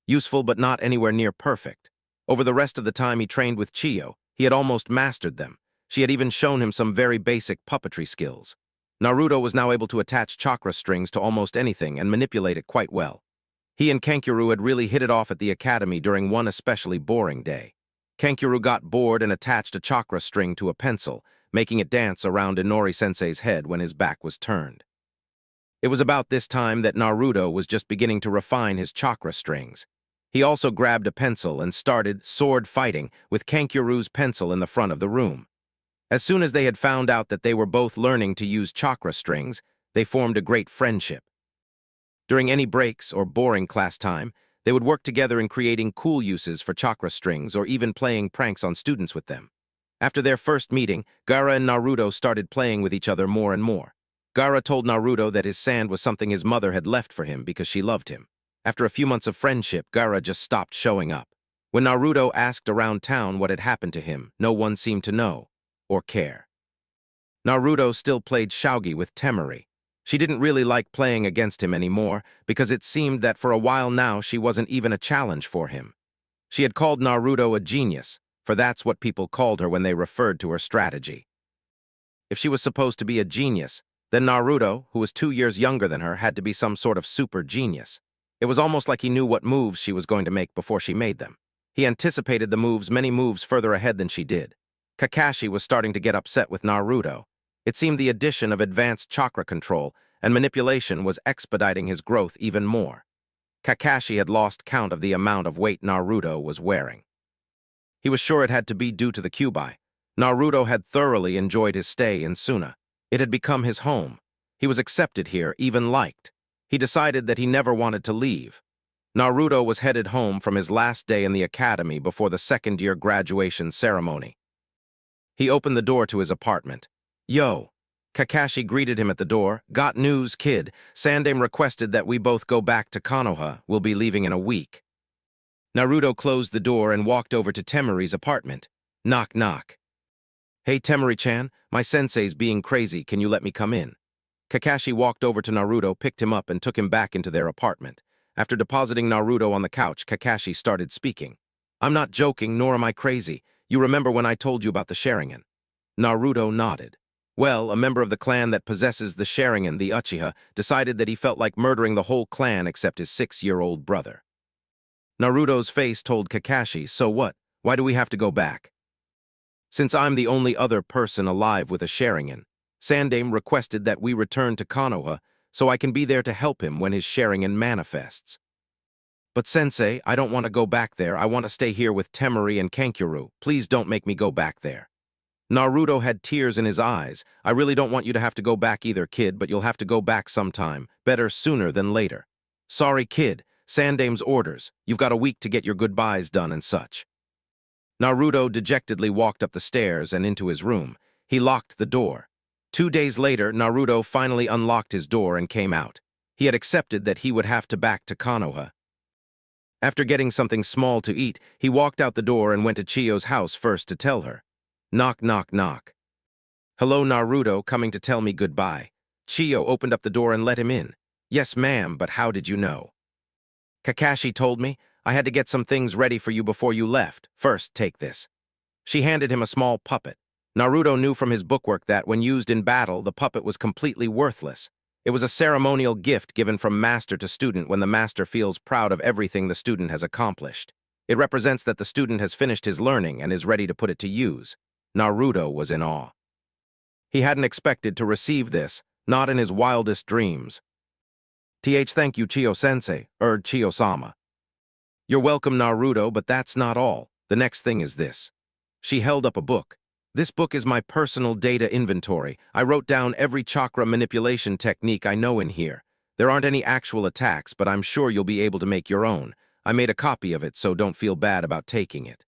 Speaker 1: Useful but not anywhere near perfect. Over the rest of the time he trained with Chiyo, he had almost mastered them. She had even shown him some very basic puppetry skills. Naruto was now able to attach chakra strings to almost anything and manipulate it quite well. He and Kankuro had really hit it off at the academy during one especially boring day. Kankuro got bored and attached a chakra string to a pencil, making it dance around Inori-sensei's head when his back was turned. It was about this time that Naruto was just beginning to refine his chakra strings. He also grabbed a pencil and started sword fighting with Kankuro's pencil in the front of the room. As soon as they had found out that they were both learning to use chakra strings, they formed a great friendship. During any breaks or boring class time, they would work together in creating cool uses for chakra strings or even playing pranks on students with them. After their first meeting, Gaara and Naruto started playing with each other more and more. Gaara told Naruto that his sand was something his mother had left for him because she loved him. After a few months of friendship, Gaara just stopped showing up. When Naruto asked around town what had happened to him, no one seemed to know. or care. Naruto still played shogi with Temari. She didn't really like playing against him anymore because it seemed that for a while now she wasn't even a challenge for him. She had called Naruto a genius, for that's what people called her when they referred to her strategy. If she was supposed to be a genius, then Naruto, who was 2 years younger than her, had to be some sort of super genius. It was almost like he knew what moves she was going to make before she made them. He anticipated the moves many moves further ahead than she did. Kakashi was starting to get upset with Naruto. It seemed the addition of advanced chakra control and manipulation was expediting his growth even more. Kakashi had lost count of the amount of weight Naruto was wearing. He was sure it had to be due to the Kyuubi. Naruto had thoroughly enjoyed his stay in Suna. It had become his home. He was accepted here, even liked. He decided that he never wanted to leave. Naruto was headed home from his last day in the academy before the second-year graduation ceremony. He opened the door to his apartment. "Yo." Kakashi greeted him at the door. "Got news, kid. Sandaime requested that we both go back to Konoha. We'll be leaving in a week." Naruto closed the door and walked over to Temari's apartment. Knock, knock. "Hey, Temari-chan, my sensei's being crazy. Can you let me come in?" Kakashi walked over to Naruto, picked him up, and took him back into their apartment. After depositing Naruto on the couch, Kakashi started speaking. "I'm not joking, nor am I crazy. You remember when I told you about the Sharingan?" Naruto nodded. "Well, a member of the clan that possesses the Sharingan, the Uchiha, decided that he felt like murdering the whole clan except his 6-year-old brother." Naruto's face told Kakashi, "So what? Why do we have to go back?" "Since I'm the only other person alive with a Sharingan, Sandaime requested that we return to Konoha so I can be there to help him when his Sharingan manifests." "But sensei, I don't want to go back there. I want to stay here with Temari and Kankuro. Please don't make me go back there." Naruto had tears in his eyes. "I really don't want you to have to go back either, kid, but you'll have to go back sometime. Better sooner than later." "Sorry, kid. Sandaime's orders. You've got a week to get your goodbyes done and such." Naruto dejectedly walked up the stairs and into his room. He locked the door. 2 days later, Naruto finally unlocked his door and came out. He had accepted that he would have to back to Konoha. After getting something small to eat, he walked out the door and went to Chiyo's house first to tell her. Knock, knock, knock. "Hello, Naruto, coming to tell me goodbye." Chiyo opened up the door and let him in. "Yes, ma'am, but how did you know?" "Kakashi told me. I had to get some things ready for you before you left. First, take this." She handed him a small puppet. Naruto knew from his bookwork that, when used in battle, the puppet was completely worthless. It was a ceremonial gift given from master to student when the master feels proud of everything the student has accomplished. It represents that the student has finished his learning and is ready to put it to use. Naruto was in awe. He hadn't expected to receive this, not in his wildest dreams. Thank you, Chiyo-sensei, Chiyo-sama." "You're welcome, Naruto, but that's not all. The next thing is this." She held up a book. "This book is my personal data inventory. I wrote down every chakra manipulation technique I know in here. There aren't any actual attacks, but I'm sure you'll be able to make your own. I made a copy of it, so don't feel bad about taking it."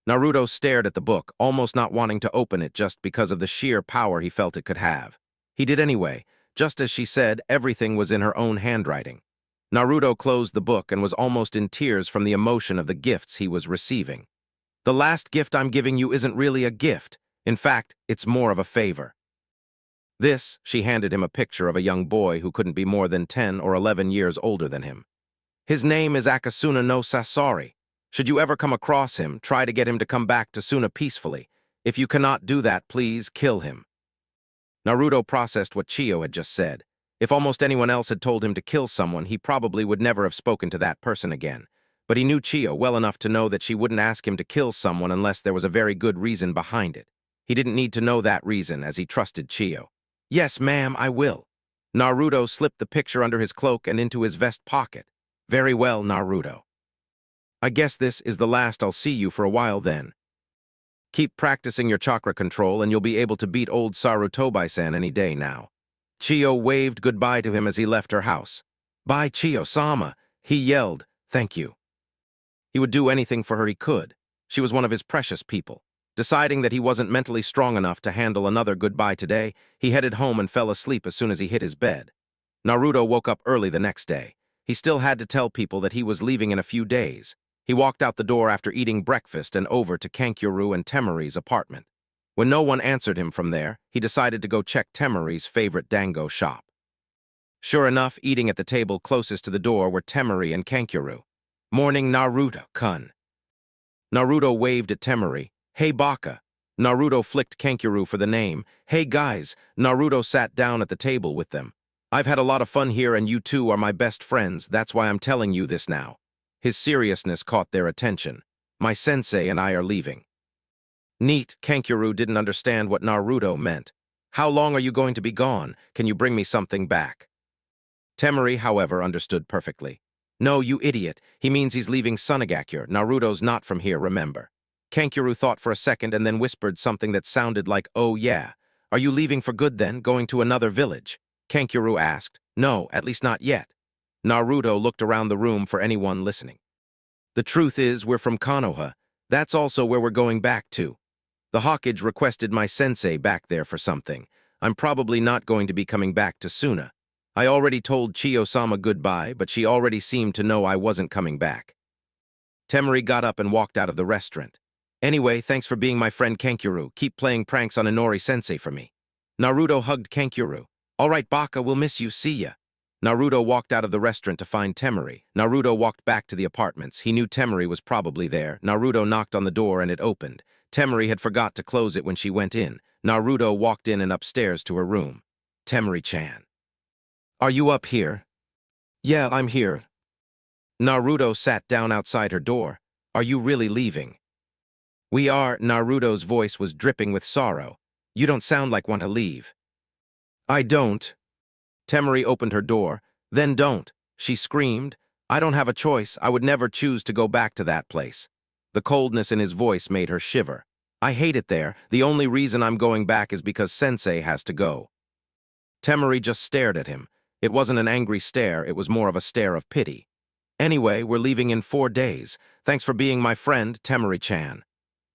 Speaker 1: Naruto stared at the book, almost not wanting to open it just because of the sheer power he felt it could have. He did anyway. Just as she said, everything was in her own handwriting. Naruto closed the book and was almost in tears from the emotion of the gifts he was receiving. "The last gift I'm giving you isn't really a gift. In fact, it's more of a favor." This, she handed him a picture of a young boy who couldn't be more than 10 or 11 years older than him. "His name is Akasuna no Sasori. Should you ever come across him, try to get him to come back to Suna peacefully. If you cannot do that, please kill him." Naruto processed what Chiyo had just said. If almost anyone else had told him to kill someone, he probably would never have spoken to that person again. But he knew Chiyo well enough to know that she wouldn't ask him to kill someone unless there was a very good reason behind it. He didn't need to know that reason, as he trusted Chiyo. "Yes, ma'am, I will." Naruto slipped the picture under his cloak and into his vest pocket. "Very well, Naruto. I guess this is the last I'll see you for a while then. Keep practicing your chakra control and you'll be able to beat old Sarutobi-san any day now." Chiyo waved goodbye to him as he left her house. "Bye, Chiyo-sama," he yelled. "Thank you." He would do anything for her he could. She was one of his precious people. Deciding that he wasn't mentally strong enough to handle another goodbye today, he headed home and fell asleep as soon as he hit his bed. Naruto woke up early the next day. He still had to tell people that he was leaving in a few days. He walked out the door after eating breakfast and over to Kankuro and Temari's apartment. When no one answered him from there, he decided to go check Temari's favorite dango shop. Sure enough, eating at the table closest to the door were Temari and Kankuro. "Morning, Naruto-kun." Naruto waved at Temari. "Hey, Baka." Naruto flicked Kankuro for the name. "Hey, guys." Naruto sat down at the table with them. "I've had a lot of fun here and you two are my best friends, that's why I'm telling you this now." His seriousness caught their attention. "My sensei and I are leaving." Neat, Kankuro didn't understand what Naruto meant. "How long are you going to be gone? Can you bring me something back?" Temari, however, understood perfectly. "No, you idiot. He means he's leaving Sunagakure. Naruto's not from here, remember." Kankuro thought for a second and then whispered something that sounded like, "Oh yeah. Are you leaving for good then, going to another village?" Kankuro asked. "No, at least not yet." Naruto looked around the room for anyone listening. "The truth is, we're from Konoha. That's also where we're going back to. The Hawkage requested my sensei back there for something. I'm probably not going to be coming back to Suna. I already told Chiyo-sama goodbye, but she already seemed to know I wasn't coming back." Temari got up and walked out of the restaurant. "Anyway, thanks for being my friend Kankuro. Keep playing pranks on Inori-sensei for me." Naruto hugged Kankuro. "All right, Baka, we'll miss you. See ya." Naruto walked out of the restaurant to find Temari. Naruto walked back to the apartments. He knew Temari was probably there. Naruto knocked on the door and it opened. Temari had forgot to close it when she went in. Naruto walked in and upstairs to her room. "Temari-chan. Are you up here?" "Yeah, I'm here." Naruto sat down outside her door. "Are you really leaving?" "We are." Naruto's voice was dripping with sorrow. "You don't sound like want to leave." "I don't." Temari opened her door. "Then don't." She screamed. "I don't have a choice. I would never choose to go back to that place." The coldness in his voice made her shiver. "I hate it there. The only reason I'm going back is because Sensei has to go." Temari just stared at him. It wasn't an angry stare, it was more of a stare of pity. "Anyway, we're leaving in 4 days. Thanks for being my friend, Temari-chan."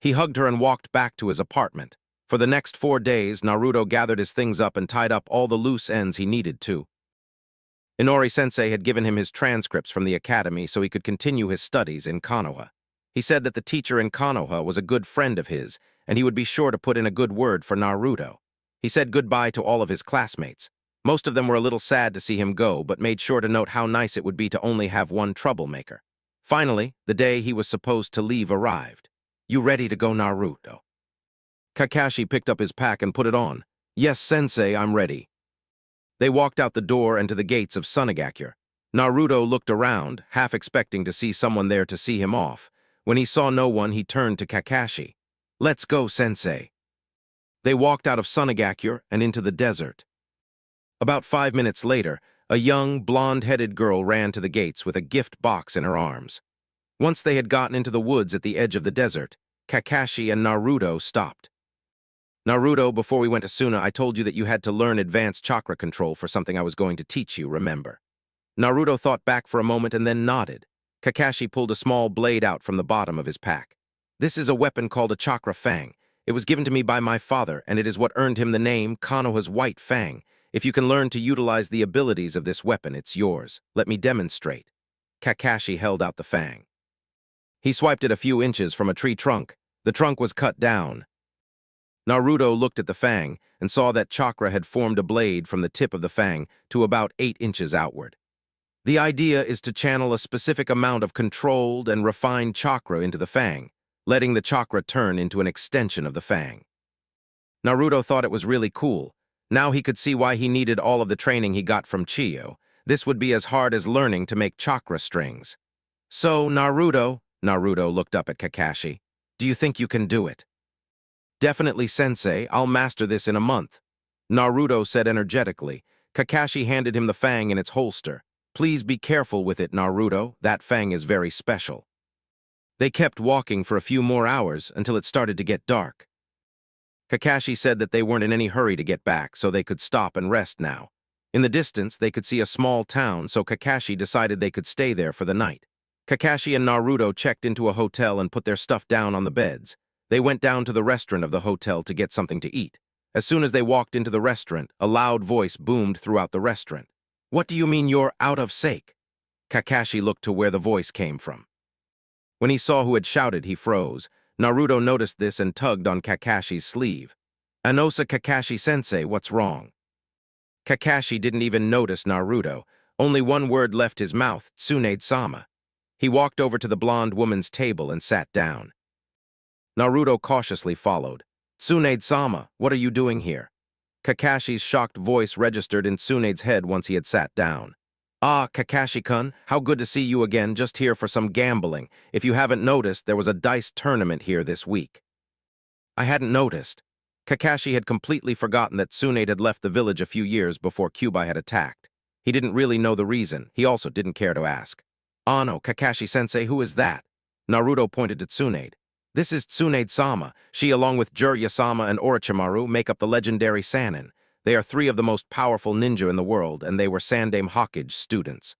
Speaker 1: He hugged her and walked back to his apartment. For the next 4 days, Naruto gathered his things up and tied up all the loose ends he needed to. Inori-sensei had given him his transcripts from the academy so he could continue his studies in Konoha. He said that the teacher in Konoha was a good friend of his, and he would be sure to put in a good word for Naruto. He said goodbye to all of his classmates. Most of them were a little sad to see him go, but made sure to note how nice it would be to only have one troublemaker. Finally, the day he was supposed to leave arrived. "You ready to go, Naruto?" Kakashi picked up his pack and put it on. "Yes, sensei, I'm ready." They walked out the door and to the gates of Sunagakure. Naruto looked around, half expecting to see someone there to see him off. When he saw no one, he turned to Kakashi. "Let's go, sensei." They walked out of Sunagakure and into the desert. About 5 minutes later, a young, blonde-headed girl ran to the gates with a gift box in her arms. Once they had gotten into the woods at the edge of the desert, Kakashi and Naruto stopped. "Naruto, before we went to Suna, I told you that you had to learn advanced chakra control for something I was going to teach you, remember?" Naruto thought back for a moment and then nodded. Kakashi pulled a small blade out from the bottom of his pack. "This is a weapon called a chakra fang. It was given to me by my father, and it is what earned him the name Konoha's White Fang. If you can learn to utilize the abilities of this weapon, it's yours. Let me demonstrate." Kakashi held out the fang. He swiped it a few inches from a tree trunk. The trunk was cut down. Naruto looked at the fang and saw that chakra had formed a blade from the tip of the fang to about 8 inches outward. The idea is to channel a specific amount of controlled and refined chakra into the fang, letting the chakra turn into an extension of the fang. Naruto thought it was really cool. Now he could see why he needed all of the training he got from Chiyo. This would be as hard as learning to make chakra strings. "So, Naruto looked up at Kakashi. "Do you think you can do it?" "Definitely, sensei. I'll master this in a month." Naruto said energetically. Kakashi handed him the fang in its holster. "Please be careful with it, Naruto. That fang is very special." They kept walking for a few more hours until it started to get dark. Kakashi said that they weren't in any hurry to get back, so they could stop and rest now. In the distance, they could see a small town, so Kakashi decided they could stay there for the night. Kakashi and Naruto checked into a hotel and put their stuff down on the beds. They went down to the restaurant of the hotel to get something to eat. As soon as they walked into the restaurant, a loud voice boomed throughout the restaurant. "What do you mean you're out of sake?" Kakashi looked to where the voice came from. When he saw who had shouted, he froze. Naruto noticed this and tugged on Kakashi's sleeve. "Anosa Kakashi-sensei, what's wrong?" Kakashi didn't even notice Naruto. Only one word left his mouth, Tsunade-sama. He walked over to the blonde woman's table and sat down. Naruto cautiously followed. "Tsunade-sama, what are you doing here?" Kakashi's shocked voice registered in Tsunade's head once he had sat down. "Ah, Kakashi-kun, how good to see you again, just here for some gambling. If you haven't noticed, there was a dice tournament here this week." I hadn't noticed. Kakashi had completely forgotten that Tsunade had left the village a few years before Kyuubi had attacked. He didn't really know the reason. He also didn't care to ask. "Ano, Kakashi-sensei, who is that?" Naruto pointed to Tsunade. "This is Tsunade-sama. She, along with Jiraiya-sama and Orochimaru, make up the legendary Sannin. They are three of the most powerful ninja in the world, and they were Sandaime Hokage students."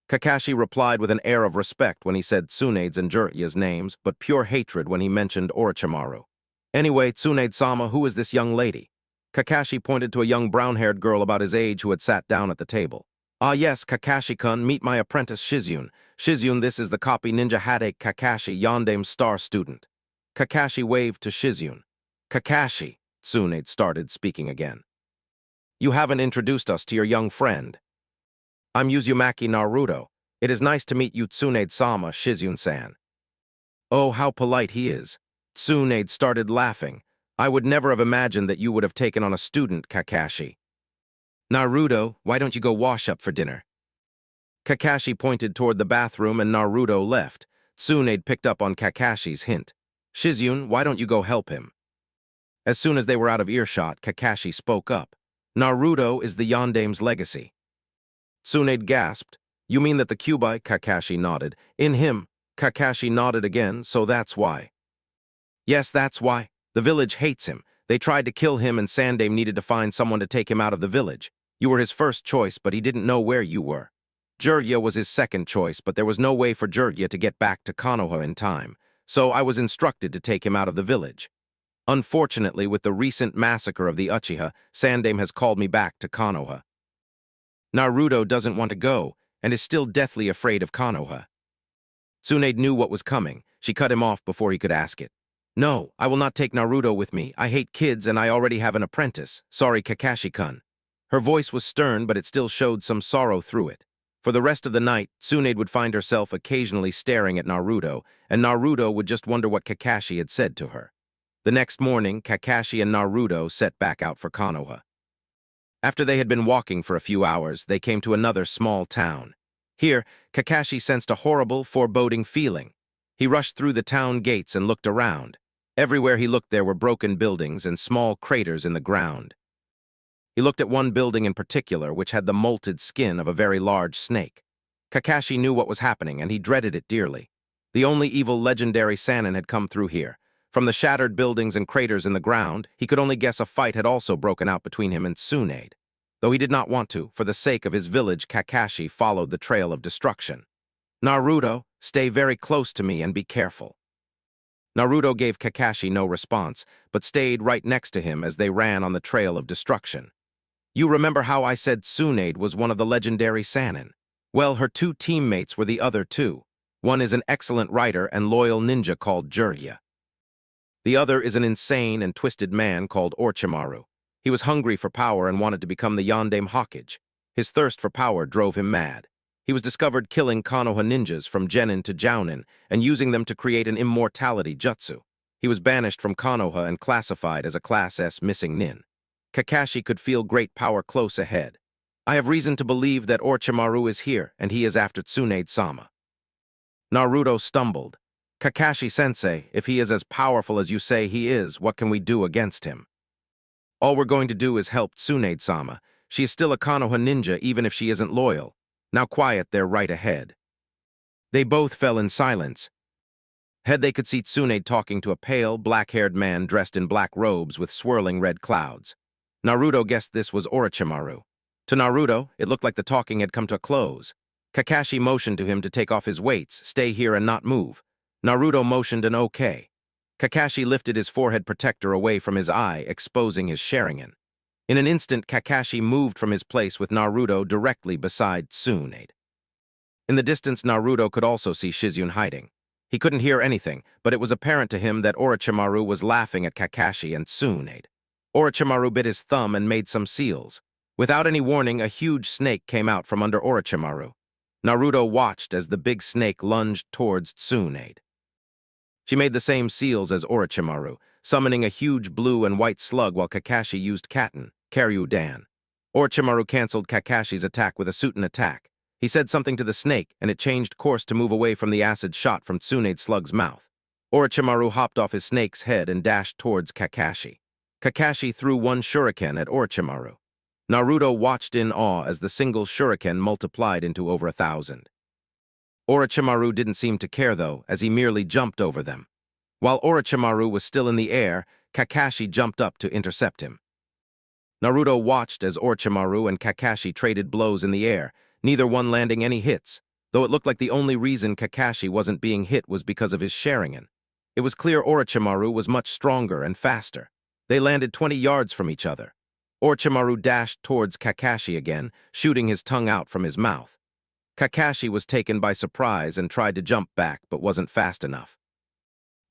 Speaker 1: Kakashi replied with an air of respect when he said Tsunade's and Jiraiya's names, but pure hatred when he mentioned Orochimaru. "Anyway, Tsunade-sama, who is this young lady?" Kakashi pointed to a young brown-haired girl about his age who had sat down at the table. "Ah yes, Kakashi-kun, meet my apprentice Shizune. Shizune, this is the copy ninja Hadake Kakashi, Yondaime's star student." Kakashi waved to Shizune. "Kakashi," Tsunade started speaking again. "You haven't introduced us to your young friend." "I'm Uzumaki Naruto. It is nice to meet you, Tsunade-sama, Shizune-san." "Oh, how polite he is." Tsunade started laughing. "I would never have imagined that you would have taken on a student, Kakashi." "Naruto, why don't you go wash up for dinner?" Kakashi pointed toward the bathroom and Naruto left. Tsunade picked up on Kakashi's hint. "Shizune, why don't you go help him?" As soon as they were out of earshot, Kakashi spoke up. "Naruto is the Yondaime's legacy." Tsunade gasped. "You mean that the Kyuubi?" Kakashi nodded. "In him." Kakashi nodded again, "So that's why." "Yes, that's why. The village hates him. They tried to kill him and Sandaime needed to find someone to take him out of the village. You were his first choice, but he didn't know where you were. Jiraiya was his second choice, but there was no way for Jiraiya to get back to Konoha in time, so I was instructed to take him out of the village. Unfortunately, with the recent massacre of the Uchiha, Sandaime has called me back to Konoha. Naruto doesn't want to go, and is still deathly afraid of Konoha." Tsunade knew what was coming. She cut him off before he could ask it. "No, I will not take Naruto with me. I hate kids and I already have an apprentice. Sorry, Kakashi-kun." Her voice was stern, but it still showed some sorrow through it. For the rest of the night, Tsunade would find herself occasionally staring at Naruto, and Naruto would just wonder what Kakashi had said to her. The next morning, Kakashi and Naruto set back out for Konoha. After they had been walking for a few hours, they came to another small town. Here, Kakashi sensed a horrible, foreboding feeling. He rushed through the town gates and looked around. Everywhere he looked there were broken buildings and small craters in the ground. He looked at one building in particular, which had the molted skin of a very large snake. Kakashi knew what was happening, and he dreaded it dearly. The only evil legendary Sannin had come through here. From the shattered buildings and craters in the ground, he could only guess a fight had also broken out between him and Tsunade. Though he did not want to, for the sake of his village, Kakashi followed the trail of destruction. "Naruto, stay very close to me and be careful." Naruto gave Kakashi no response, but stayed right next to him as they ran on the trail of destruction. "You remember how I said Tsunade was one of the legendary Sannin? Well, her two teammates were the other two. One is an excellent rider and loyal ninja called Jiraiya. The other is an insane and twisted man called Orochimaru. He was hungry for power and wanted to become the Yondaime Hokage. His thirst for power drove him mad. He was discovered killing Konoha ninjas from Genin to Jounin and using them to create an immortality jutsu. He was banished from Konoha and classified as a Class S missing nin. Kakashi could feel great power close ahead. I have reason to believe that Orochimaru is here, and he is after Tsunade-sama." Naruto stumbled. "Kakashi-sensei, if he is as powerful as you say he is, what can we do against him?" "All we're going to do is help Tsunade-sama. She is still a Konoha ninja even if she isn't loyal. Now quiet, they're right ahead." They both fell in silence. Ahead they could see Tsunade talking to a pale, black-haired man dressed in black robes with swirling red clouds. Naruto guessed this was Orochimaru. To Naruto, it looked like the talking had come to a close. Kakashi motioned to him to take off his weights, stay here and not move. Naruto motioned an okay. Kakashi lifted his forehead protector away from his eye, exposing his Sharingan. In an instant, Kakashi moved from his place with Naruto directly beside Tsunade. In the distance, Naruto could also see Shizune hiding. He couldn't hear anything, but it was apparent to him that Orochimaru was laughing at Kakashi and Tsunade. Orochimaru bit his thumb and made some seals. Without any warning, a huge snake came out from under Orochimaru. Naruto watched as the big snake lunged towards Tsunade. She made the same seals as Orochimaru, summoning a huge blue and white slug while Kakashi used Katen, Karyudan. Orochimaru canceled Kakashi's attack with a Suiton attack. He said something to the snake, and it changed course to move away from the acid shot from Tsunade's slug's mouth. Orochimaru hopped off his snake's head and dashed towards Kakashi. Kakashi threw one shuriken at Orochimaru. Naruto watched in awe as the single shuriken multiplied into over 1,000. Orochimaru didn't seem to care, though, as he merely jumped over them. While Orochimaru was still in the air, Kakashi jumped up to intercept him. Naruto watched as Orochimaru and Kakashi traded blows in the air, neither one landing any hits, though it looked like the only reason Kakashi wasn't being hit was because of his Sharingan. It was clear Orochimaru was much stronger and faster. They landed 20 yards from each other. Orochimaru dashed towards Kakashi again, shooting his tongue out from his mouth. Kakashi was taken by surprise and tried to jump back, but wasn't fast enough.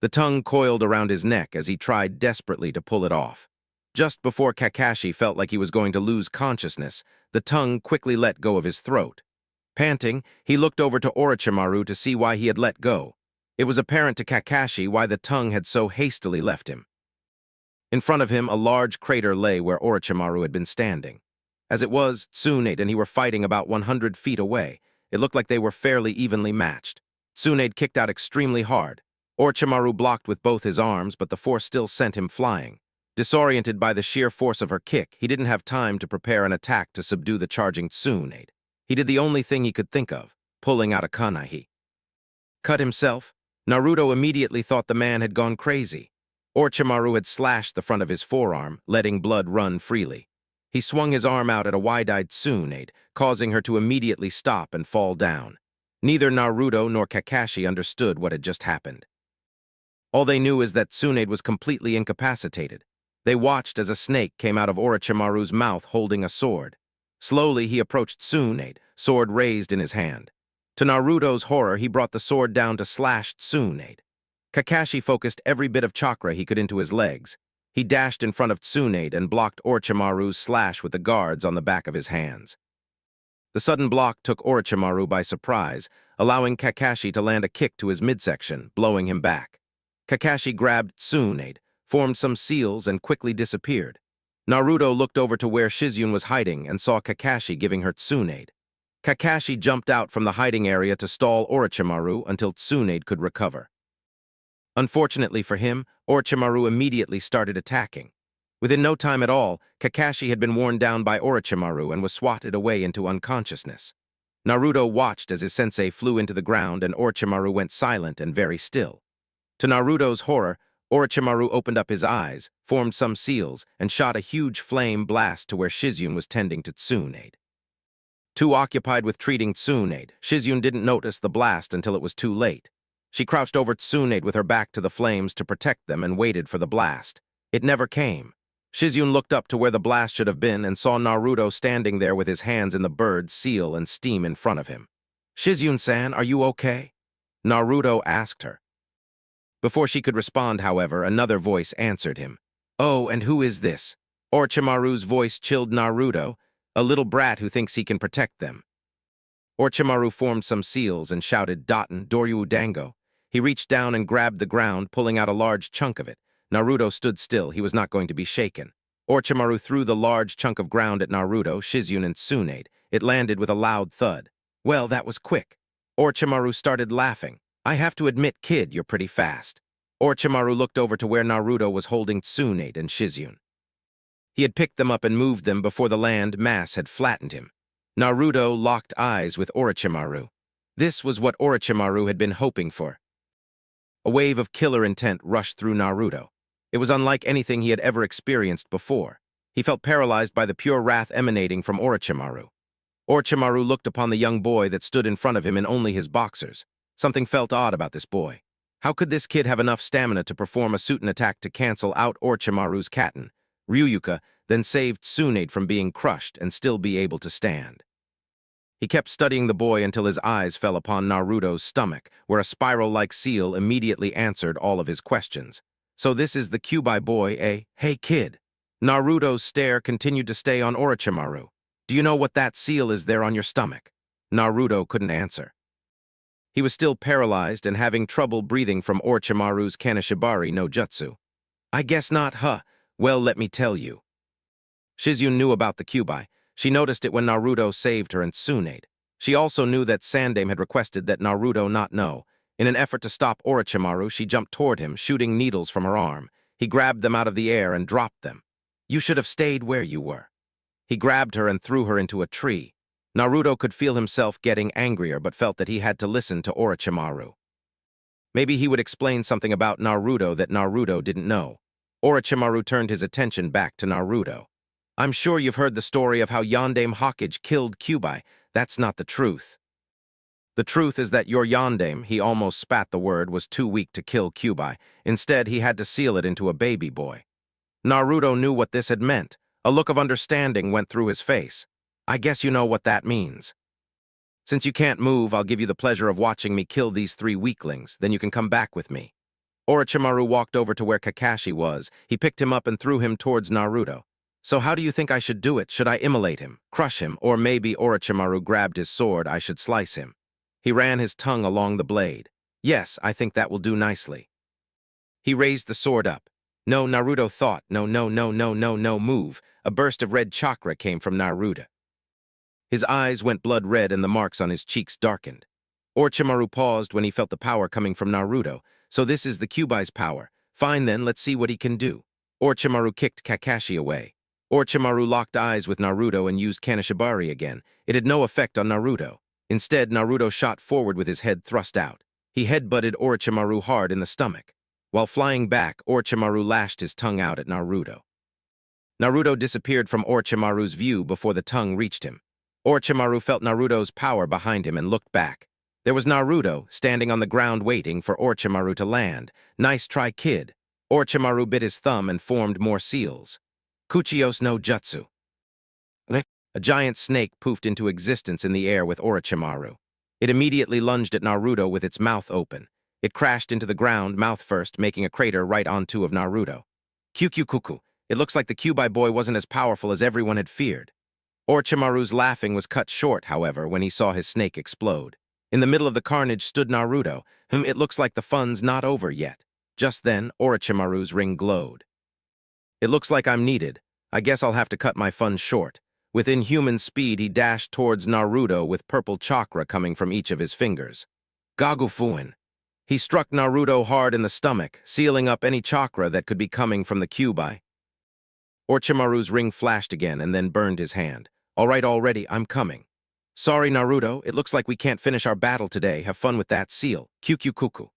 Speaker 1: The tongue coiled around his neck as he tried desperately to pull it off. Just before Kakashi felt like he was going to lose consciousness, the tongue quickly let go of his throat. Panting, he looked over to Orochimaru to see why he had let go. It was apparent to Kakashi why the tongue had so hastily left him. In front of him, a large crater lay where Orochimaru had been standing. As it was, Tsunade and he were fighting about 100 feet away. It looked like they were fairly evenly matched. Tsunade kicked out extremely hard. Orochimaru blocked with both his arms, but the force still sent him flying. Disoriented by the sheer force of her kick, he didn't have time to prepare an attack to subdue the charging Tsunade. He did the only thing he could think of, pulling out a kunai. Cut himself? Naruto immediately thought the man had gone crazy. Orochimaru had slashed the front of his forearm, letting blood run freely. He swung his arm out at a wide-eyed Tsunade, causing her to immediately stop and fall down. Neither Naruto nor Kakashi understood what had just happened. All they knew is that Tsunade was completely incapacitated. They watched as a snake came out of Orochimaru's mouth holding a sword. Slowly, he approached Tsunade, sword raised in his hand. To Naruto's horror, he brought the sword down to slash Tsunade. Kakashi focused every bit of chakra he could into his legs. He dashed in front of Tsunade and blocked Orochimaru's slash with the guards on the back of his hands. The sudden block took Orochimaru by surprise, allowing Kakashi to land a kick to his midsection, blowing him back. Kakashi grabbed Tsunade, formed some seals, and quickly disappeared. Naruto looked over to where Shizune was hiding and saw Kakashi giving her Tsunade. Kakashi jumped out from the hiding area to stall Orochimaru until Tsunade could recover. Unfortunately for him, Orochimaru immediately started attacking. Within no time at all, Kakashi had been worn down by Orochimaru and was swatted away into unconsciousness. Naruto watched as his sensei flew into the ground and Orochimaru went silent and very still. To Naruto's horror, Orochimaru opened up his eyes, formed some seals, and shot a huge flame blast to where Shizune was tending to Tsunade. Too occupied with treating Tsunade, Shizune didn't notice the blast until it was too late. She crouched over Tsunade with her back to the flames to protect them and waited for the blast. It never came. Shizune looked up to where the blast should have been and saw Naruto standing there with his hands in the bird, seal, and steam in front of him. "Shizune-san, are you okay?" Naruto asked her. Before she could respond, however, another voice answered him. "Oh, and who is this?" Orochimaru's voice chilled Naruto, a little brat who thinks he can protect them. Orochimaru formed some seals and shouted, "Daten, Doryu Dango." He reached down and grabbed the ground, pulling out a large chunk of it. Naruto stood still. He was not going to be shaken. Orochimaru threw the large chunk of ground at Naruto, Shizune, and Tsunade. It landed with a loud thud. "Well, that was quick." Orochimaru started laughing. "I have to admit, kid, you're pretty fast." Orochimaru looked over to where Naruto was holding Tsunade and Shizune. He had picked them up and moved them before the land mass had flattened him. Naruto locked eyes with Orochimaru. This was what Orochimaru had been hoping for. A wave of killer intent rushed through Naruto. It was unlike anything he had ever experienced before. He felt paralyzed by the pure wrath emanating from Orochimaru. Orochimaru looked upon the young boy that stood in front of him in only his boxers. Something felt odd about this boy. How could this kid have enough stamina to perform a Suiton attack to cancel out Orochimaru's Katen, Ryuka, then save Tsunade from being crushed and still be able to stand? He kept studying the boy until his eyes fell upon Naruto's stomach, where a spiral-like seal immediately answered all of his questions. So this is the Kyuubi boy, eh? Hey, kid. Naruto's stare continued to stay on Orochimaru. Do you know what that seal is there on your stomach? Naruto couldn't answer. He was still paralyzed and having trouble breathing from Orochimaru's Kaneshibari no Jutsu. I guess not, huh? Well, let me tell you. Shizune knew about the Kyuubi. She noticed it when Naruto saved her and Tsunade. She also knew that Sandaime had requested that Naruto not know. In an effort to stop Orochimaru, she jumped toward him, shooting needles from her arm. He grabbed them out of the air and dropped them. You should have stayed where you were. He grabbed her and threw her into a tree. Naruto could feel himself getting angrier but felt that he had to listen to Orochimaru. Maybe he would explain something about Naruto that Naruto didn't know. Orochimaru turned his attention back to Naruto. I'm sure you've heard the story of how Yondaime Hokage killed Kyuubi. That's not the truth. The truth is that your Yondaime, he almost spat the word, was too weak to kill Kyuubi. Instead, he had to seal it into a baby boy. Naruto knew what this had meant. A look of understanding went through his face. I guess you know what that means. Since you can't move, I'll give you the pleasure of watching me kill these 3 weaklings, then you can come back with me. Orochimaru walked over to where Kakashi was. He picked him up and threw him towards Naruto. So how do you think I should do it? Should I immolate him, crush him, or maybe Orochimaru grabbed his sword, I should slice him? He ran his tongue along the blade. Yes, I think that will do nicely. He raised the sword up. No, Naruto thought, no, move. A burst of red chakra came from Naruto. His eyes went blood red and the marks on his cheeks darkened. Orochimaru paused when he felt the power coming from Naruto. So this is the Kyuubi's power. Fine then, let's see what he can do. Orochimaru kicked Kakashi away. Orochimaru locked eyes with Naruto and used Kaneshibari again. It had no effect on Naruto. Instead, Naruto shot forward with his head thrust out. He headbutted Orochimaru hard in the stomach. While flying back, Orochimaru lashed his tongue out at Naruto. Naruto disappeared from Orochimaru's view before the tongue reached him. Orochimaru felt Naruto's power behind him and looked back. There was Naruto, standing on the ground waiting for Orochimaru to land. Nice try, kid. Orochimaru bit his thumb and formed more seals. Kuchios no Jutsu. A giant snake poofed into existence in the air with Orochimaru. It immediately lunged at Naruto with its mouth open. It crashed into the ground, mouth first, making a crater right on two of Naruto. Kuku. It looks like the Kyuubi boy wasn't as powerful as everyone had feared. Orochimaru's laughing was cut short, however, when he saw his snake explode. In the middle of the carnage stood Naruto, whom it looks like the fun's not over yet. Just then, Orochimaru's ring glowed. It looks like I'm needed. I guess I'll have to cut my fun short. With inhuman speed, he dashed towards Naruto with purple chakra coming from each of his fingers. Gagufuin. He struck Naruto hard in the stomach, sealing up any chakra that could be coming from the Kyuubi. Orochimaru's ring flashed again and then burned his hand. All right, already, I'm coming. Sorry, Naruto, it looks like we can't finish our battle today. Have fun with that seal. Kuku.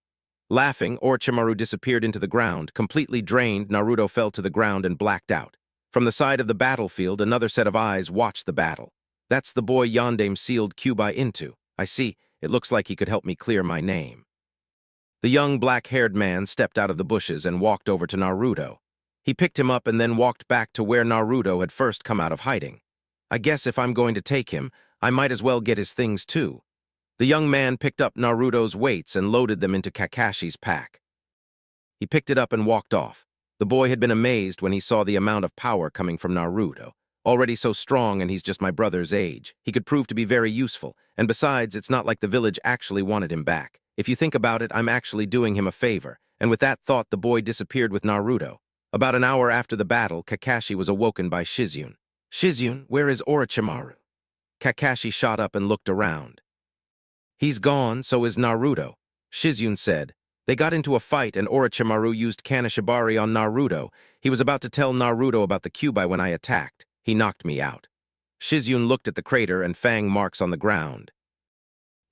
Speaker 1: Laughing, Orochimaru disappeared into the ground. Completely drained, Naruto fell to the ground and blacked out. From the side of the battlefield, another set of eyes watched the battle. That's the boy Yondaime sealed Kyuubi into. I see. It looks like he could help me clear my name. The young black-haired man stepped out of the bushes and walked over to Naruto. He picked him up and then walked back to where Naruto had first come out of hiding. I guess if I'm going to take him, I might as well get his things too. The young man picked up Naruto's weights and loaded them into Kakashi's pack. He picked it up and walked off. The boy had been amazed when he saw the amount of power coming from Naruto. Already so strong and he's just my brother's age. He could prove to be very useful, and besides, it's not like the village actually wanted him back. If you think about it, I'm actually doing him a favor. And with that thought, the boy disappeared with Naruto. About an hour after the battle, Kakashi was awoken by Shizune. Shizune, where is Orochimaru? Kakashi shot up and looked around. He's gone, so is Naruto, Shizune said. They got into a fight and Orochimaru used Kaneshibari on Naruto. He was about to tell Naruto about the Kyuubi when I attacked. He knocked me out. Shizune looked at the crater and fang marks on the ground.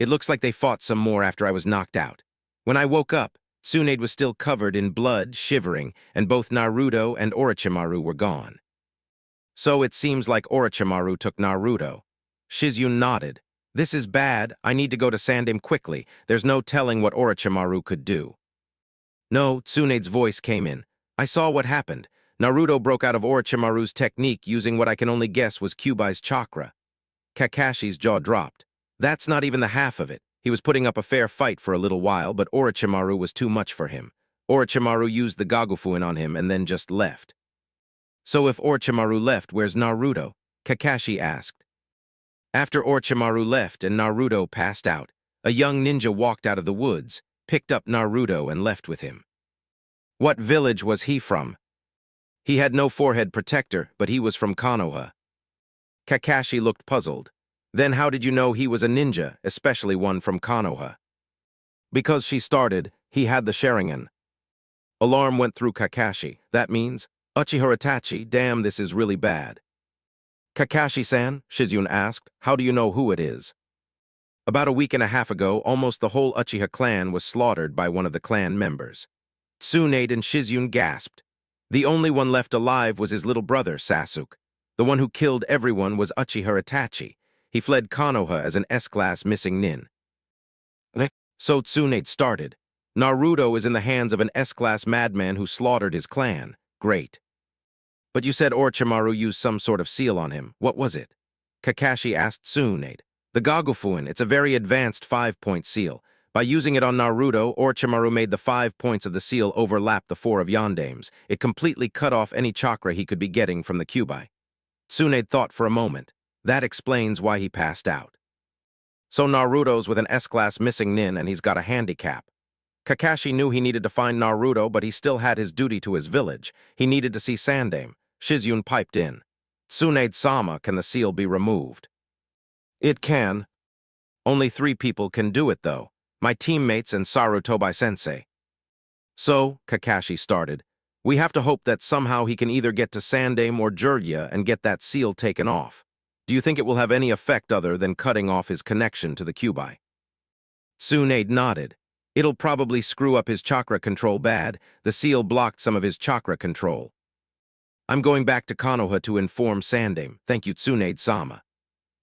Speaker 1: It looks like they fought some more after I was knocked out. When I woke up, Tsunade was still covered in blood, shivering, and both Naruto and Orochimaru were gone. So it seems like Orochimaru took Naruto. Shizune nodded. This is bad. I need to go to Sandaime quickly. There's no telling what Orochimaru could do. No, Tsunade's voice came in. I saw what happened. Naruto broke out of Orochimaru's technique using what I can only guess was Kyuubi's chakra. Kakashi's jaw dropped. That's not even the half of it. He was putting up a fair fight for a little while, but Orochimaru was too much for him. Orochimaru used the Gagofuin on him and then just left. So if Orochimaru left, where's Naruto? Kakashi asked. After Orochimaru left and Naruto passed out, a young ninja walked out of the woods, picked up Naruto and left with him. What village was he from? He had no forehead protector, but he was from Konoha. Kakashi looked puzzled. Then how did you know he was a ninja, especially one from Konoha? Because she started, he had the Sharingan. Alarm went through Kakashi. That means, Uchiha Itachi, damn, this is really bad. Kakashi-san, Shizune asked, how do you know who it is? About a week and a half ago, almost the whole Uchiha clan was slaughtered by one of the clan members. Tsunade and Shizune gasped. The only one left alive was his little brother, Sasuke. The one who killed everyone was Uchiha Itachi. He fled Konoha as an S-class missing nin. So Tsunade started. Naruto is in the hands of an S-class madman who slaughtered his clan. Great. But you said Orochimaru used some sort of seal on him. What was it? Kakashi asked Tsunade. The Gagofuin, it's a very advanced 5-point seal. By using it on Naruto, Orochimaru made the 5 points of the seal overlap the 4 of Yandame's. It completely cut off any chakra he could be getting from the Kyuubi. Tsunade thought for a moment. That explains why he passed out. So Naruto's with an S-class missing nin and he's got a handicap. Kakashi knew he needed to find Naruto, but he still had his duty to his village. He needed to see Sandaime. Shizune piped in. Tsunade-sama, can the seal be removed? It can. Only 3 people can do it, though. My teammates and Sarutobi-sensei. So, Kakashi started, we have to hope that somehow he can either get to Sandaime or Jiraiya and get that seal taken off. Do you think it will have any effect other than cutting off his connection to the Kyuubi? Tsunade nodded. It'll probably screw up his chakra control bad. The seal blocked some of his chakra control. I'm going back to Konoha to inform Sandaime. Thank you, Tsunade-sama.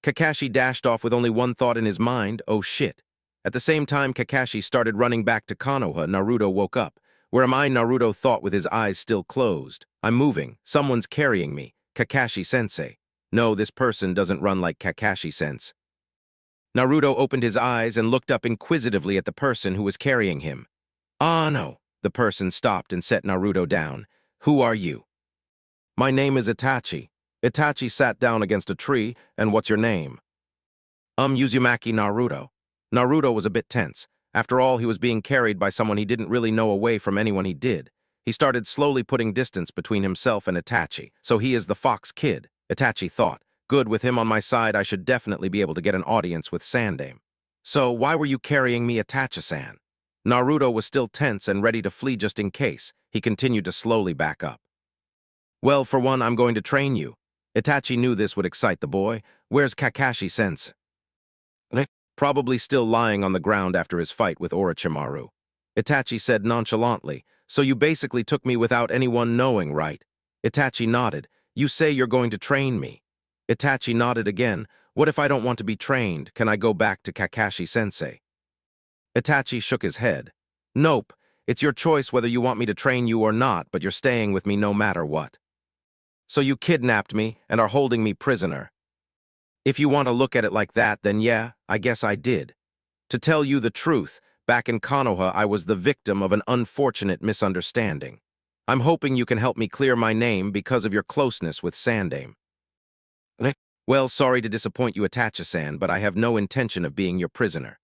Speaker 1: Kakashi dashed off with only one thought in his mind, oh shit. At the same time Kakashi started running back to Konoha, Naruto woke up. Where am I? Naruto thought with his eyes still closed. I'm moving. Someone's carrying me. Kakashi-sensei. No, this person doesn't run like Kakashi-sensei. Naruto opened his eyes and looked up inquisitively at the person who was carrying him. Ah, no. The person stopped and set Naruto down. Who are you? My name is Itachi. Itachi sat down against a tree, and what's your name? Uzumaki Naruto. Naruto was a bit tense. After all, he was being carried by someone he didn't really know away from anyone he did. He started slowly putting distance between himself and Itachi. So he is the Fox Kid, Itachi thought. Good, with him on my side, I should definitely be able to get an audience with Sandaime. So, why were you carrying me, Itachi-san? Naruto was still tense and ready to flee just in case. He continued to slowly back up. Well, for one, I'm going to train you. Itachi knew this would excite the boy. Where's Kakashi-sensei? Probably still lying on the ground after his fight with Orochimaru. Itachi said nonchalantly, so you basically took me without anyone knowing, right? Itachi nodded. You say you're going to train me. Itachi nodded again. What if I don't want to be trained? Can I go back to Kakashi-sensei? Itachi shook his head. Nope. It's your choice whether you want me to train you or not, but you're staying with me no matter what. So you kidnapped me and are holding me prisoner. If you want to look at it like that, then yeah, I guess I did. To tell you the truth, back in Konoha, I was the victim of an unfortunate misunderstanding. I'm hoping you can help me clear my name because of your closeness with Sandaime. Well, sorry to disappoint you, Itachi-san, but I have no intention of being your prisoner.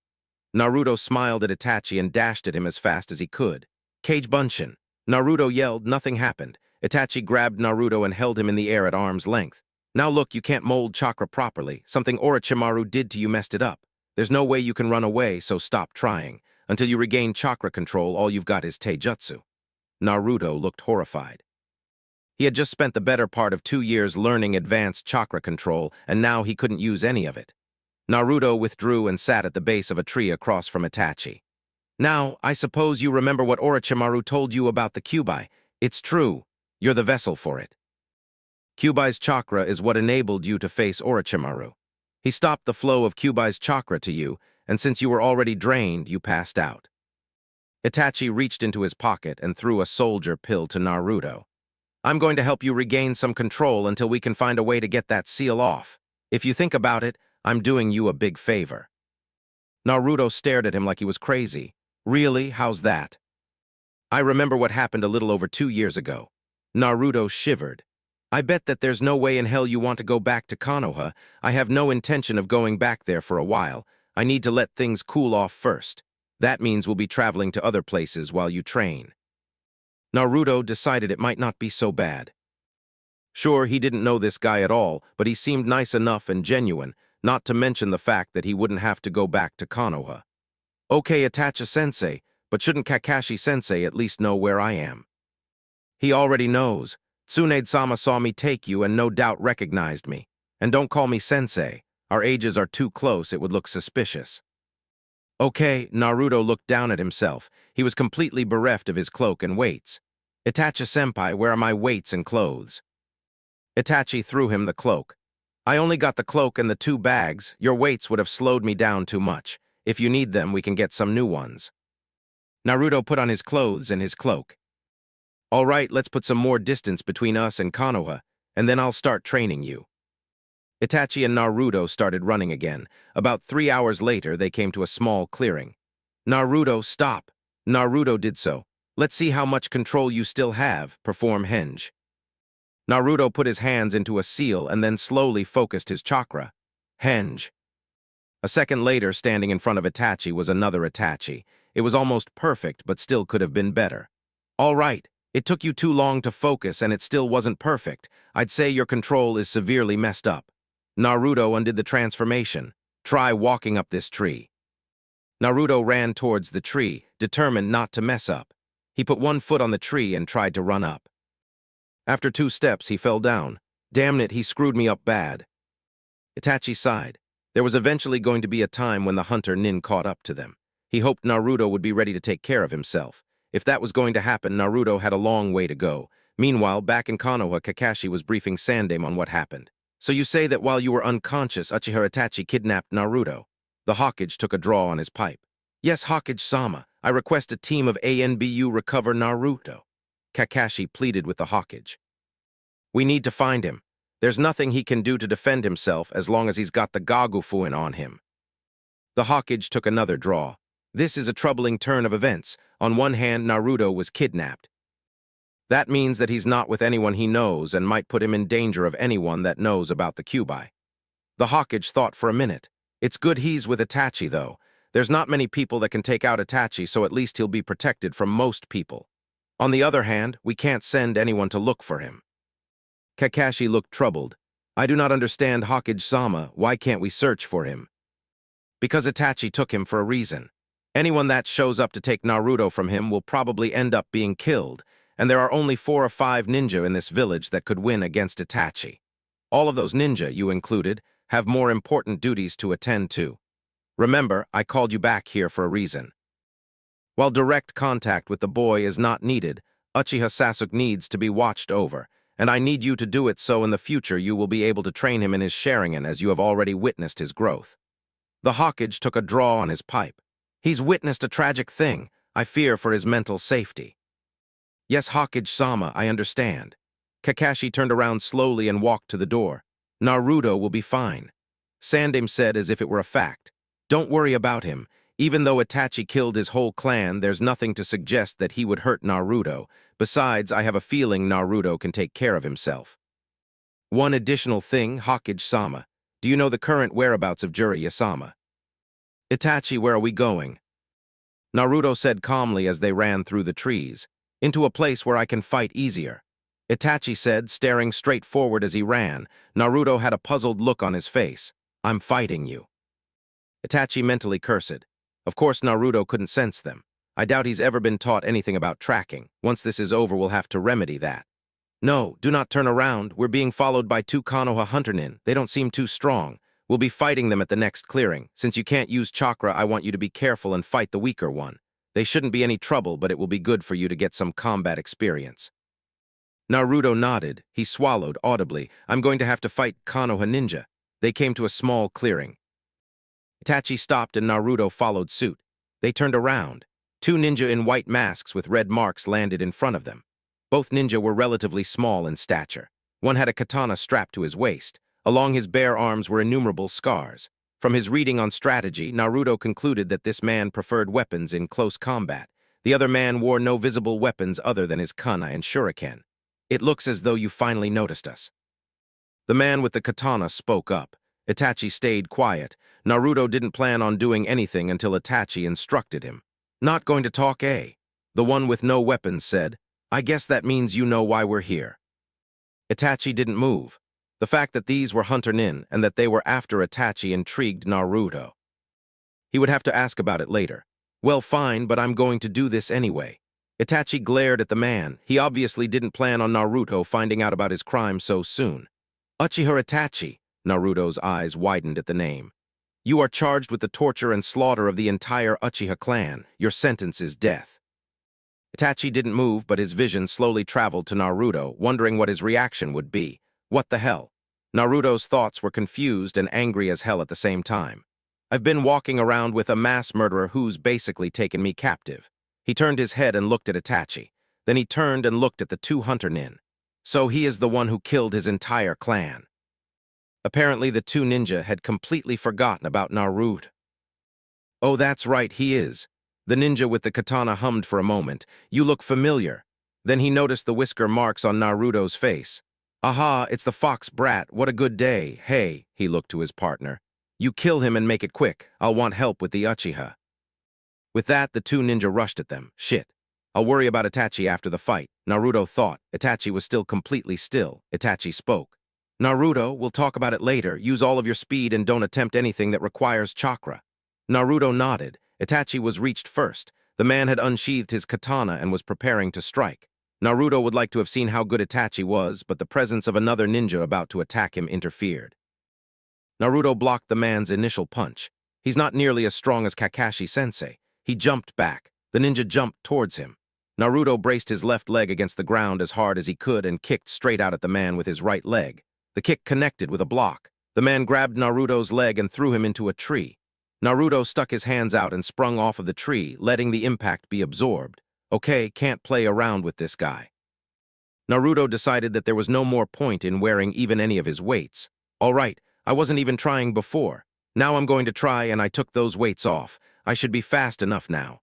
Speaker 1: Naruto smiled at Itachi and dashed at him as fast as he could. Cage Bunshin. Naruto yelled, nothing happened. Itachi grabbed Naruto and held him in the air at arm's length. Now look, you can't mold chakra properly. Something Orochimaru did to you messed it up. There's no way you can run away, so stop trying. Until you regain chakra control, all you've got is taijutsu. Naruto looked horrified. He had just spent the better part of 2 years learning advanced chakra control, and now he couldn't use any of it. Naruto withdrew and sat at the base of a tree across from Itachi. Now, I suppose you remember what Orochimaru told you about the Kyuubi. It's true. You're the vessel for it. Kyuubi's chakra is what enabled you to face Orochimaru. He stopped the flow of Kyuubi's chakra to you, and since you were already drained, you passed out. Itachi reached into his pocket and threw a soldier pill to Naruto. I'm going to help you regain some control until we can find a way to get that seal off. If you think about it, I'm doing you a big favor. Naruto stared at him like he was crazy. Really? How's that? I remember what happened a little over 2 years ago. Naruto shivered. I bet that there's no way in hell you want to go back to Konoha. I have no intention of going back there for a while. I need to let things cool off first. That means we'll be traveling to other places while you train. Naruto decided it might not be so bad. Sure, he didn't know this guy at all, but he seemed nice enough and genuine, not to mention the fact that he wouldn't have to go back to Konoha. Okay, Itachi-sensei, but shouldn't Kakashi-sensei at least know where I am? He already knows. Tsunade-sama saw me take you and no doubt recognized me. And don't call me sensei. Our ages are too close, it would look suspicious. Okay, Naruto looked down at himself. He was completely bereft of his cloak and weights. Itachi-senpai, where are my weights and clothes? Itachi threw him the cloak. I only got the cloak and the 2 bags. Your weights would have slowed me down too much. If you need them, we can get some new ones. Naruto put on his clothes and his cloak. All right, let's put some more distance between us and Konoha, and then I'll start training you. Itachi and Naruto started running again. About 3 hours later, they came to a small clearing. Naruto, stop. Naruto did so. Let's see how much control you still have. Perform henge. Naruto put his hands into a seal and then slowly focused his chakra. Henge. A second later, standing in front of Itachi was another Itachi. It was almost perfect, but still could have been better. All right. It took you too long to focus and it still wasn't perfect. I'd say your control is severely messed up. Naruto undid the transformation. Try walking up this tree. Naruto ran towards the tree, determined not to mess up. He put 1 foot on the tree and tried to run up. After 2 steps, he fell down. Damn it, he screwed me up bad. Itachi sighed. There was eventually going to be a time when the hunter Nin caught up to them. He hoped Naruto would be ready to take care of himself. If that was going to happen, Naruto had a long way to go. Meanwhile, back in Konoha, Kakashi was briefing Sandaime on what happened. So you say that while you were unconscious, Uchiha Itachi kidnapped Naruto. The Hokage took a draw on his pipe. Yes, Hokage-sama, I request a team of ANBU recover Naruto. Kakashi pleaded with the Hokage. We need to find him. There's nothing he can do to defend himself as long as he's got the Gagufuin on him. The Hokage took another draw. This is a troubling turn of events. On one hand, Naruto was kidnapped. That means that he's not with anyone he knows and might put him in danger of anyone that knows about the Kyuubi. The Hokage thought for a minute. It's good he's with Itachi, though. There's not many people that can take out Itachi, so at least he'll be protected from most people. On the other hand, we can't send anyone to look for him. Kakashi looked troubled. I do not understand, Hokage-sama. Why can't we search for him? Because Itachi took him for a reason. Anyone that shows up to take Naruto from him will probably end up being killed, and there are only 4 or 5 ninja in this village that could win against Itachi. All of those ninja, you included, have more important duties to attend to. Remember, I called you back here for a reason. While direct contact with the boy is not needed, Uchiha Sasuke needs to be watched over, and I need you to do it so in the future you will be able to train him in his Sharingan as you have already witnessed his growth. The Hokage took a draw on his pipe. He's witnessed a tragic thing. I fear for his mental safety. Yes, Hokage-sama, I understand. Kakashi turned around slowly and walked to the door. Naruto will be fine. Sandaime said as if it were a fact. Don't worry about him. Even though Itachi killed his whole clan, there's nothing to suggest that he would hurt Naruto. Besides, I have a feeling Naruto can take care of himself. One additional thing, Hokage-sama. Do you know the current whereabouts of Jiraiya-sama? Itachi, where are we going? Naruto said calmly as they ran through the trees. Into a place where I can fight easier. Itachi said, staring straight forward as he ran. Naruto had a puzzled look on his face. I'm fighting you. Itachi mentally cursed. Of course Naruto couldn't sense them. I doubt he's ever been taught anything about tracking. Once this is over, we'll have to remedy that. No, do not turn around. We're being followed by 2 Konoha hunter-nin. They don't seem too strong. We'll be fighting them at the next clearing. Since you can't use chakra, I want you to be careful and fight the weaker one. They shouldn't be any trouble, but it will be good for you to get some combat experience. Naruto nodded. He swallowed audibly. I'm going to have to fight Konoha ninja. They came to a small clearing. Itachi stopped and Naruto followed suit. They turned around. 2 ninja in white masks with red marks landed in front of them. Both ninja were relatively small in stature. One had a katana strapped to his waist. Along his bare arms were innumerable scars. From his reading on strategy, Naruto concluded that this man preferred weapons in close combat. The other man wore no visible weapons other than his kunai and shuriken. It looks as though you finally noticed us. The man with the katana spoke up. Itachi stayed quiet. Naruto didn't plan on doing anything until Itachi instructed him. Not going to talk, eh? The one with no weapons said. I guess that means you know why we're here. Itachi didn't move. The fact that these were Hunter Nin and that they were after Itachi intrigued Naruto. He would have to ask about it later. Well, fine, but I'm going to do this anyway. Itachi glared at the man. He obviously didn't plan on Naruto finding out about his crime so soon. Uchiha Itachi, Naruto's eyes widened at the name. You are charged with the torture and slaughter of the entire Uchiha clan. Your sentence is death. Itachi didn't move, but his vision slowly traveled to Naruto, wondering what his reaction would be. What the hell? Naruto's thoughts were confused and angry as hell at the same time. I've been walking around with a mass murderer who's basically taken me captive. He turned his head and looked at Itachi. Then he turned and looked at the two Hunter Nin. So he is the one who killed his entire clan. Apparently the two ninja had completely forgotten about Naruto. Oh, that's right, he is. The ninja with the katana hummed for a moment. You look familiar. Then he noticed the whisker marks on Naruto's face. Aha, it's the fox brat, what a good day. Hey, he looked to his partner. You kill him and make it quick. I'll want help with the Uchiha. With that, the two ninja rushed at them. Shit. I'll worry about Itachi after the fight, Naruto thought. Itachi was still completely still. Itachi spoke. Naruto, we'll talk about it later. Use all of your speed and don't attempt anything that requires chakra. Naruto nodded. Itachi was reached first. The man had unsheathed his katana and was preparing to strike. Naruto would like to have seen how good Itachi was, but the presence of another ninja about to attack him interfered. Naruto blocked the man's initial punch. He's not nearly as strong as Kakashi-sensei. He jumped back. The ninja jumped towards him. Naruto braced his left leg against the ground as hard as he could and kicked straight out at the man with his right leg. The kick connected with a block. The man grabbed Naruto's leg and threw him into a tree. Naruto stuck his hands out and sprung off of the tree, letting the impact be absorbed. Okay, can't play around with this guy. Naruto decided that there was no more point in wearing even any of his weights. All right, I wasn't even trying before. Now I'm going to try, and I took those weights off. I should be fast enough now.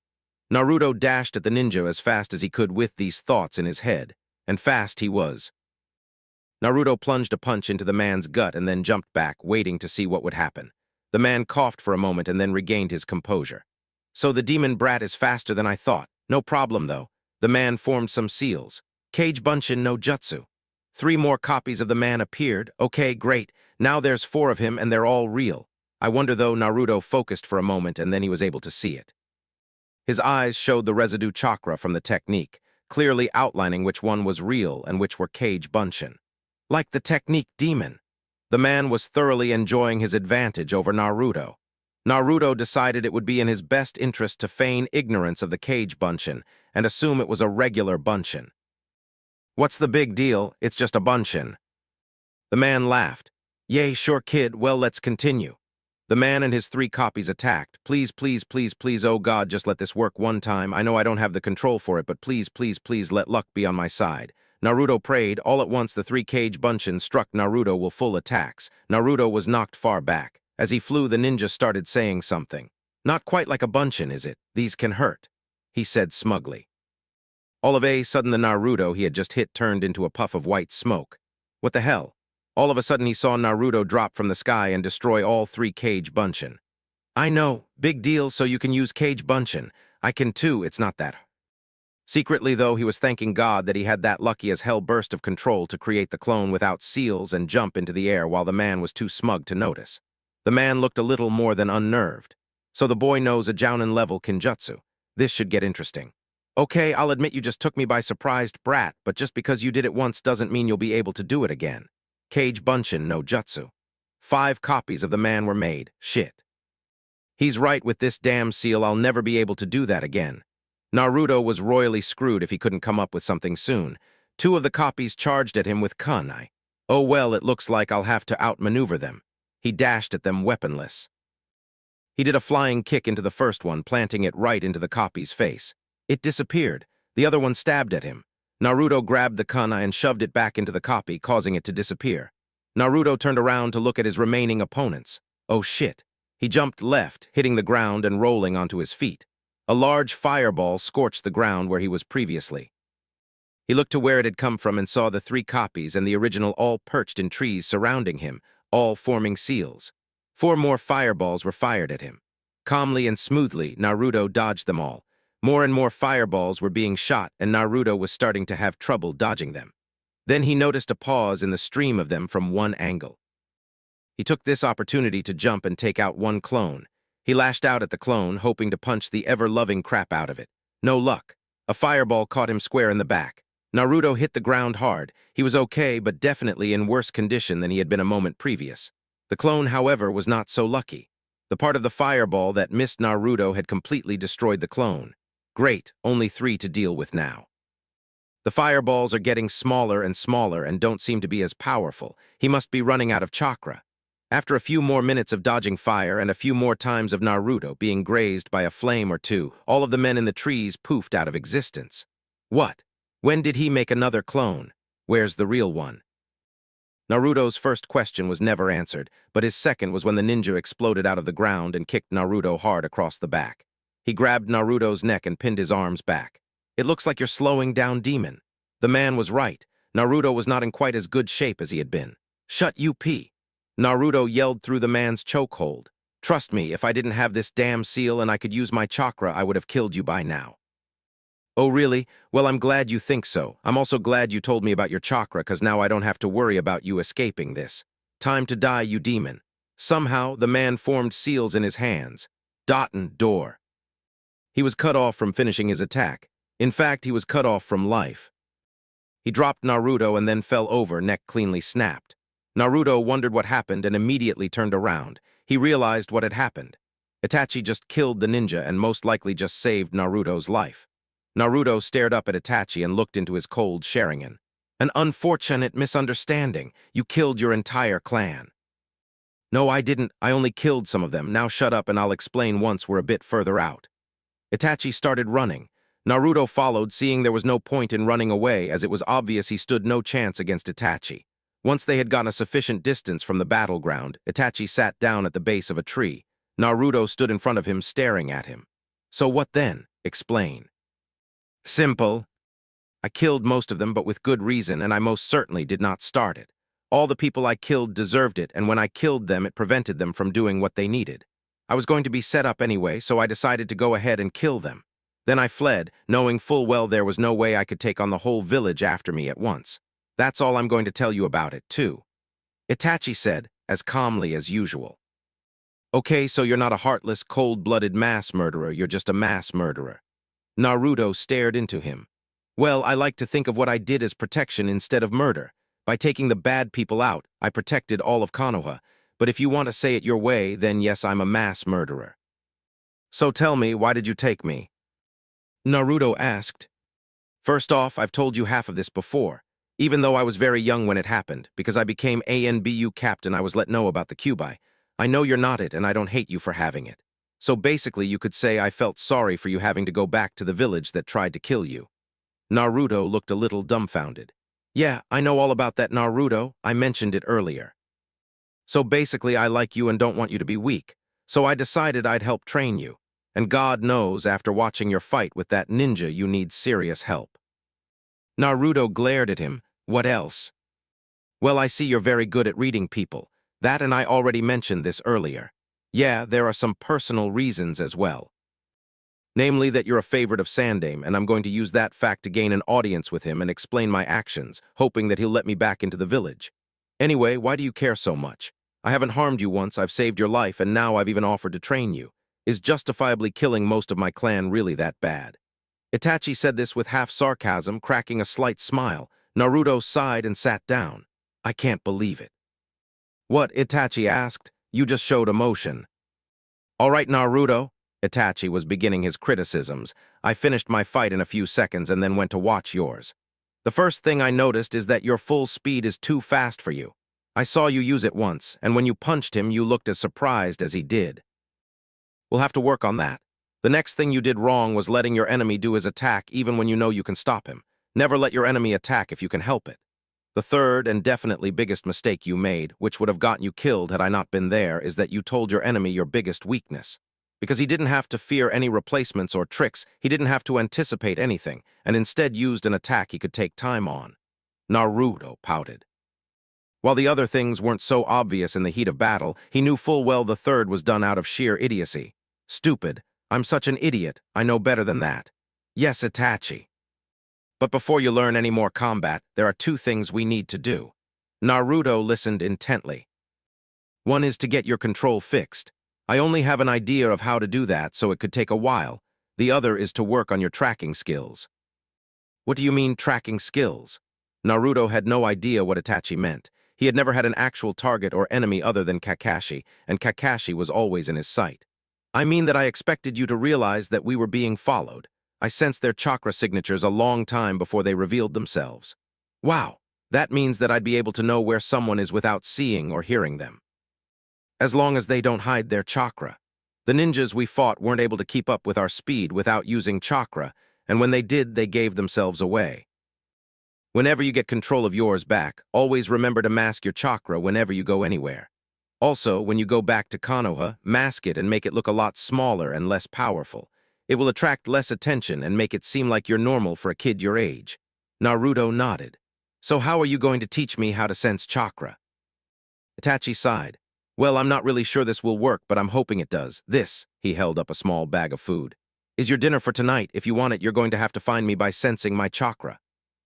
Speaker 1: Naruto dashed at the ninja as fast as he could with these thoughts in his head. And fast he was. Naruto plunged a punch into the man's gut and then jumped back, waiting to see what would happen. The man coughed for a moment and then regained his composure. So the demon brat is faster than I thought. No problem, though. The man formed some seals. Kage Bunshin no Jutsu. 3 more copies of the man appeared. Okay, great. Now there's 4 of him and they're all real. I wonder, though. Naruto focused for a moment and then he was able to see it. His eyes showed the residue chakra from the technique, clearly outlining which one was real and which were Kage Bunshin. Like the technique demon. The man was thoroughly enjoying his advantage over Naruto. Naruto decided it would be in his best interest to feign ignorance of the Kage Bunshin and assume it was a regular Bunshin. What's the big deal? It's just a Bunshin. The man laughed. Yay, sure kid, well let's continue. The man and his 3 copies attacked. Please, please, please, please, oh God, just let this work one time. I know I don't have the control for it, but please, please, please let luck be on my side. Naruto prayed. All at once the 3 Kage Bunshin struck Naruto with full attacks. Naruto was knocked far back. As he flew, the ninja started saying something. Not quite like a Bunshin, is it? These can hurt, he said smugly. All of a sudden the Naruto he had just hit turned into a puff of white smoke. What the hell? All of a sudden he saw Naruto drop from the sky and destroy all 3 Kage Bunshin. I know, big deal, so you can use Kage Bunshin. I can too, it's not that. Secretly, though, he was thanking God that he had that lucky as hell burst of control to create the clone without seals and jump into the air while the man was too smug to notice. The man looked a little more than unnerved. So the boy knows a Jounin-level Kinjutsu. This should get interesting. Okay, I'll admit you just took me by surprise, brat, but just because you did it once doesn't mean you'll be able to do it again. Kage Bunshin no Jutsu. 5 copies of the man were made. Shit. He's right with this damn seal, I'll never be able to do that again. Naruto was royally screwed if he couldn't come up with something soon. 2 of the copies charged at him with kunai. Oh well, it looks like I'll have to outmaneuver them. He dashed at them weaponless. He did a flying kick into the first one, planting it right into the copy's face. It disappeared. The other one stabbed at him. Naruto grabbed the kunai and shoved it back into the copy, causing it to disappear. Naruto turned around to look at his remaining opponents. Oh shit. He jumped left, hitting the ground and rolling onto his feet. A large fireball scorched the ground where he was previously. He looked to where it had come from and saw the three copies and the original all perched in trees surrounding him, all forming seals. Four more fireballs were fired at him. Calmly and smoothly, Naruto dodged them all. More and more fireballs were being shot, and Naruto was starting to have trouble dodging them. Then he noticed a pause in the stream of them from one angle. He took this opportunity to jump and take out one clone. He lashed out at the clone, hoping to punch the ever-loving crap out of it. No luck. A fireball caught him square in the back. Naruto hit the ground hard. He was okay, but definitely in worse condition than he had been a moment previous. The clone, however, was not so lucky. The part of the fireball that missed Naruto had completely destroyed the clone. Great, only 3 to deal with now. The fireballs are getting smaller and smaller and don't seem to be as powerful. He must be running out of chakra. After a few more minutes of dodging fire and a few more times of Naruto being grazed by a flame or two, all of the men in the trees poofed out of existence. What? When did he make another clone? Where's the real one? Naruto's first question was never answered, but his second was when the ninja exploded out of the ground and kicked Naruto hard across the back. He grabbed Naruto's neck and pinned his arms back. It looks like you're slowing down, demon. The man was right. Naruto was not in quite as good shape as he had been. Shut up. Naruto yelled through the man's chokehold. Trust me, if I didn't have this damn seal and I could use my chakra, I would have killed you by now. Oh, really? Well, I'm glad you think so. I'm also glad you told me about your chakra, because now I don't have to worry about you escaping this. Time to die, you demon. Somehow, the man formed seals in his hands. Door. He was cut off from finishing his attack. In fact, he was cut off from life. He dropped Naruto and then fell over, neck cleanly snapped. Naruto wondered what happened and immediately turned around. He realized what had happened. Itachi just killed the ninja and most likely just saved Naruto's life. Naruto stared up at Itachi and looked into his cold Sharingan. An unfortunate misunderstanding. You killed your entire clan. No, I didn't. I only killed some of them. Now shut up and I'll explain once we're a bit further out. Itachi started running. Naruto followed, seeing there was no point in running away, as it was obvious he stood no chance against Itachi. Once they had gone a sufficient distance from the battleground, Itachi sat down at the base of a tree. Naruto stood in front of him, staring at him. So what then? Explain. Simple. I killed most of them, but with good reason, and I most certainly did not start it. All the people I killed deserved it, and when I killed them, it prevented them from doing what they needed. I was going to be set up anyway, so I decided to go ahead and kill them. Then I fled, knowing full well there was no way I could take on the whole village after me at once. That's all I'm going to tell you about it, too. Itachi said, as calmly as usual. Okay, so you're not a heartless, cold-blooded mass murderer, you're just a mass murderer. Naruto stared into him. Well, I like to think of what I did as protection instead of murder. By taking the bad people out, I protected all of Konoha. But if you want to say it your way, then yes, I'm a mass murderer. So tell me, why did you take me? Naruto asked. First off, I've told you half of this before. Even though I was very young when it happened, because I became ANBU captain, I was let know about the Kyuubi. I know you're not it, and I don't hate you for having it. So basically, you could say I felt sorry for you having to go back to the village that tried to kill you. Naruto looked a little dumbfounded. Yeah, I know all about that, Naruto. I mentioned it earlier. So basically, I like you and don't want you to be weak. So I decided I'd help train you. And God knows, after watching your fight with that ninja, you need serious help. Naruto glared at him. What else? Well, I see you're very good at reading people. That, and I already mentioned this earlier. Yeah, there are some personal reasons as well. Namely that you're a favorite of Sandaime, and I'm going to use that fact to gain an audience with him and explain my actions, hoping that he'll let me back into the village. Anyway, why do you care so much? I haven't harmed you once, I've saved your life, and now I've even offered to train you. Is justifiably killing most of my clan really that bad? Itachi said this with half sarcasm, cracking a slight smile. Naruto sighed and sat down. I can't believe it. What? Itachi asked. You just showed emotion. All right, Naruto. Itachi was beginning his criticisms. I finished my fight in a few seconds and then went to watch yours. The first thing I noticed is that your full speed is too fast for you. I saw you use it once, and when you punched him, you looked as surprised as he did. We'll have to work on that. The next thing you did wrong was letting your enemy do his attack even when you know you can stop him. Never let your enemy attack if you can help it. The third and definitely biggest mistake you made, which would have gotten you killed had I not been there, is that you told your enemy your biggest weakness. Because he didn't have to fear any replacements or tricks, he didn't have to anticipate anything, and instead used an attack he could take time on. Naruto pouted. While the other things weren't so obvious in the heat of battle, he knew full well the third was done out of sheer idiocy. Stupid. I'm such an idiot. I know better than that. Yes, Itachi. But before you learn any more combat, there are two things we need to do. Naruto listened intently. One is to get your control fixed. I only have an idea of how to do that, so it could take a while. The other is to work on your tracking skills. What do you mean, tracking skills? Naruto had no idea what Itachi meant. He had never had an actual target or enemy other than Kakashi, and Kakashi was always in his sight. I mean that I expected you to realize that we were being followed. I sensed their chakra signatures a long time before they revealed themselves. Wow, that means that I'd be able to know where someone is without seeing or hearing them. As long as they don't hide their chakra. The ninjas we fought weren't able to keep up with our speed without using chakra, and when they did, they gave themselves away. Whenever you get control of yours back, always remember to mask your chakra whenever you go anywhere. Also, when you go back to Konoha, mask it and make it look a lot smaller and less powerful. It will attract less attention and make it seem like you're normal for a kid your age. Naruto nodded. So how are you going to teach me how to sense chakra? Itachi sighed. Well, I'm not really sure this will work, but I'm hoping it does. This, he held up a small bag of food, is your dinner for tonight. If you want it, you're going to have to find me by sensing my chakra.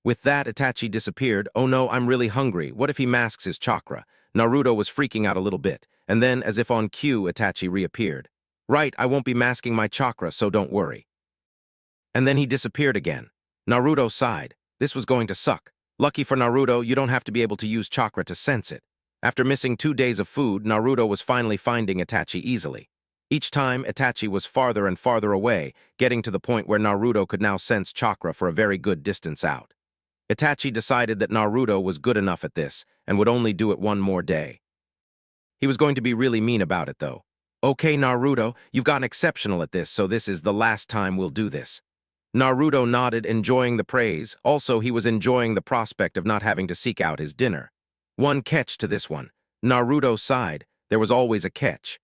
Speaker 1: With that, Itachi disappeared. Oh no, I'm really hungry. What if he masks his chakra? Naruto was freaking out a little bit, and then, as if on cue, Itachi reappeared. Right, I won't be masking my chakra, so don't worry. And then he disappeared again. Naruto sighed. This was going to suck. Lucky for Naruto, you don't have to be able to use chakra to sense it. After missing 2 days of food, Naruto was finally finding Itachi easily. Each time, Itachi was farther and farther away, getting to the point where Naruto could now sense chakra for a very good distance out. Itachi decided that Naruto was good enough at this and would only do it one more day. He was going to be really mean about it, though. Okay, Naruto, you've gotten exceptional at this, so this is the last time we'll do this. Naruto nodded, enjoying the praise. Also, he was enjoying the prospect of not having to seek out his dinner. One catch to this one. Naruto sighed. There was always a catch.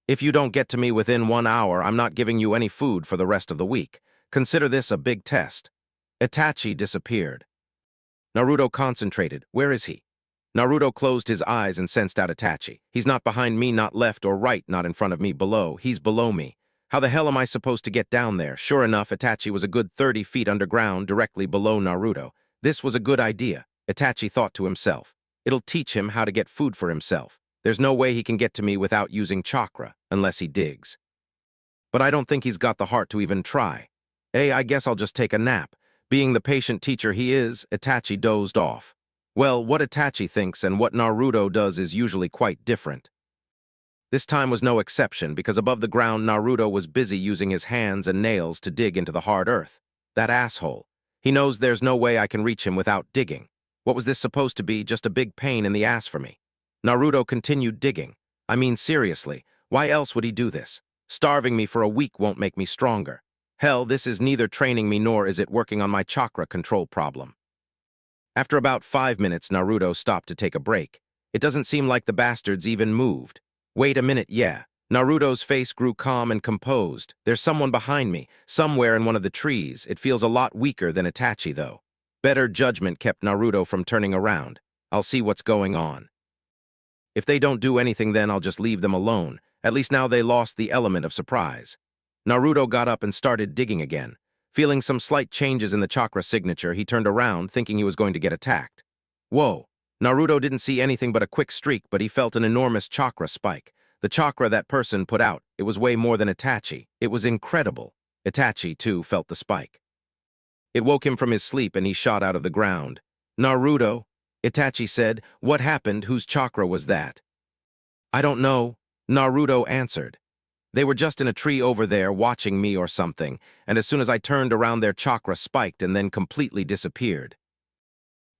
Speaker 1: If you don't get to me within 1 hour, I'm not giving you any food for the rest of the week. Consider this a big test. Itachi disappeared. Naruto concentrated. Where is he? Naruto closed his eyes and sensed out Itachi. He's not behind me, not left or right, not in front of me, below. He's below me. How the hell am I supposed to get down there? Sure enough, Itachi was a good 30 feet underground, directly below Naruto. This was a good idea, Itachi thought to himself. It'll teach him how to get food for himself. There's no way he can get to me without using chakra, unless he digs. But I don't think he's got the heart to even try. I guess I'll just take a nap. Being the patient teacher he is, Itachi dozed off. Well, what Itachi thinks and what Naruto does is usually quite different. This time was no exception, because above the ground Naruto was busy using his hands and nails to dig into the hard earth. That asshole. He knows there's no way I can reach him without digging. What was this supposed to be? Just a big pain in the ass for me. Naruto continued digging. I mean, seriously, why else would he do this? Starving me for a week won't make me stronger. Hell, this is neither training me nor is it working on my chakra control problem. After about 5 minutes, Naruto stopped to take a break. It doesn't seem like the bastards even moved. Wait a minute, yeah. Naruto's face grew calm and composed. There's someone behind me, somewhere in one of the trees. It feels a lot weaker than Itachi, though. Better judgment kept Naruto from turning around. I'll see what's going on. If they don't do anything, then I'll just leave them alone. At least now they lost the element of surprise. Naruto got up and started digging again. Feeling some slight changes in the chakra signature, he turned around, thinking he was going to get attacked. Whoa! Naruto didn't see anything but a quick streak, but he felt an enormous chakra spike. The chakra that person put out, it was way more than Itachi. It was incredible. Itachi, too, felt the spike. It woke him from his sleep and he shot out of the ground. Naruto, Itachi said, what happened? Whose chakra was that? I don't know, Naruto answered. They were just in a tree over there watching me or something, and as soon as I turned around their chakra spiked and then completely disappeared.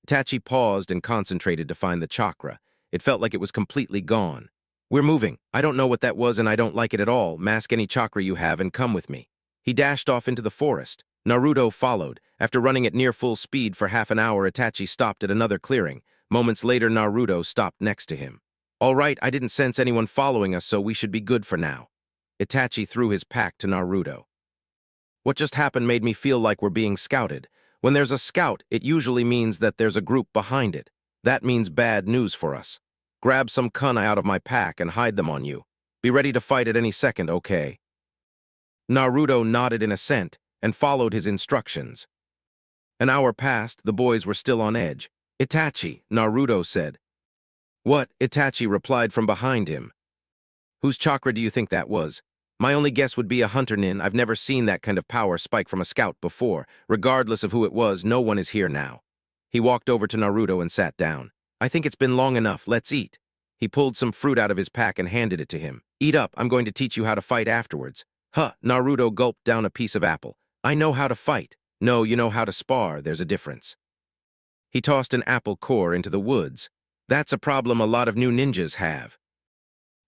Speaker 1: Itachi paused and concentrated to find the chakra. It felt like it was completely gone. We're moving. I don't know what that was and I don't like it at all. Mask any chakra you have and come with me. He dashed off into the forest. Naruto followed. After running at near full speed for half an hour, Itachi stopped at another clearing. Moments later, Naruto stopped next to him. All right, I didn't sense anyone following us, so we should be good for now. Itachi threw his pack to Naruto. What just happened made me feel like we're being scouted. When there's a scout, it usually means that there's a group behind it. That means bad news for us. Grab some kunai out of my pack and hide them on you. Be ready to fight at any second, okay? Naruto nodded in assent and followed his instructions. An hour passed, the boys were still on edge. Itachi, Naruto said. What? Itachi replied from behind him. Whose chakra do you think that was? My only guess would be a hunter nin. I've never seen that kind of power spike from a scout before. Regardless of who it was, no one is here now. He walked over to Naruto and sat down. I think it's been long enough. Let's eat. He pulled some fruit out of his pack and handed it to him. Eat up. I'm going to teach you how to fight afterwards. Huh, Naruto gulped down a piece of apple. I know how to fight. No, you know how to spar. There's a difference. He tossed an apple core into the woods. That's a problem a lot of new ninjas have.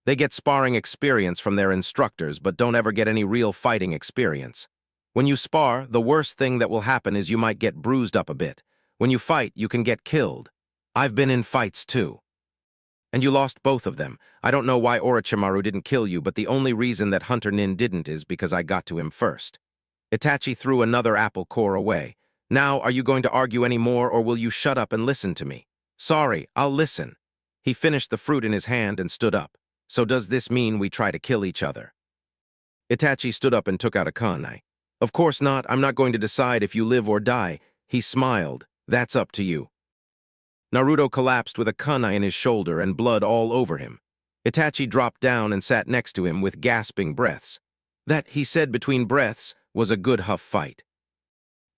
Speaker 1: They get sparring experience from their instructors, but don't ever get any real fighting experience. When you spar, the worst thing that will happen is you might get bruised up a bit. When you fight, you can get killed. I've been in fights too. And you lost both of them. I don't know why Orochimaru didn't kill you, but the only reason that Hunter Nin didn't is because I got to him first. Itachi threw another apple core away. Now, are you going to argue any more, or will you shut up and listen to me? Sorry, I'll listen. He finished the fruit in his hand and stood up. So does this mean we try to kill each other? Itachi stood up and took out a kunai. Of course not. I'm not going to decide if you live or die. He smiled. That's up to you. Naruto collapsed with a kunai in his shoulder and blood all over him. Itachi dropped down and sat next to him with gasping breaths. That, he said between breaths, was a good huff fight.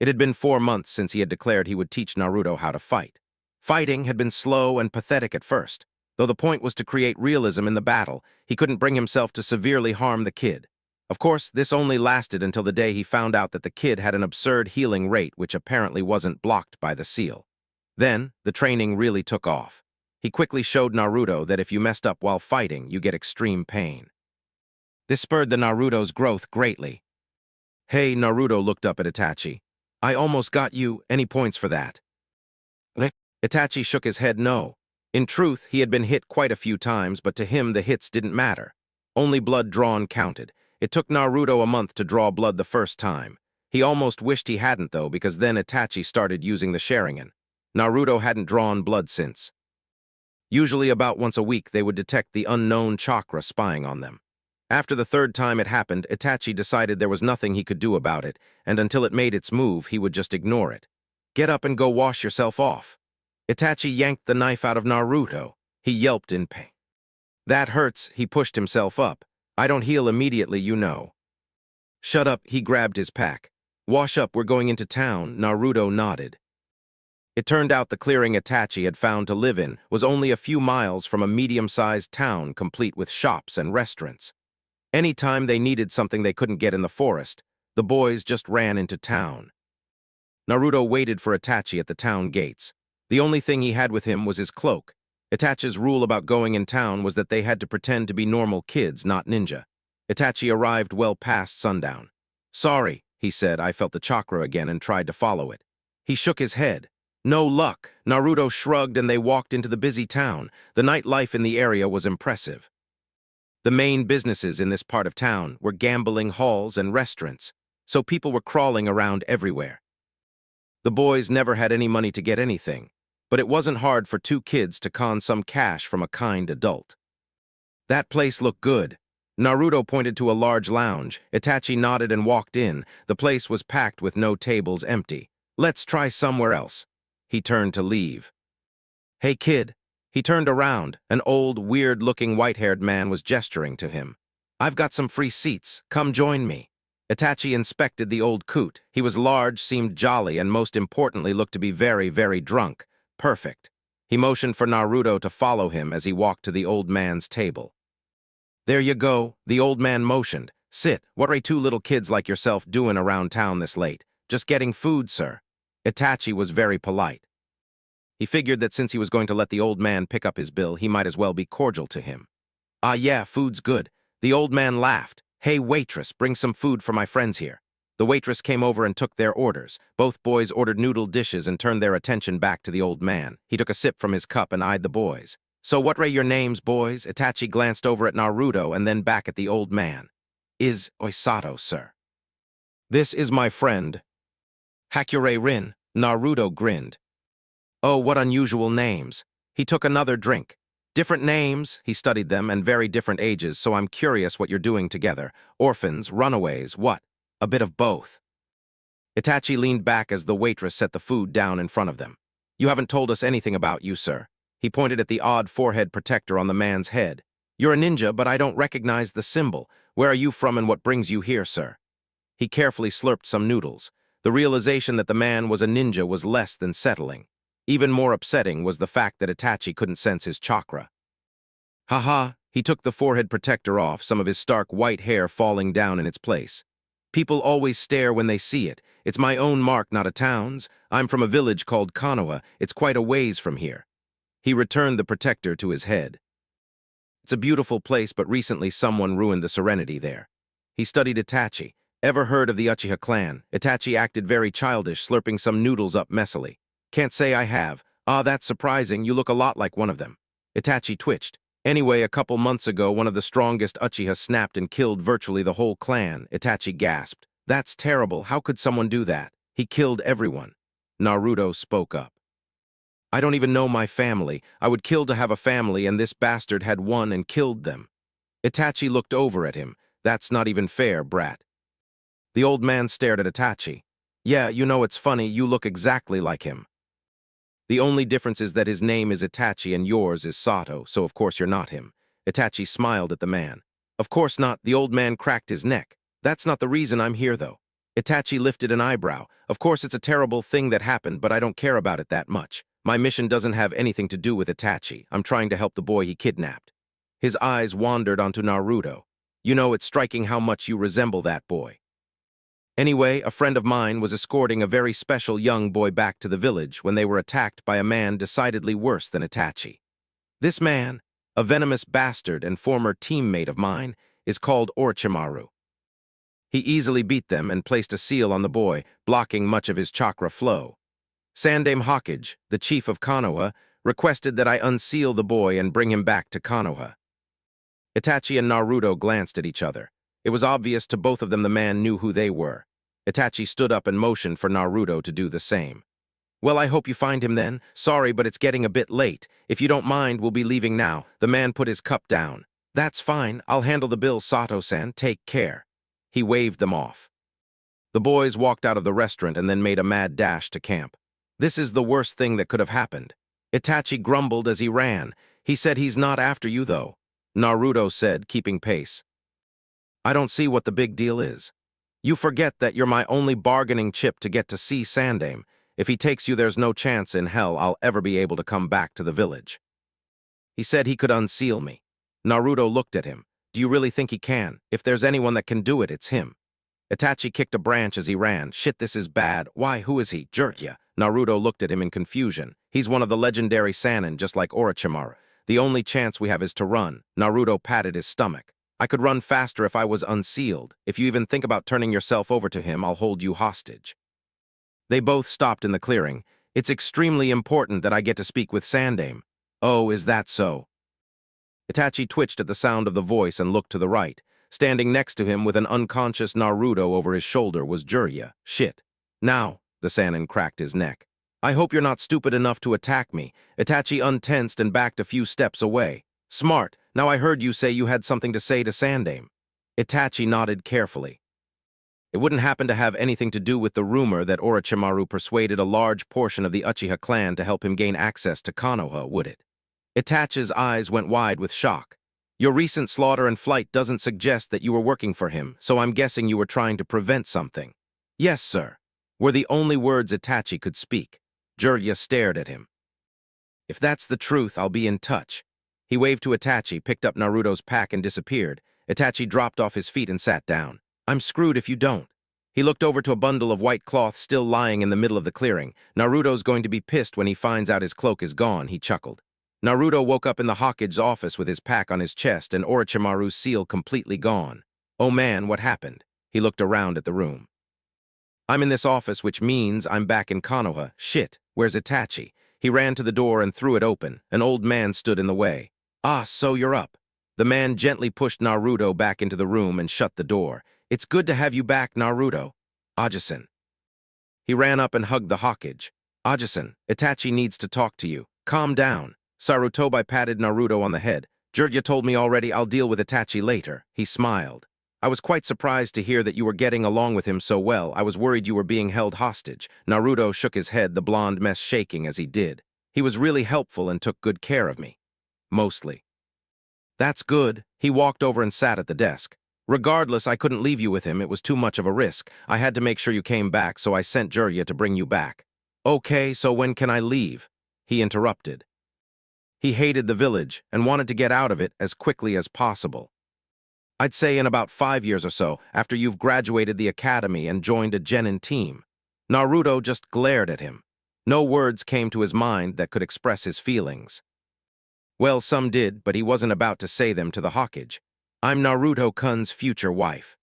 Speaker 1: It had been 4 months since he had declared he would teach Naruto how to fight. Fighting had been slow and pathetic at first. Though the point was to create realism in the battle, he couldn't bring himself to severely harm the kid. Of course, this only lasted until the day he found out that the kid had an absurd healing rate which apparently wasn't blocked by the seal. Then, the training really took off. He quickly showed Naruto that if you messed up while fighting, you get extreme pain. This spurred the Naruto's growth greatly. Hey, Naruto looked up at Itachi. I almost got you. Any points for that? Itachi shook his head no. In truth, he had been hit quite a few times, but to him the hits didn't matter. Only blood drawn counted. It took Naruto a month to draw blood the first time. He almost wished he hadn't, though, because then Itachi started using the Sharingan. Naruto hadn't drawn blood since. Usually about once a week they would detect the unknown chakra spying on them. After the 3rd time it happened, Itachi decided there was nothing he could do about it, and until it made its move, he would just ignore it. Get up and go wash yourself off. Itachi yanked the knife out of Naruto. He yelped in pain. That hurts, he pushed himself up. I don't heal immediately, you know. Shut up, he grabbed his pack. Wash up, we're going into town, Naruto nodded. It turned out the clearing Itachi had found to live in was only a few miles from a medium-sized town complete with shops and restaurants. Any time they needed something they couldn't get in the forest, the boys just ran into town. Naruto waited for Itachi at the town gates. The only thing he had with him was his cloak. Itachi's rule about going in town was that they had to pretend to be normal kids, not ninja. Itachi arrived well past sundown. Sorry, he said. I felt the chakra again and tried to follow it. He shook his head. No luck. Naruto shrugged and they walked into the busy town. The nightlife in the area was impressive. The main businesses in this part of town were gambling halls and restaurants, so people were crawling around everywhere. The boys never had any money to get anything, but it wasn't hard for 2 kids to con some cash from a kind adult. That place looked good. Naruto pointed to a large lounge. Itachi nodded and walked in. The place was packed with no tables empty. Let's try somewhere else. He turned to leave. Hey, kid. He turned around. An old, weird-looking white-haired man was gesturing to him. I've got some free seats. Come join me. Itachi inspected the old coot. He was large, seemed jolly, and most importantly looked to be very, very drunk. Perfect. He motioned for Naruto to follow him as he walked to the old man's table. There you go, the old man motioned. Sit, what are 2 little kids like yourself doing around town this late? Just getting food, sir. Itachi was very polite. He figured that since he was going to let the old man pick up his bill, he might as well be cordial to him. Ah yeah, food's good. The old man laughed. Hey waitress, bring some food for my friends here. The waitress came over and took their orders. Both boys ordered noodle dishes and turned their attention back to the old man. He took a sip from his cup and eyed the boys. "So what are your names, boys?" Itachi glanced over at Naruto and then back at the old man. "Is Oisato, sir." "This is my friend, Hakure Rin." Naruto grinned. "Oh, what unusual names." He took another drink. "Different names," he studied them, "and very different ages, so I'm curious what you're doing together. Orphans, runaways, what?" "A bit of both." Itachi leaned back as the waitress set the food down in front of them. "You haven't told us anything about you, sir." He pointed at the odd forehead protector on the man's head. "You're a ninja, but I don't recognize the symbol. Where are you from and what brings you here, sir?" He carefully slurped some noodles. The realization that the man was a ninja was less than settling. Even more upsetting was the fact that Itachi couldn't sense his chakra. "Haha," he took the forehead protector off, some of his stark white hair falling down in its place. "People always stare when they see it. It's my own mark, not a town's. I'm from a village called Konoha. It's quite a ways from here." He returned the protector to his head. "It's a beautiful place, but recently someone ruined the serenity there." He studied Itachi. "Ever heard of the Uchiha clan?" Itachi acted very childish, slurping some noodles up messily. "Can't say I have." "Ah, that's surprising. You look a lot like one of them." Itachi twitched. "Anyway, a couple months ago, one of the strongest Uchiha snapped and killed virtually the whole clan." Itachi gasped. "That's terrible. How could someone do that?" "He killed everyone." Naruto spoke up. "I don't even know my family. I would kill to have a family, and this bastard had one and killed them." Itachi looked over at him. "That's not even fair, brat." The old man stared at Itachi. "Yeah, you know, it's funny. You look exactly like him. The only difference is that his name is Itachi and yours is Sato, so of course you're not him." Itachi smiled at the man. "Of course not." The old man cracked his neck. "That's not the reason I'm here, though." Itachi lifted an eyebrow. "Of course it's a terrible thing that happened, but I don't care about it that much. My mission doesn't have anything to do with Itachi. I'm trying to help the boy he kidnapped." His eyes wandered onto Naruto. "You know, it's striking how much you resemble that boy." Anyway, a friend of mine was escorting a very special young boy back to the village when they were attacked by a man decidedly worse than Itachi. This man, a venomous bastard and former teammate of mine, is called Orochimaru. He easily beat them and placed a seal on the boy, blocking much of his chakra flow. Sandaime Hokage, the chief of Konoha, requested that I unseal the boy and bring him back to Konoha. Itachi and Naruto glanced at each other. It was obvious to both of them the man knew who they were. Itachi stood up and motioned for Naruto to do the same. "Well, I hope you find him then. Sorry, but it's getting a bit late. If you don't mind, we'll be leaving now." The man put his cup down. "That's fine. I'll handle the bill, Sato-san. Take care." He waved them off. The boys walked out of the restaurant and then made a mad dash to camp. "This is the worst thing that could have happened." Itachi grumbled as he ran. "He said he's not after you, though." Naruto said, keeping pace. "I don't see what the big deal is. You forget that you're my only bargaining chip to get to see Sandaime. If he takes you, there's no chance in hell I'll ever be able to come back to the village." He said he could unseal me. Naruto looked at him. "Do you really think he can? If there's anyone that can do it, it's him." Itachi kicked a branch as he ran. "Shit, this is bad. Why, who is he? Jiraiya." Naruto looked at him in confusion. "He's one of the legendary Sannin, just like Orochimaru. The only chance we have is to run." Naruto patted his stomach. "I could run faster if I was unsealed. If you even think about turning yourself over to him, I'll hold you hostage." They both stopped in the clearing. "It's extremely important that I get to speak with Sandaime." "Oh, is that so?" Itachi twitched at the sound of the voice and looked to the right. Standing next to him with an unconscious Naruto over his shoulder was Jiraiya. "Shit. Now," the Sannin cracked his neck. "I hope you're not stupid enough to attack me." Itachi untensed and backed a few steps away. "Smart. Now I heard you say you had something to say to Sandaime." Itachi nodded carefully. It wouldn't happen to have anything to do with the rumor that Orochimaru persuaded a large portion of the Uchiha clan to help him gain access to Konoha, would it? Itachi's eyes went wide with shock. "Your recent slaughter and flight doesn't suggest that you were working for him, so I'm guessing you were trying to prevent something." "Yes, sir," were the only words Itachi could speak. Jiraiya stared at him. "If that's the truth, I'll be in touch." He waved to Itachi, picked up Naruto's pack and disappeared. Itachi dropped off his feet and sat down. "I'm screwed if you don't." He looked over to a bundle of white cloth still lying in the middle of the clearing. "Naruto's going to be pissed when he finds out his cloak is gone," he chuckled. Naruto woke up in the Hokage's office with his pack on his chest and Orochimaru's seal completely gone. "Oh man, what happened?" He looked around at the room. I'm in this office, which means I'm back in Konoha. Shit, where's Itachi? He ran to the door and threw it open. An old man stood in the way. Ah, so you're up. The man gently pushed Naruto back into the room and shut the door. It's good to have you back, Naruto. Ajisan. He ran up and hugged the Hokage. Ajisan, Itachi needs to talk to you. Calm down. Sarutobi patted Naruto on the head. Jiraiya told me already, I'll deal with Itachi later. He smiled. I was quite surprised to hear that you were getting along with him so well. I was worried you were being held hostage. Naruto shook his head, the blonde mess shaking as he did. He was really helpful and took good care of me. Mostly. That's good. He walked over and sat at the desk. Regardless, I couldn't leave you with him. It was too much of a risk. I had to make sure you came back, so I sent Jiraiya to bring you back. Okay, so when can I leave? He interrupted. He hated the village and wanted to get out of it as quickly as possible. I'd say in about 5 years or so, after you've graduated the academy and joined a genin team. Naruto just glared at him. No words came to his mind that could express his feelings. Well, some did, but he wasn't about to say them to the Hokage. I'm Naruto-kun's future wife.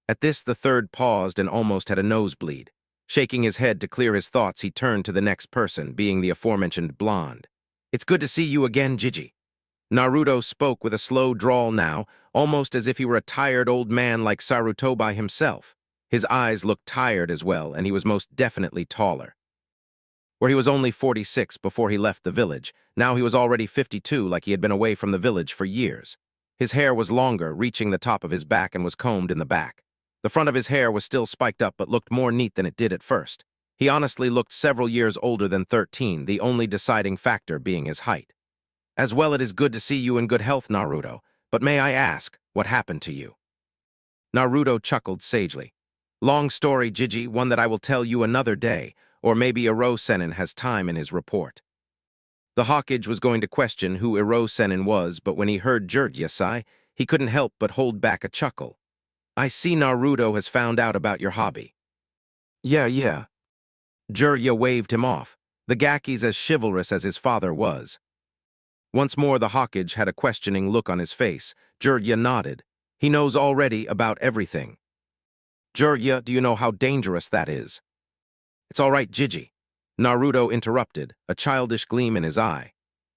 Speaker 1: At this, the third paused and almost had a nosebleed. Shaking his head to clear his thoughts, he turned to the next person, being the aforementioned blonde. It's good to see you again, Jiji. Naruto spoke with a slow drawl now, almost as if he were a tired old man like Sarutobi himself. His eyes looked tired as well, and he was most definitely taller. Where he was only 46 before he left the village, now he was already 52, like he had been away from the village for years. His hair was longer, reaching the top of his back, and was combed in the back. The front of his hair was still spiked up but looked more neat than it did at first. He honestly looked several years older than 13, the only deciding factor being his height. As well, it is good to see you in good health, Naruto, but may I ask, what happened to you? Naruto chuckled sagely. Long story, Jiji, one that I will tell you another day, or maybe Iro Sennin has time in his report. The Hokage was going to question who Iro Sennin was, but when he heard Jiraiya sigh, he couldn't help but hold back a chuckle. I see Naruto has found out about your hobby. Yeah. Jiraiya waved him off. The Gaki's as chivalrous as his father was. Once more the Hokage had a questioning look on his face. Jiraiya nodded. He knows already about everything. Jiraiya, do you know how dangerous that is? It's all right, Jiji. Naruto interrupted, a childish gleam in his eye.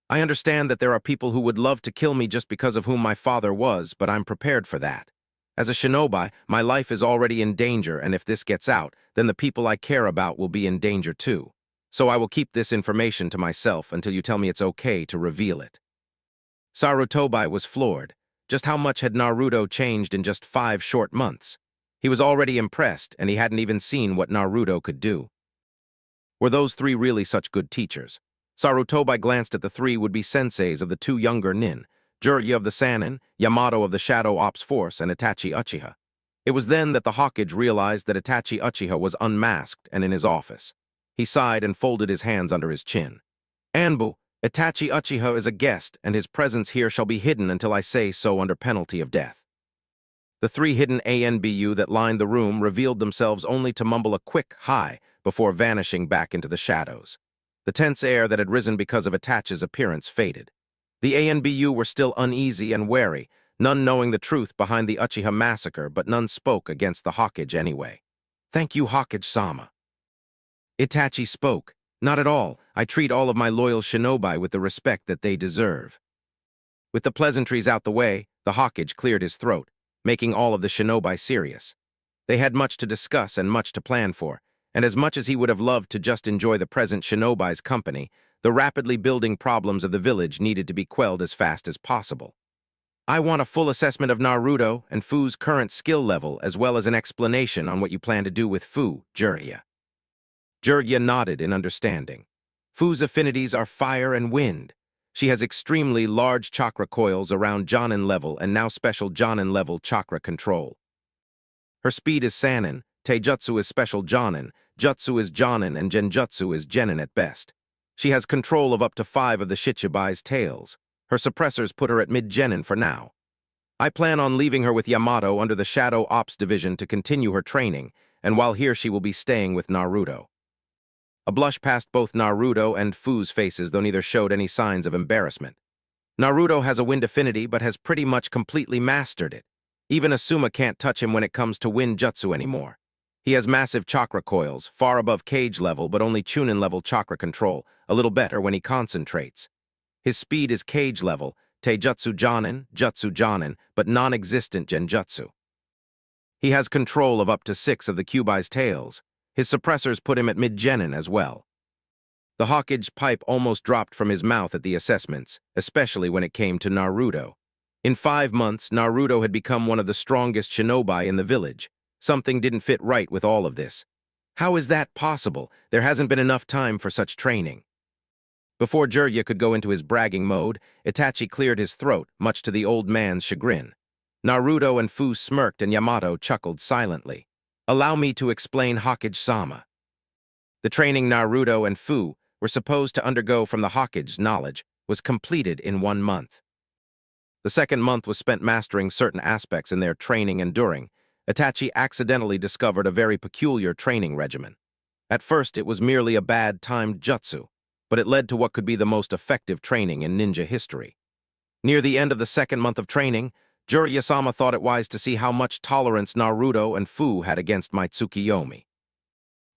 Speaker 1: I understand that there are people who would love to kill me just because of whom my father was, but I'm prepared for that. As a shinobi, my life is already in danger, and if this gets out, then the people I care about will be in danger too. So I will keep this information to myself until you tell me it's okay to reveal it. Sarutobi was floored. Just how much had Naruto changed in just 5 short months? He was already impressed, and he hadn't even seen what Naruto could do. Were those 3 really such good teachers? Sarutobi glanced at the 3 would-be senseis of the 2 younger nin, Jiraiya of the Sannin, Yamato of the Shadow Ops Force, and Itachi Uchiha. It was then that the Hokage realized that Itachi Uchiha was unmasked and in his office. He sighed and folded his hands under his chin. Anbu, Itachi Uchiha is a guest, and his presence here shall be hidden until I say so under penalty of death. The 3 hidden ANBU that lined the room revealed themselves only to mumble a quick hi before vanishing back into the shadows. The tense air that had risen because of Itachi's appearance faded. The ANBU were still uneasy and wary, none knowing the truth behind the Uchiha massacre, but none spoke against the Hokage anyway. Thank you, Hokage-sama. Itachi spoke. Not at all. I treat all of my loyal shinobi with the respect that they deserve. With the pleasantries out the way, the Hokage cleared his throat, making all of the shinobi serious. They had much to discuss and much to plan for, and as much as he would have loved to just enjoy the present shinobi's company, the rapidly building problems of the village needed to be quelled as fast as possible. I want a full assessment of Naruto and Fu's current skill level, as well as an explanation on what you plan to do with Fu, Jiraiya. Jiraiya nodded in understanding. Fu's affinities are fire and wind. She has extremely large chakra coils around Jonin level and now special Jonin level chakra control. Her speed is Sannin, Taijutsu is special Jonin, Jutsu is Jonin, and Genjutsu is Genin at best. She has control of up to 5 of the Shichibu's tails. Her suppressors put her at mid-Genin for now. I plan on leaving her with Yamato under the Shadow Ops Division to continue her training, and while here she will be staying with Naruto. A blush passed both Naruto and Fu's faces, though neither showed any signs of embarrassment. Naruto has a wind affinity but has pretty much completely mastered it. Even Asuma can't touch him when it comes to wind jutsu anymore. He has massive chakra coils, far above cage level but only Chunin level chakra control, a little better when he concentrates. His speed is cage level, Taijutsu Jutsu Jonin, but non-existent Genjutsu. He has control of up to 6 of the Kyubai's tails. His suppressors put him at mid-genin as well. The Hawkage pipe almost dropped from his mouth at the assessments, especially when it came to Naruto. In 5 months, Naruto had become one of the strongest shinobi in the village. Something didn't fit right with all of this. How is that possible? There hasn't been enough time for such training. Before Jiraiya could go into his bragging mode, Itachi cleared his throat, much to the old man's chagrin. Naruto and Fu smirked and Yamato chuckled silently. Allow me to explain Hokage-sama. The training Naruto and Fu were supposed to undergo from the Hokage's knowledge was completed in 1 month. The second month was spent mastering certain aspects in their training and during, Itachi accidentally discovered a very peculiar training regimen. At first, it was merely a bad timed jutsu, but it led to what could be the most effective training in ninja history. Near the end of the second month of training, Jiraiya-sama thought it wise to see how much tolerance Naruto and Fu had against my Tsukiyomi.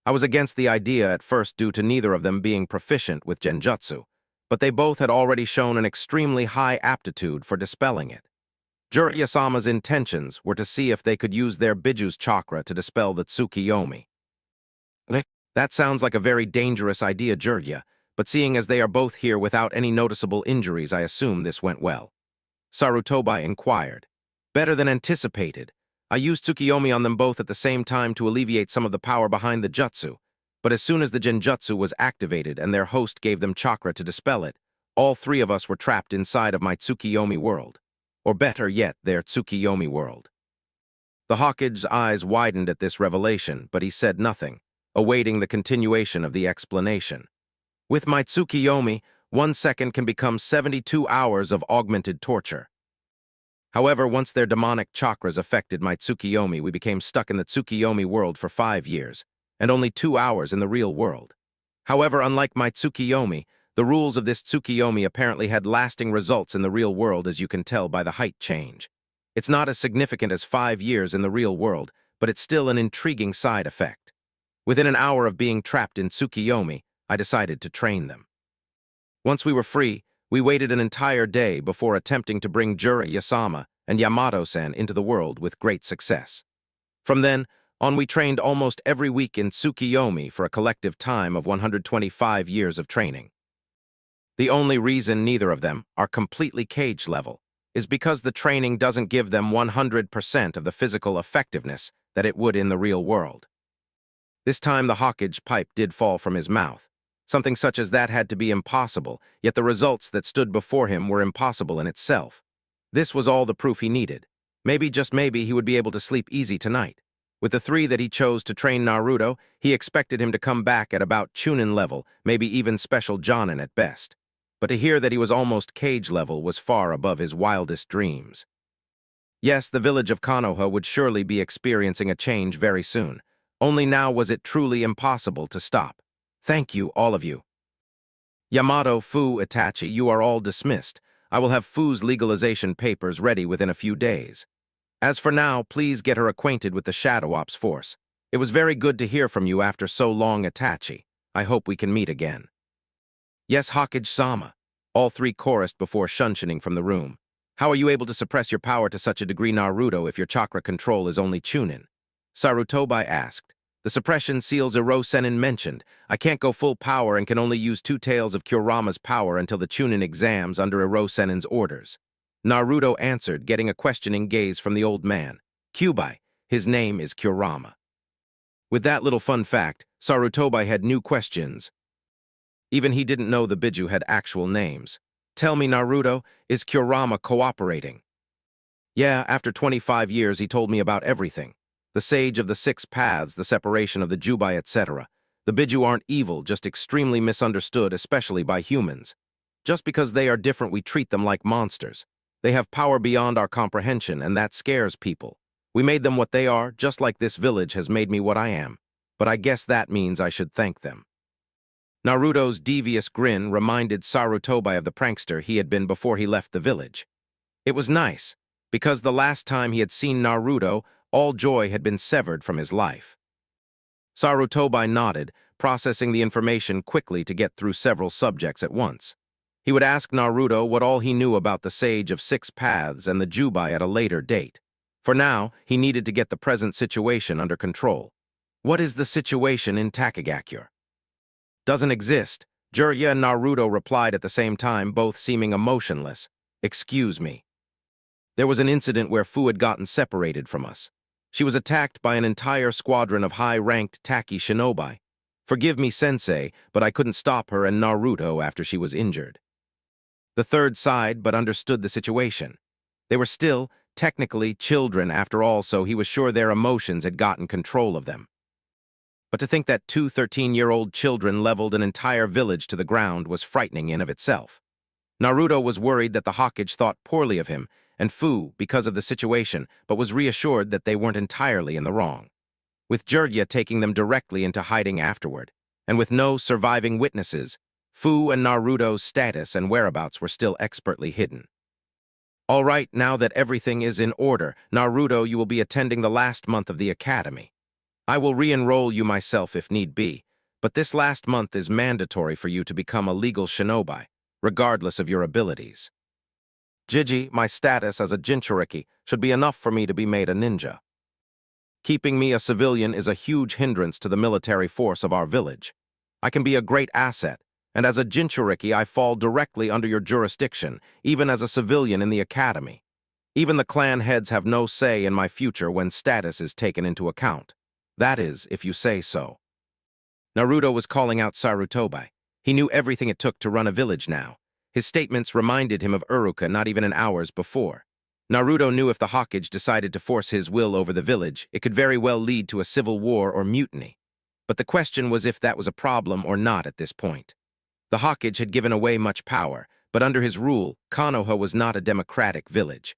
Speaker 1: I was against the idea at first due to neither of them being proficient with Genjutsu, but they both had already shown an extremely high aptitude for dispelling it. Jiraiya-sama's intentions were to see if they could use their Biju's chakra to dispel the Tsukiyomi. That sounds like a very dangerous idea, Jiraiya, but seeing as they are both here without any noticeable injuries, I assume this went well. Sarutobi inquired. Better than anticipated. I used Tsukiyomi on them both at the same time to alleviate some of the power behind the jutsu, but as soon as the Genjutsu was activated and their host gave them chakra to dispel it, all 3 of us were trapped inside of my Tsukiyomi world. Or better yet, their Tsukiyomi world. The Hokage's eyes widened at this revelation, but he said nothing, awaiting the continuation of the explanation. With my Tsukiyomi, 1 second can become 72 hours of augmented torture. However, once their demonic chakras affected my Tsukiyomi, we became stuck in the Tsukiyomi world for 5 years, and only 2 hours in the real world. However, unlike my Tsukiyomi, the rules of this Tsukiyomi apparently had lasting results in the real world, as you can tell by the height change. It's not as significant as 5 years in the real world, but it's still an intriguing side effect. Within an hour of being trapped in Tsukiyomi, I decided to train them. Once we were free, we waited an entire day before attempting to bring Jiraiya-sama and Yamato-san into the world with great success. From then on, we trained almost every week in Tsukiyomi for a collective time of 125 years of training. The only reason neither of them are completely cage level is because the training doesn't give them 100% of the physical effectiveness that it would in the real world. This time the Hokage pipe did fall from his mouth. Something such as that had to be impossible, yet the results that stood before him were impossible in itself. This was all the proof he needed. Maybe, just maybe, he would be able to sleep easy tonight. With the 3 that he chose to train Naruto, he expected him to come back at about Chunin level, maybe even special Jonin at best. But to hear that he was almost cage level was far above his wildest dreams. Yes, the village of Konoha would surely be experiencing a change very soon. Only now was it truly impossible to stop. Thank you, all of you. Yamato, Fu, Itachi, you are all dismissed. I will have Fu's legalization papers ready within a few days. As for now, please get her acquainted with the Shadow Ops force. It was very good to hear from you after so long, Itachi. I hope we can meet again. Yes, Hokage-sama. All 3 chorused before shunshining from the room. How are you able to suppress your power to such a degree, Naruto, if your chakra control is only Chunin? Sarutobi asked. The suppression seals Iro Sennin mentioned. I can't go full power and can only use 2 tails of Kurama's power until the Chunin exams under Iro Sennin's orders. Naruto answered, getting a questioning gaze from the old man. Kyubai, his name is Kurama. With that little fun fact, Sarutobi had new questions. Even he didn't know the Biju had actual names. Tell me, Naruto, is Kurama cooperating? Yeah, after 25 years he told me about everything. The Sage of the 6 Paths, the separation of the Jubai, etc. The Biju aren't evil, just extremely misunderstood, especially by humans. Just because they are different, we treat them like monsters. They have power beyond our comprehension, and that scares people. We made them what they are, just like this village has made me what I am. But I guess that means I should thank them. Naruto's devious grin reminded Sarutobi of the prankster he had been before he left the village. It was nice, because the last time he had seen Naruto, all joy had been severed from his life. Sarutobi nodded, processing the information quickly to get through several subjects at once. He would ask Naruto what all he knew about the Sage of Six Paths and the Jubai at a later date. For now, he needed to get the present situation under control. What is the situation in Takagakure? Doesn't exist. Jiraiya and Naruto replied at the same time, both seeming emotionless. Excuse me. There was an incident where Fu had gotten separated from us. She was attacked by an entire squadron of high-ranked Taki shinobi. Forgive me, sensei, but I couldn't stop her and Naruto after she was injured. The third sighed but understood the situation. They were still, technically, children after all, so he was sure their emotions had gotten control of them. But to think that two 13-year-old children leveled an entire village to the ground was frightening in of itself. Naruto was worried that the Hokage thought poorly of him, and Fu, because of the situation, but was reassured that they weren't entirely in the wrong. With Jiraiya taking them directly into hiding afterward, and with no surviving witnesses, Fu and Naruto's status and whereabouts were still expertly hidden. All right, now that everything is in order, Naruto, you will be attending the last month of the academy. I will re-enroll you myself if need be, but this last month is mandatory for you to become a legal shinobi, regardless of your abilities. Jiji, my status as a Jinchuriki should be enough for me to be made a ninja. Keeping me a civilian is a huge hindrance to the military force of our village. I can be a great asset, and as a Jinchuriki I fall directly under your jurisdiction, even as a civilian in the academy. Even the clan heads have no say in my future when status is taken into account. That is, if you say so. Naruto was calling out Sarutobi. He knew everything it took to run a village now. His statements reminded him of Uruka not even an hours before. Naruto knew if the Hokage decided to force his will over the village, it could very well lead to a civil war or mutiny. But the question was if that was a problem or not at this point. The Hokage had given away much power, but under his rule, Konoha was not a democratic village.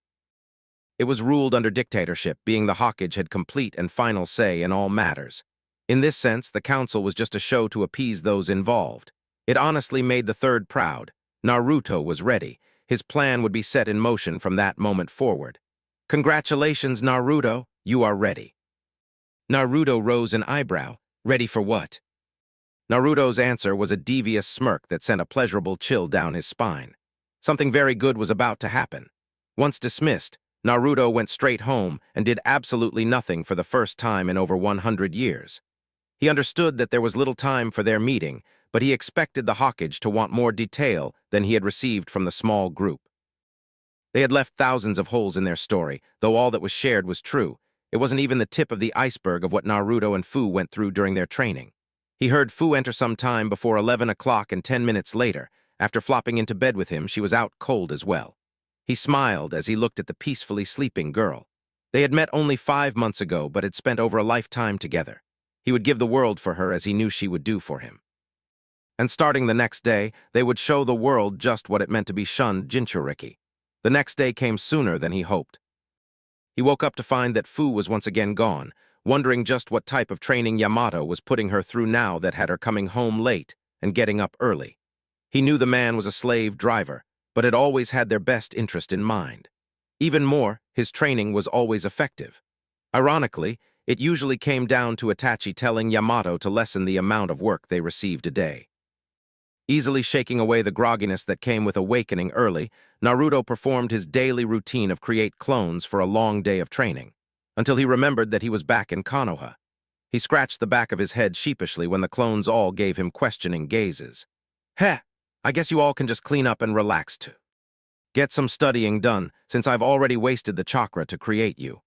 Speaker 1: It was ruled under dictatorship, being the Hokage had complete and final say in all matters. In this sense, the council was just a show to appease those involved. It honestly made the third proud. Naruto was ready. His plan would be set in motion from that moment forward. Congratulations, Naruto, you are ready. Naruto rose an eyebrow. Ready for what? Naruto's answer was a devious smirk that sent a pleasurable chill down his spine. Something very good was about to happen. Once dismissed, Naruto went straight home and did absolutely nothing for the first time in over 100 years. He understood that there was little time for their meeting, but he expected the Hokage to want more detail than he had received from the small group. They had left thousands of holes in their story, though all that was shared was true. It wasn't even the tip of the iceberg of what Naruto and Fu went through during their training. He heard Fu enter some time before 11 o'clock, and 10 minutes later, after flopping into bed with him, she was out cold as well. He smiled as he looked at the peacefully sleeping girl. They had met only 5 months ago, but had spent over a lifetime together. He would give the world for her, as he knew she would do for him. And starting the next day, they would show the world just what it meant to be shunned Jinchuriki. The next day came sooner than he hoped. He woke up to find that Fu was once again gone, wondering just what type of training Yamato was putting her through now that had her coming home late and getting up early. He knew the man was a slave driver, but had always had their best interest in mind. Even more, his training was always effective. Ironically, it usually came down to Itachi telling Yamato to lessen the amount of work they received a day. Easily shaking away the grogginess that came with awakening early, Naruto performed his daily routine of create clones for a long day of training, until he remembered that he was back in Konoha. He scratched the back of his head sheepishly when the clones all gave him questioning gazes. Heh, I guess you all can just clean up and relax too. Get some studying done, since I've already wasted the chakra to create you.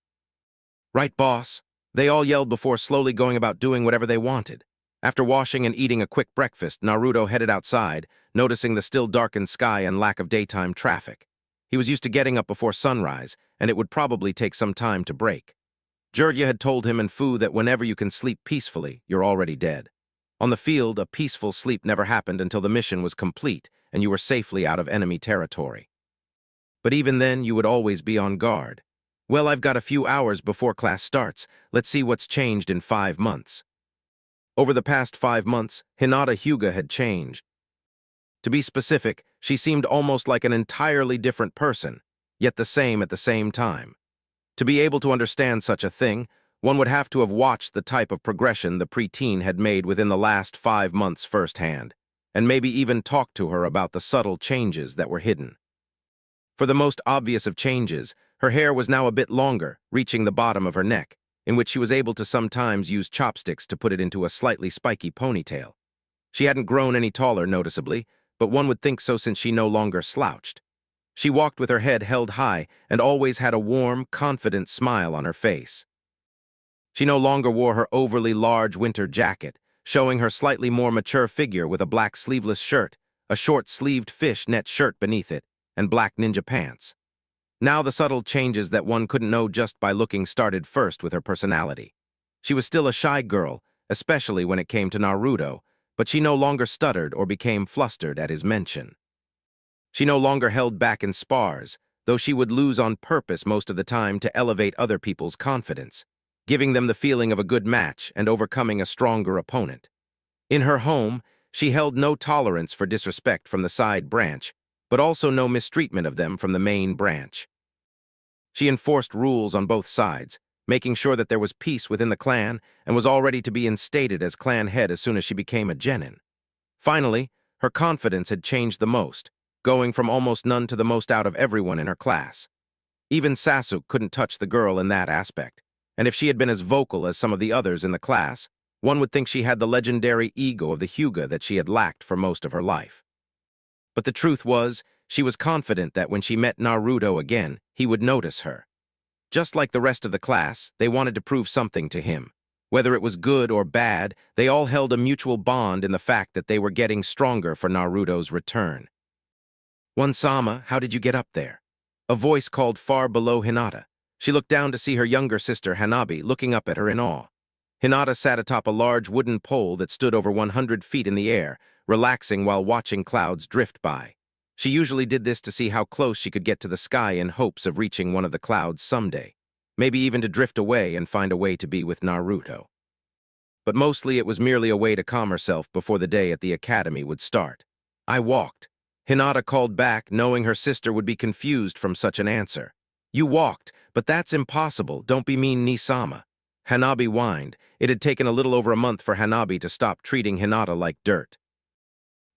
Speaker 1: Right, boss? They all yelled before slowly going about doing whatever they wanted. After washing and eating a quick breakfast, Naruto headed outside, noticing the still darkened sky and lack of daytime traffic. He was used to getting up before sunrise, and it would probably take some time to break. Jiraiya had told him and Fu that whenever you can sleep peacefully, you're already dead. On the field, a peaceful sleep never happened until the mission was complete and you were safely out of enemy territory. But even then, you would always be on guard. Well, I've got a few hours before class starts. Let's see what's changed in 5 months. Over the past 5 months, Hinata Hyuga had changed. To be specific, she seemed almost like an entirely different person, yet the same at the same time. To be able to understand such a thing, One would have to have watched the type of progression the preteen had made within the last 5 months firsthand, and maybe even talked to her about the subtle changes that were hidden. For the most obvious of changes, her hair was now a bit longer, reaching the bottom of her neck, in which she was able to sometimes use chopsticks to put it into a slightly spiky ponytail. She hadn't grown any taller noticeably, but one would think so since she no longer slouched. She walked with her head held high and always had a warm, confident smile on her face. She no longer wore her overly large winter jacket, showing her slightly more mature figure with a black sleeveless shirt, a short-sleeved fishnet shirt beneath it, and black ninja pants. Now the subtle changes that one couldn't know just by looking started first with her personality. She was still a shy girl, especially when it came to Naruto, but she no longer stuttered or became flustered at his mention. She no longer held back in spars, though she would lose on purpose most of the time to elevate other people's confidence, giving them the feeling of a good match and overcoming a stronger opponent. In her home, she held no tolerance for disrespect from the side branch, but also no mistreatment of them from the main branch. She enforced rules on both sides, making sure that there was peace within the clan and was all ready to be instated as clan head as soon as she became a genin. Finally, her confidence had changed the most, going from almost none to the most out of everyone in her class. Even Sasuke couldn't touch the girl in that aspect, and if she had been as vocal as some of the others in the class, one would think she had the legendary ego of the Hyuga that she had lacked for most of her life. But the truth was, she was confident that when she met Naruto again, he would notice her. Just like the rest of the class, they wanted to prove something to him. Whether it was good or bad, they all held a mutual bond in the fact that they were getting stronger for Naruto's return. "One-sama, how did you get up there?" A voice called far below Hinata. She looked down to see her younger sister Hanabi looking up at her in awe. Hinata sat atop a large wooden pole that stood over 100 feet in the air, relaxing while watching clouds drift by. She usually did this to see how close she could get to the sky in hopes of reaching one of the clouds someday, maybe even to drift away and find a way to be with Naruto. But mostly it was merely a way to calm herself before the day at the academy would start. "I walked." Hinata called back, knowing her sister would be confused from such an answer. "You walked, but that's impossible, don't be mean, Nisama." Hanabi whined. It had taken a little over a month for Hanabi to stop treating Hinata like dirt.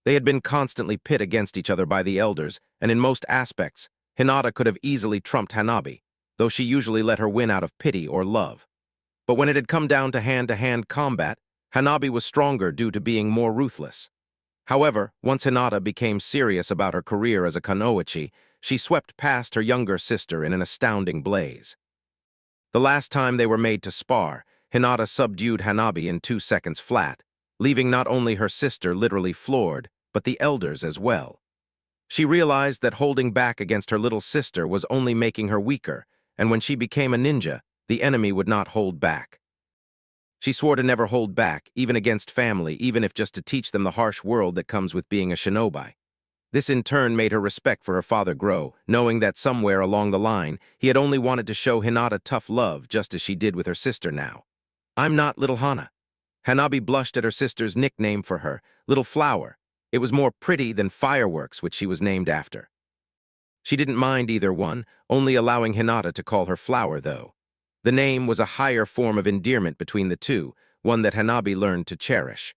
Speaker 1: They had been constantly pit against each other by the elders, and in most aspects, Hinata could have easily trumped Hanabi, though she usually let her win out of pity or love. But when it had come down to hand-to-hand combat, Hanabi was stronger due to being more ruthless. However, once Hinata became serious about her career as a kunoichi, she swept past her younger sister in an astounding blaze. The last time they were made to spar, Hinata subdued Hanabi in 2 seconds flat, leaving not only her sister literally floored, but the elders as well. She realized that holding back against her little sister was only making her weaker, and when she became a ninja, the enemy would not hold back. She swore to never hold back, even against family, even if just to teach them the harsh world that comes with being a shinobi. This in turn made her respect for her father grow, knowing that somewhere along the line, he had only wanted to show Hinata tough love just as she did with her sister now. "I'm not Little Hana." Hanabi blushed at her sister's nickname for her, Little Flower. It was more pretty than Fireworks, which she was named after. She didn't mind either one, only allowing Hinata to call her Flower, though. The name was a higher form of endearment between the two, one that Hanabi learned to cherish.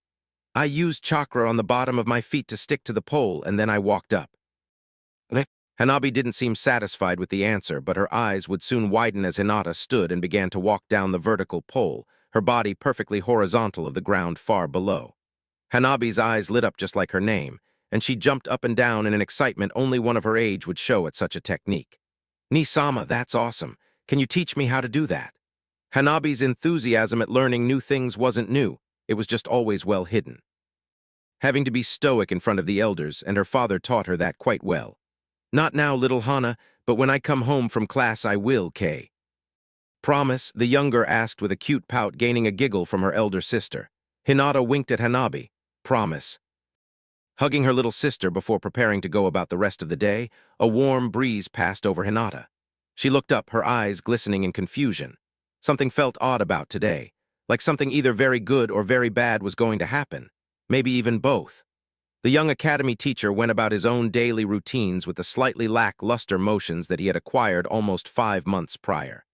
Speaker 1: "I used chakra on the bottom of my feet to stick to the pole, and then I walked up." Hanabi didn't seem satisfied with the answer, but her eyes would soon widen as Hinata stood and began to walk down the vertical pole, her body perfectly horizontal of the ground far below. Hanabi's eyes lit up just like her name, and she jumped up and down in an excitement only one of her age would show at such a technique. "Nisama, that's awesome. Can you teach me how to do that?" Hanabi's enthusiasm at learning new things wasn't new, it was just always well hidden. Having to be stoic in front of the elders, and her father taught her that quite well. "Not now, little Hana, but when I come home from class I will, Kay." "Promise?" the younger asked with a cute pout, gaining a giggle from her elder sister. Hinata winked at Hanabi. "Promise." Hugging her little sister before preparing to go about the rest of the day, a warm breeze passed over Hinata. She looked up, her eyes glistening in confusion. Something felt odd about today, like something either very good or very bad was going to happen, maybe even both. The young academy teacher went about his own daily routines with the slightly lackluster motions that he had acquired almost 5 months prior.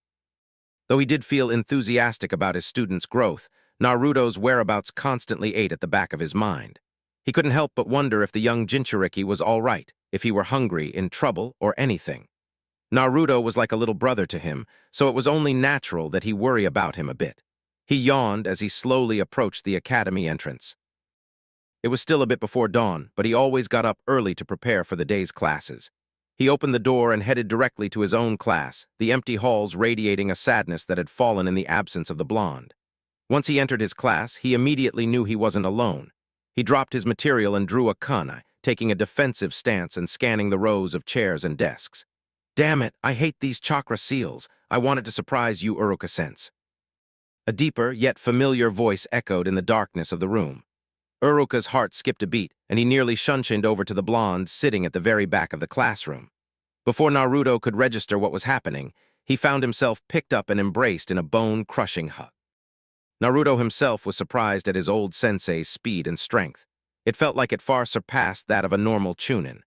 Speaker 1: Though he did feel enthusiastic about his students' growth, Naruto's whereabouts constantly ate at the back of his mind. He couldn't help but wonder if the young Jinchuriki was all right, if he were hungry, in trouble, or anything. Naruto was like a little brother to him, so it was only natural that he worry about him a bit. He yawned as he slowly approached the academy entrance. It was still a bit before dawn, but he always got up early to prepare for the day's classes. He opened the door and headed directly to his own class, the empty halls radiating a sadness that had fallen in the absence of the blonde. Once he entered his class, he immediately knew he wasn't alone. He dropped his material and drew a kunai, taking a defensive stance and scanning the rows of chairs and desks. Damn it, I hate these chakra seals. I wanted to surprise you, Uruka-sense. A deeper, yet familiar voice echoed in the darkness of the room. Uruka's heart skipped a beat, and he nearly shunshined over to the blonde sitting at the very back of the classroom. Before Naruto could register what was happening, he found himself picked up and embraced in a bone-crushing hug. Naruto himself was surprised at his old sensei's speed and strength. It felt like it far surpassed that of a normal chunin.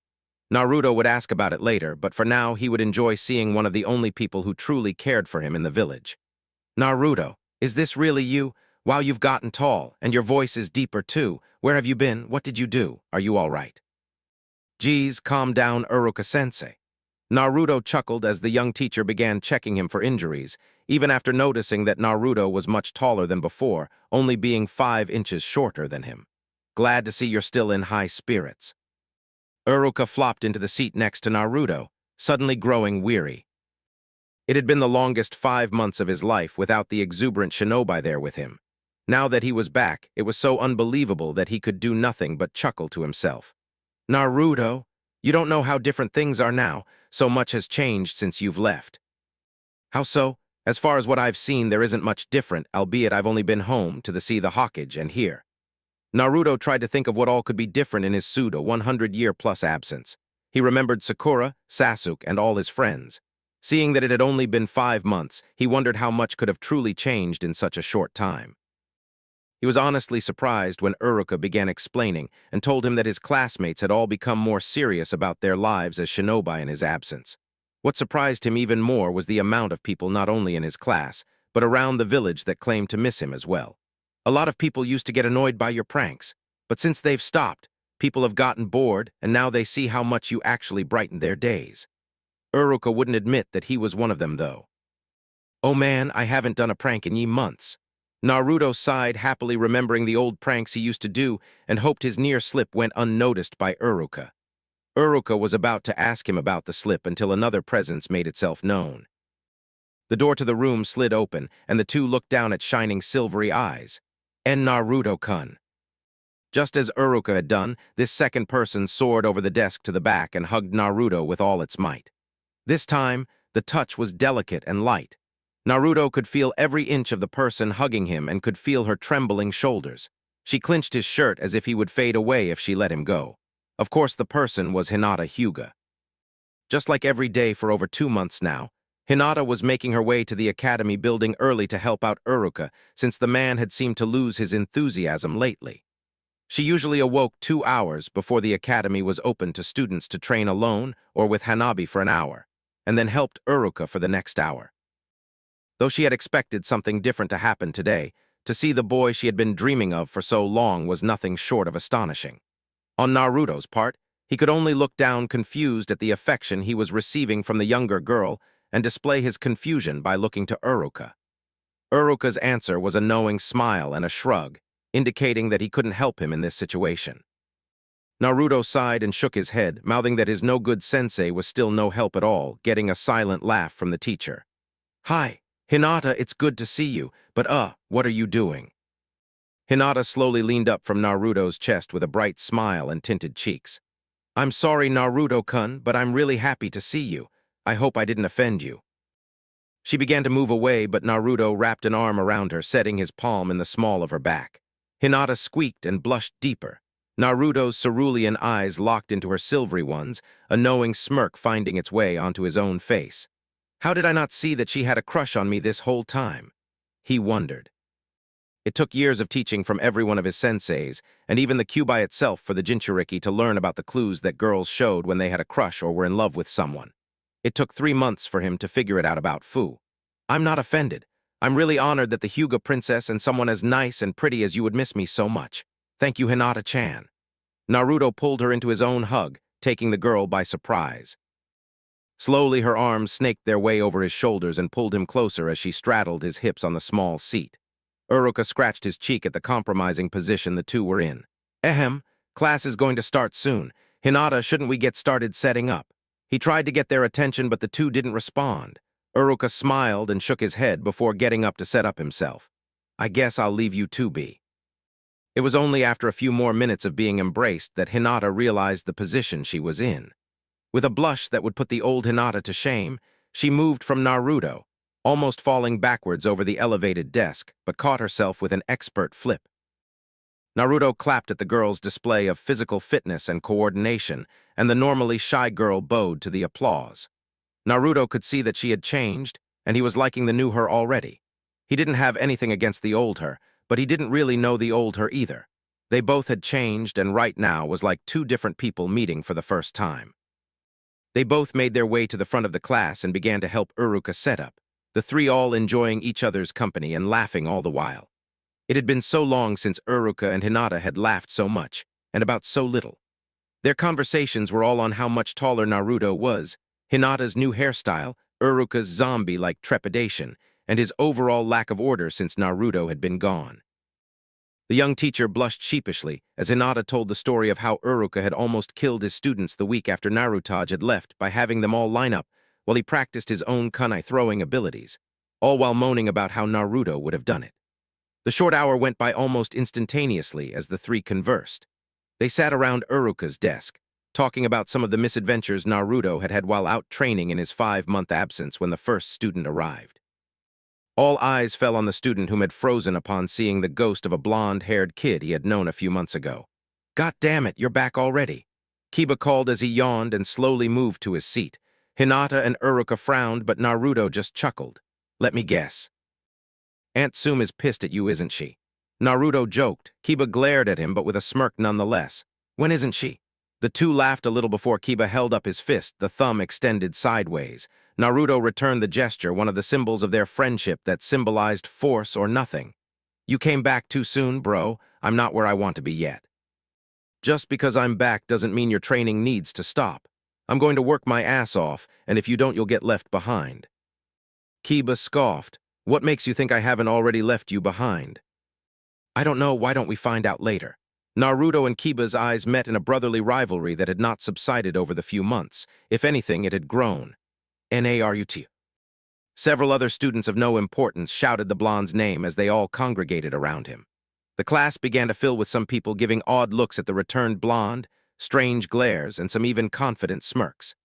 Speaker 1: Naruto would ask about it later, but for now he would enjoy seeing one of the only people who truly cared for him in the village. Naruto, is this really you? Wow, you've gotten tall, and your voice is deeper too. Where have you been? What did you do? Are you all right? Geez, calm down, Uruka-sensei. Naruto chuckled as the young teacher began checking him for injuries, even after noticing that Naruto was much taller than before, only being 5 inches shorter than him. Glad to see you're still in high spirits. Uruka flopped into the seat next to Naruto, suddenly growing weary. It had been the longest 5 months of his life without the exuberant shinobi there with him. Now that he was back, it was so unbelievable that he could do nothing but chuckle to himself. Naruto, you don't know how different things are now. So much has changed since you've left. How so? As far as what I've seen, there isn't much different, albeit I've only been home to see the Hokage and here. Naruto tried to think of what all could be different in his pseudo 100-year-plus absence. He remembered Sakura, Sasuke, and all his friends. Seeing that it had only been 5 months, he wondered how much could have truly changed in such a short time. He was honestly surprised when Uruka began explaining and told him that his classmates had all become more serious about their lives as shinobi in his absence. What surprised him even more was the amount of people not only in his class, but around the village that claimed to miss him as well. A lot of people used to get annoyed by your pranks, but since they've stopped, people have gotten bored and now they see how much you actually brightened their days. Uruka wouldn't admit that he was one of them though. Oh man, I haven't done a prank in ye months. Naruto sighed, happily remembering the old pranks he used to do and hoped his near slip went unnoticed by Uruka. Uruka was about to ask him about the slip until another presence made itself known. The door to the room slid open, and the two looked down at shining silvery eyes. And Naruto-kun. Just as Uruka had done, this second person soared over the desk to the back and hugged Naruto with all its might. This time, the touch was delicate and light. Naruto could feel every inch of the person hugging him and could feel her trembling shoulders. She clinched his shirt as if he would fade away if she let him go. Of course, the person was Hinata Hyuga. Just like every day for over 2 months now, Hinata was making her way to the academy building early to help out Uruka since the man had seemed to lose his enthusiasm lately. She usually awoke 2 hours before the academy was open to students to train alone or with Hanabi for an hour, and then helped Uruka for the next hour. Though she had expected something different to happen today, to see the boy she had been dreaming of for so long was nothing short of astonishing. On Naruto's part, he could only look down confused at the affection he was receiving from the younger girl and display his confusion by looking to Uruka. Uruka's answer was a knowing smile and a shrug, indicating that he couldn't help him in this situation. Naruto sighed and shook his head, mouthing that his no-good sensei was still no help at all, getting a silent laugh from the teacher. Hi, Hinata, it's good to see you, but what are you doing? Hinata slowly leaned up from Naruto's chest with a bright smile and tinted cheeks. I'm sorry, Naruto-kun, but I'm really happy to see you. I hope I didn't offend you. She began to move away, but Naruto wrapped an arm around her, setting his palm in the small of her back. Hinata squeaked and blushed deeper. Naruto's cerulean eyes locked into her silvery ones, a knowing smirk finding its way onto his own face. How did I not see that she had a crush on me this whole time? He wondered. It took years of teaching from every one of his senseis, and even the Kyuubi itself for the Jinchuriki to learn about the clues that girls showed when they had a crush or were in love with someone. It took 3 months for him to figure it out about Fu. I'm not offended. I'm really honored that the Hyuga princess and someone as nice and pretty as you would miss me so much. Thank you, Hinata-chan. Naruto pulled her into his own hug, taking the girl by surprise. Slowly, her arms snaked their way over his shoulders and pulled him closer as she straddled his hips on the small seat. Uruka scratched his cheek at the compromising position the two were in. Ahem, class is going to start soon. Hinata, shouldn't we get started setting up? He tried to get their attention, but the two didn't respond. Uruka smiled and shook his head before getting up to set up himself. I guess I'll leave you two be. It was only after a few more minutes of being embraced that Hinata realized the position she was in. With a blush that would put the old Hinata to shame, she moved from Naruto, almost falling backwards over the elevated desk, but caught herself with an expert flip. Naruto clapped at the girl's display of physical fitness and coordination, and the normally shy girl bowed to the applause. Naruto could see that she had changed, and he was liking the new her already. He didn't have anything against the old her, but he didn't really know the old her either. They both had changed, and right now was like two different people meeting for the first time. They both made their way to the front of the class and began to help Uruka set up, the three all enjoying each other's company and laughing all the while. It had been so long since Uruka and Hinata had laughed so much, and about so little. Their conversations were all on how much taller Naruto was, Hinata's new hairstyle, Uruka's zombie-like trepidation, and his overall lack of order since Naruto had been gone. The young teacher blushed sheepishly as Hinata told the story of how Uruka had almost killed his students the week after Naruto had left by having them all line up while he practiced his own kunai-throwing abilities, all while moaning about how Naruto would have done it. The short hour went by almost instantaneously as the three conversed. They sat around Uruka's desk, talking about some of the misadventures Naruto had had while out training in his 5-month absence when the first student arrived. All eyes fell on the student whom had frozen upon seeing the ghost of a blonde-haired kid he had known a few months ago. "God damn it, you're back already," Kiba called as he yawned and slowly moved to his seat. Hinata and Uruka frowned, but Naruto just chuckled. "Let me guess. Aunt Tsum is pissed at you, isn't she?" Naruto joked. Kiba glared at him, but with a smirk nonetheless. "When isn't she?" The two laughed a little before Kiba held up his fist, the thumb extended sideways. Naruto returned the gesture, one of the symbols of their friendship that symbolized force or nothing. "You came back too soon, bro. I'm not where I want to be yet." "Just because I'm back doesn't mean your training needs to stop. I'm going to work my ass off, and if you don't, you'll get left behind." Kiba scoffed. "What makes you think I haven't already left you behind?" "I don't know. Why don't we find out later?" Naruto and Kiba's eyes met in a brotherly rivalry that had not subsided over the few months. If anything, it had grown. Narut. Several other students of no importance shouted the blonde's name as they all congregated around him. The class began to fill with some people giving odd looks at the returned blonde, strange glares, and some even confident smirks.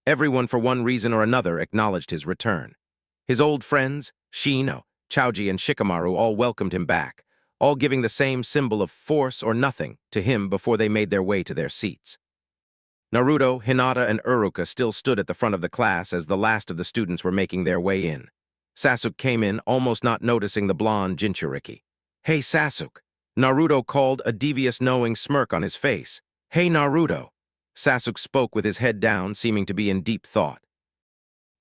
Speaker 1: Everyone, for one reason or another, acknowledged his return. His old friends, Shino, Chaoji, and Shikamaru all welcomed him back, all giving the same symbol of force or nothing to him before they made their way to their seats. Naruto, Hinata, and Uruka still stood at the front of the class as the last of the students were making their way in. Sasuke came in, almost not noticing the blonde Jinchuriki. "Hey, Sasuke." Naruto called, a devious knowing smirk on his face. "Hey, Naruto." Sasuke spoke with his head down, seeming to be in deep thought.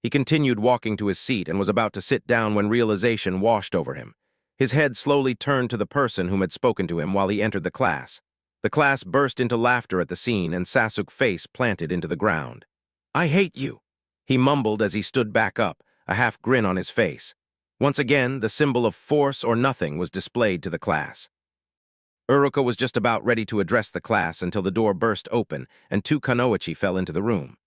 Speaker 1: He continued walking to his seat and was about to sit down when realization washed over him. His head slowly turned to the person whom had spoken to him while he entered the class. The class burst into laughter at the scene, and Sasuke's face planted into the ground. "I hate you," he mumbled as he stood back up, a half grin on his face. Once again, the symbol of force or nothing was displayed to the class. Uruka was just about ready to address the class until the door burst open and two Kunoichi fell into the room.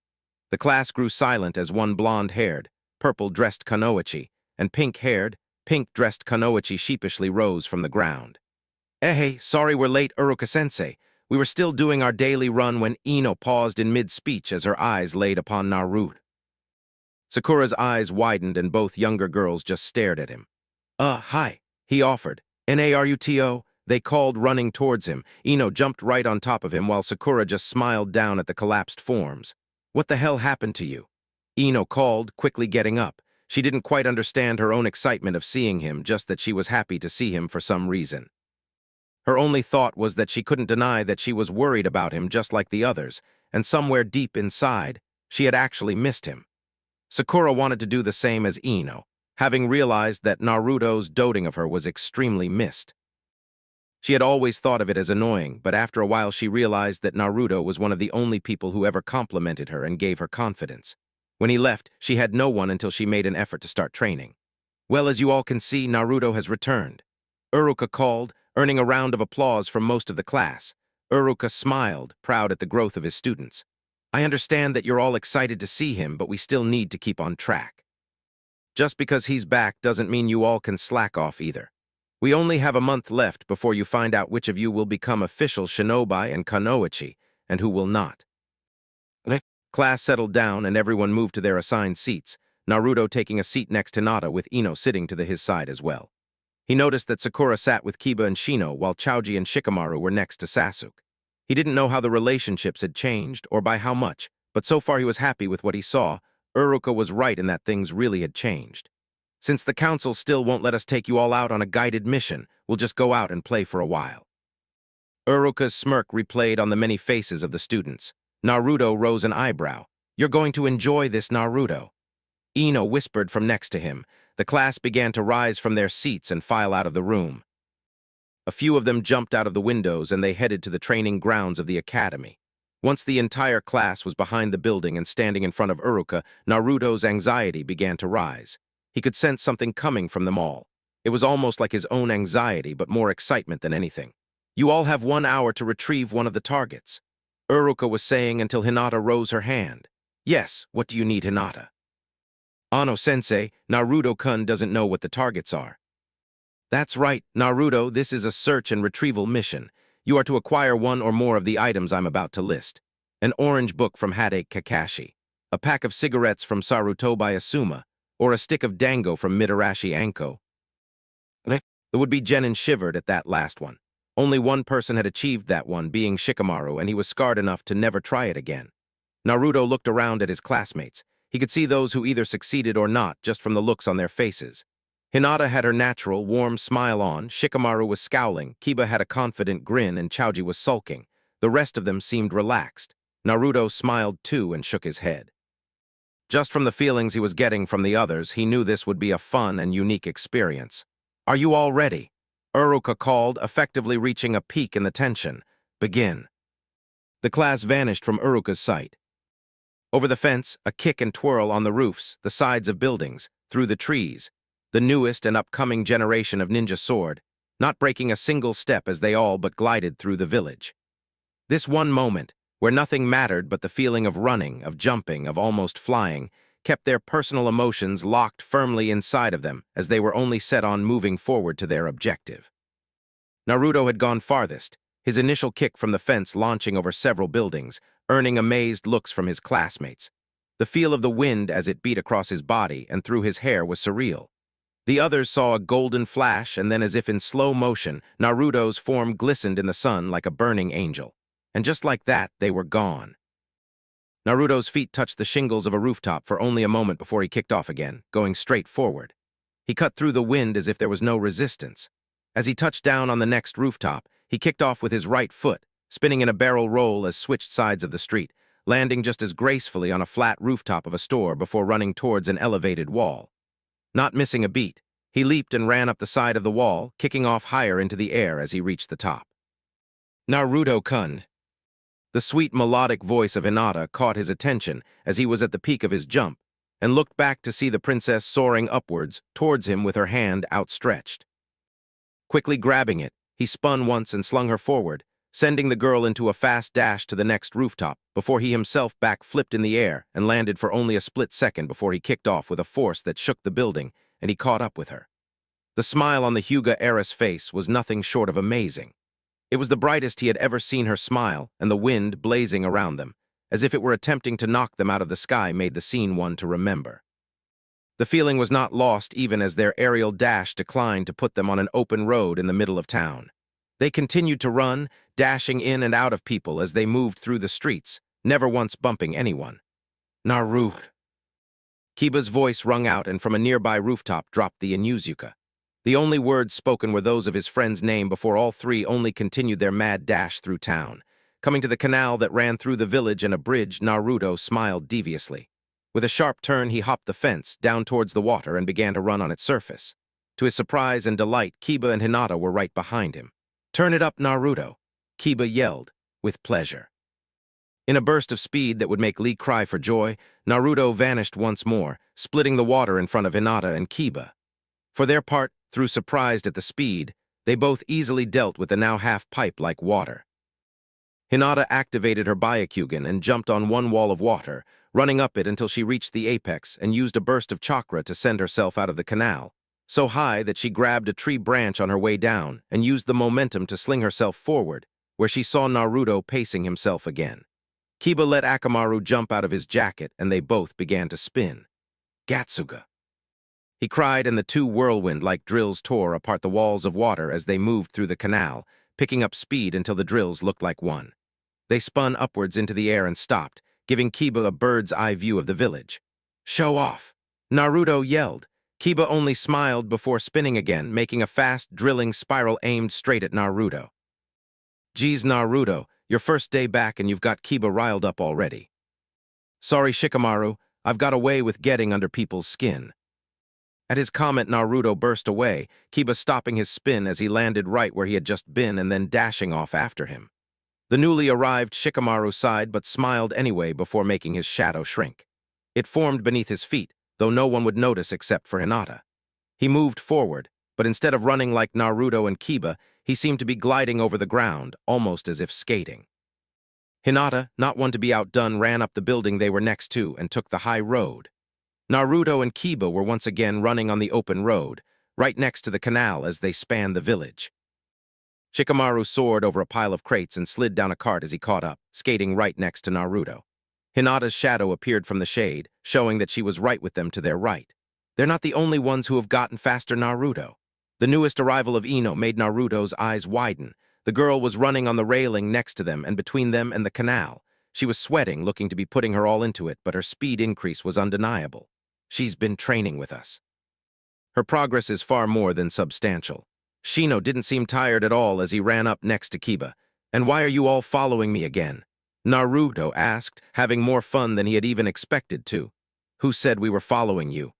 Speaker 1: The class grew silent as one blonde-haired, purple-dressed Kunoichi and pink-haired, pink-dressed Kunoichi sheepishly rose from the ground. "Hey, sorry we're late, Uruka-sensei. We were still doing our daily run when Ino paused in mid-speech as her eyes laid upon Naruto. Sakura's eyes widened and both younger girls just stared at him. Hi," he offered. "Naruto," they called, running towards him. Ino jumped right on top of him while Sakura just smiled down at the collapsed forms. "What the hell happened to you?" Ino called, quickly getting up. She didn't quite understand her own excitement of seeing him, just that she was happy to see him for some reason. Her only thought was that she couldn't deny that she was worried about him just like the others, and somewhere deep inside, she had actually missed him. Sakura wanted to do the same as Ino, having realized that Naruto's doting of her was extremely missed. She had always thought of it as annoying, but after a while she realized that Naruto was one of the only people who ever complimented her and gave her confidence. When he left, she had no one until she made an effort to start training. Well, as you all can see, Naruto has returned. Uruka called, earning a round of applause from most of the class. Uruka smiled, proud at the growth of his students. I understand that you're all excited to see him, but we still need to keep on track. Just because he's back doesn't mean you all can slack off either. We only have a month left before you find out which of you will become official shinobi and kunoichi, and who will not. The class settled down and everyone moved to their assigned seats, Naruto taking a seat next to Hinata with Ino sitting to his side as well. He noticed that Sakura sat with Kiba and Shino while Choji and Shikamaru were next to Sasuke. He didn't know how the relationships had changed or by how much, but so far he was happy with what he saw. Uruka was right in that things really had changed. Since the council still won't let us take you all out on a guided mission, we'll just go out and play for a while. Uruka's smirk replayed on the many faces of the students. Naruto rose an eyebrow. You're going to enjoy this, Naruto. Ino whispered from next to him. The class began to rise from their seats and file out of the room. A few of them jumped out of the windows and they headed to the training grounds of the academy. Once the entire class was behind the building and standing in front of Uruka, Naruto's anxiety began to rise. He could sense something coming from them all. It was almost like his own anxiety, but more excitement than anything. You all have 1 hour to retrieve one of the targets, Uruka was saying until Hinata rose her hand. Yes, what do you need, Hinata? Ano-sensei, Naruto-kun doesn't know what the targets are. That's right, Naruto, this is a search and retrieval mission. You are to acquire one or more of the items I'm about to list. An orange book from Hade Kakashi, a pack of cigarettes from Sarutobi Asuma, or a stick of dango from Mitarashi Anko. The would-be genin shivered at that last one. Only one person had achieved that one, being Shikamaru, and he was scarred enough to never try it again. Naruto looked around at his classmates. He could see those who either succeeded or not just from the looks on their faces. Hinata had her natural, warm smile on, Shikamaru was scowling, Kiba had a confident grin, and Choji was sulking. The rest of them seemed relaxed. Naruto smiled too and shook his head. Just from the feelings he was getting from the others, he knew this would be a fun and unique experience. Are you all ready? Uruka called, effectively reaching a peak in the tension. Begin. The class vanished from Uruka's sight. Over the fence, a kick and twirl on the roofs, the sides of buildings, through the trees, the newest and upcoming generation of ninja sword, not breaking a single step as they all but glided through the village. This one moment, where nothing mattered but the feeling of running, of jumping, of almost flying, kept their personal emotions locked firmly inside of them as they were only set on moving forward to their objective. Naruto had gone farthest, his initial kick from the fence launching over several buildings, earning amazed looks from his classmates. The feel of the wind as it beat across his body and through his hair was surreal. The others saw a golden flash, and then as if in slow motion, Naruto's form glistened in the sun like a burning angel. And just like that, they were gone. Naruto's feet touched the shingles of a rooftop for only a moment before he kicked off again, going straight forward. He cut through the wind as if there was no resistance. As he touched down on the next rooftop, he kicked off with his right foot, spinning in a barrel roll as switched sides of the street, landing just as gracefully on a flat rooftop of a store before running towards an elevated wall. Not missing a beat, he leaped and ran up the side of the wall, kicking off higher into the air as he reached the top. Naruto-kun. The sweet melodic voice of Hinata caught his attention as he was at the peak of his jump, and looked back to see the princess soaring upwards towards him with her hand outstretched. Quickly grabbing it, he spun once and slung her forward, sending the girl into a fast dash to the next rooftop before he himself back-flipped in the air and landed for only a split second before he kicked off with a force that shook the building, and he caught up with her. The smile on the Hyuga heiress face was nothing short of amazing. It was the brightest he had ever seen her smile, and the wind blazing around them, as if it were attempting to knock them out of the sky, made the scene one to remember. The feeling was not lost even as their aerial dash declined to put them on an open road in the middle of town. They continued to run, dashing in and out of people as they moved through the streets, never once bumping anyone. Naruto. Kiba's voice rung out, and from a nearby rooftop dropped the Inuzuka. The only words spoken were those of his friend's name before all three only continued their mad dash through town. Coming to the canal that ran through the village and a bridge, Naruto smiled deviously. With a sharp turn, he hopped the fence, down towards the water, and began to run on its surface. To his surprise and delight, Kiba and Hinata were right behind him. "Turn it up, Naruto!" Kiba yelled, with pleasure. In a burst of speed that would make Lee cry for joy, Naruto vanished once more, splitting the water in front of Hinata and Kiba. For their part, though surprised at the speed, they both easily dealt with the now half-pipe-like water. Hinata activated her Byakugan and jumped on one wall of water, running up it until she reached the apex and used a burst of chakra to send herself out of the canal, so high that she grabbed a tree branch on her way down and used the momentum to sling herself forward, where she saw Naruto pacing himself again. Kiba let Akamaru jump out of his jacket and they both began to spin. "Gatsuga!" he cried, and the two whirlwind-like drills tore apart the walls of water as they moved through the canal, picking up speed until the drills looked like one. They spun upwards into the air and stopped, giving Kiba a bird's-eye view of the village. "Show off!" Naruto yelled. Kiba only smiled before spinning again, making a fast, drilling spiral aimed straight at Naruto. "Geez, Naruto, your first day back and you've got Kiba riled up already." "Sorry, Shikamaru, I've got a way with getting under people's skin." At his comment, Naruto burst away, Kiba stopping his spin as he landed right where he had just been and then dashing off after him. The newly arrived Shikamaru sighed but smiled anyway before making his shadow shrink. It formed beneath his feet, though no one would notice except for Hinata. He moved forward, but instead of running like Naruto and Kiba, he seemed to be gliding over the ground, almost as if skating. Hinata, not one to be outdone, ran up the building they were next to and took the high road. Naruto and Kiba were once again running on the open road, right next to the canal as they spanned the village. Shikamaru soared over a pile of crates and slid down a cart as he caught up, skating right next to Naruto. Hinata's shadow appeared from the shade, showing that she was right with them to their right. They're not the only ones who have gotten faster, Naruto. The newest arrival of Ino made Naruto's eyes widen. The girl was running on the railing next to them and between them and the canal. She was sweating, looking to be putting her all into it, but her speed increase was undeniable. "She's been training with us." Her progress is far more than substantial. Shino didn't seem tired at all as he ran up next to Kiba. "And why are you all following me again?" Naruto asked, having more fun than he had even expected to. "Who said we were following you?"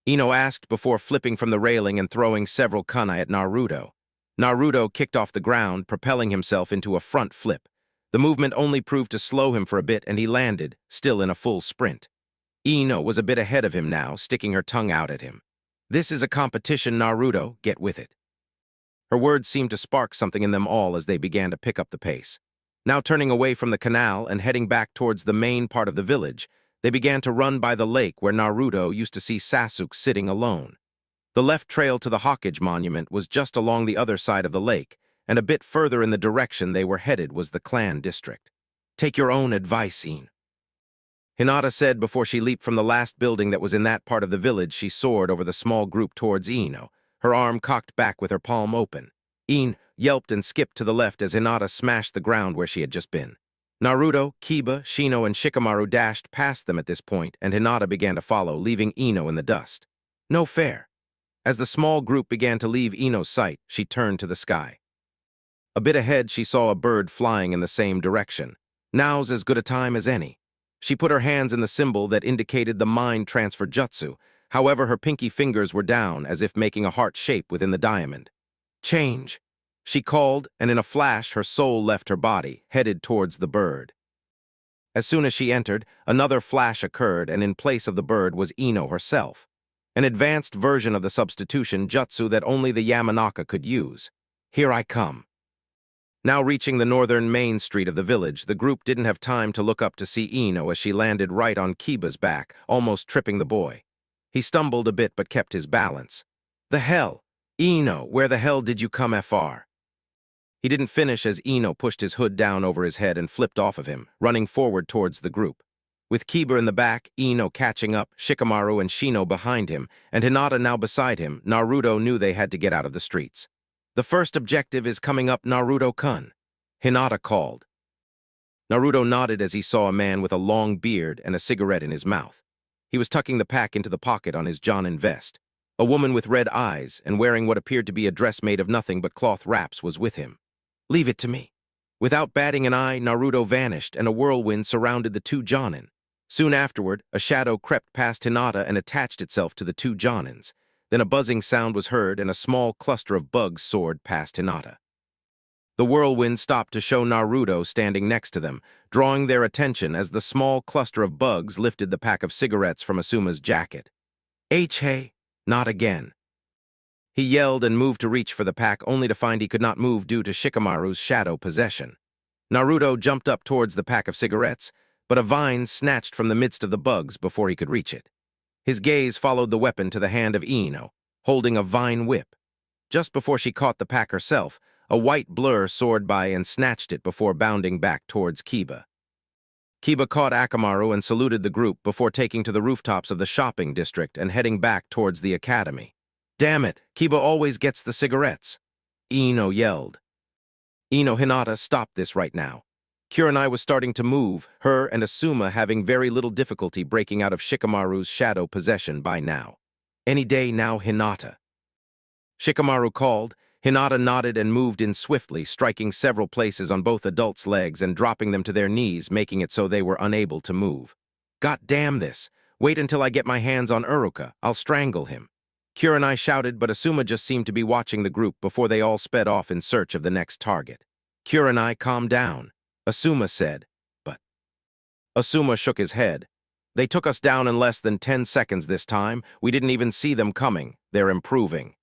Speaker 1: Ino asked before flipping from the railing and throwing several kunai at Naruto. Naruto kicked off the ground, propelling himself into a front flip. The movement only proved to slow him for a bit and he landed, still in a full sprint. Ino was a bit ahead of him now, sticking her tongue out at him. "This is a competition, Naruto, get with it." Her words seemed to spark something in them all as they began to pick up the pace. Now turning away from the canal and heading back towards the main part of the village, they began to run by the lake where Naruto used to see Sasuke sitting alone. The left trail to the Hokage monument was just along the other side of the lake, and a bit further in the direction they were headed was the clan district. "Take your own advice, Iin," Hinata said before she leaped from the last building that was in that part of the village. She soared over the small group towards Ino, her arm cocked back with her palm open. Iin yelped and skipped to the left as Hinata smashed the ground where she had just been. Naruto, Kiba, Shino, and Shikamaru dashed past them at this point, and Hinata began to follow, leaving Ino in the dust. No fair. As the small group began to leave Ino's sight, she turned to the sky. A bit ahead, she saw a bird flying in the same direction. Now's as good a time as any. She put her hands in the symbol that indicated the mind transfer jutsu. However, her pinky fingers were down, as if making a heart shape within the diamond. "Change," she called, and in a flash her soul left her body, headed towards the bird. As soon as she entered, another flash occurred, and in place of the bird was Ino herself. An advanced version of the substitution jutsu that only the Yamanaka could use. "Here I come." Now reaching the northern main street of the village, the group didn't have time to look up to see Ino as she landed right on Kiba's back, almost tripping the boy. He stumbled a bit but kept his balance. "The hell? Ino, where the hell did you come fr?" He didn't finish as Ino pushed his hood down over his head and flipped off of him, running forward towards the group. With Kiba in the back, Ino catching up, Shikamaru and Shino behind him, and Hinata now beside him, Naruto knew they had to get out of the streets. "The first objective is coming up, Naruto-kun," Hinata called. Naruto nodded as he saw a man with a long beard and a cigarette in his mouth. He was tucking the pack into the pocket on his Jonin vest. A woman with red eyes and wearing what appeared to be a dress made of nothing but cloth wraps was with him. "Leave it to me." Without batting an eye, Naruto vanished and a whirlwind surrounded the two Jonin. Soon afterward, a shadow crept past Hinata and attached itself to the two Jonins. Then a buzzing sound was heard and a small cluster of bugs soared past Hinata. The whirlwind stopped to show Naruto standing next to them, drawing their attention as the small cluster of bugs lifted the pack of cigarettes from Asuma's jacket. Hey, not again. He yelled and moved to reach for the pack only to find he could not move due to Shikamaru's shadow possession. Naruto jumped up towards the pack of cigarettes, but a vine snatched from the midst of the bugs before he could reach it. His gaze followed the weapon to the hand of Ino, holding a vine whip. Just before she caught the pack herself, a white blur soared by and snatched it before bounding back towards Kiba. Kiba caught Akamaru and saluted the group before taking to the rooftops of the shopping district and heading back towards the academy. Damn it, Kiba always gets the cigarettes. Ino yelled. Hinata, stop this right now. Kurenai was starting to move, her and Asuma having very little difficulty breaking out of Shikamaru's shadow possession by now. Any day now, Hinata. Shikamaru called. Hinata nodded and moved in swiftly, striking several places on both adults' legs and dropping them to their knees, making it so they were unable to move. God damn this. Wait until I get my hands on Uruka. I'll strangle him. Kurenai shouted, but Asuma just seemed to be watching the group before they all sped off in search of the next target. Kurenai, calm down, Asuma said, but... Asuma shook his head. They took us down in less than 10 seconds this time. We didn't even see them coming. They're improving.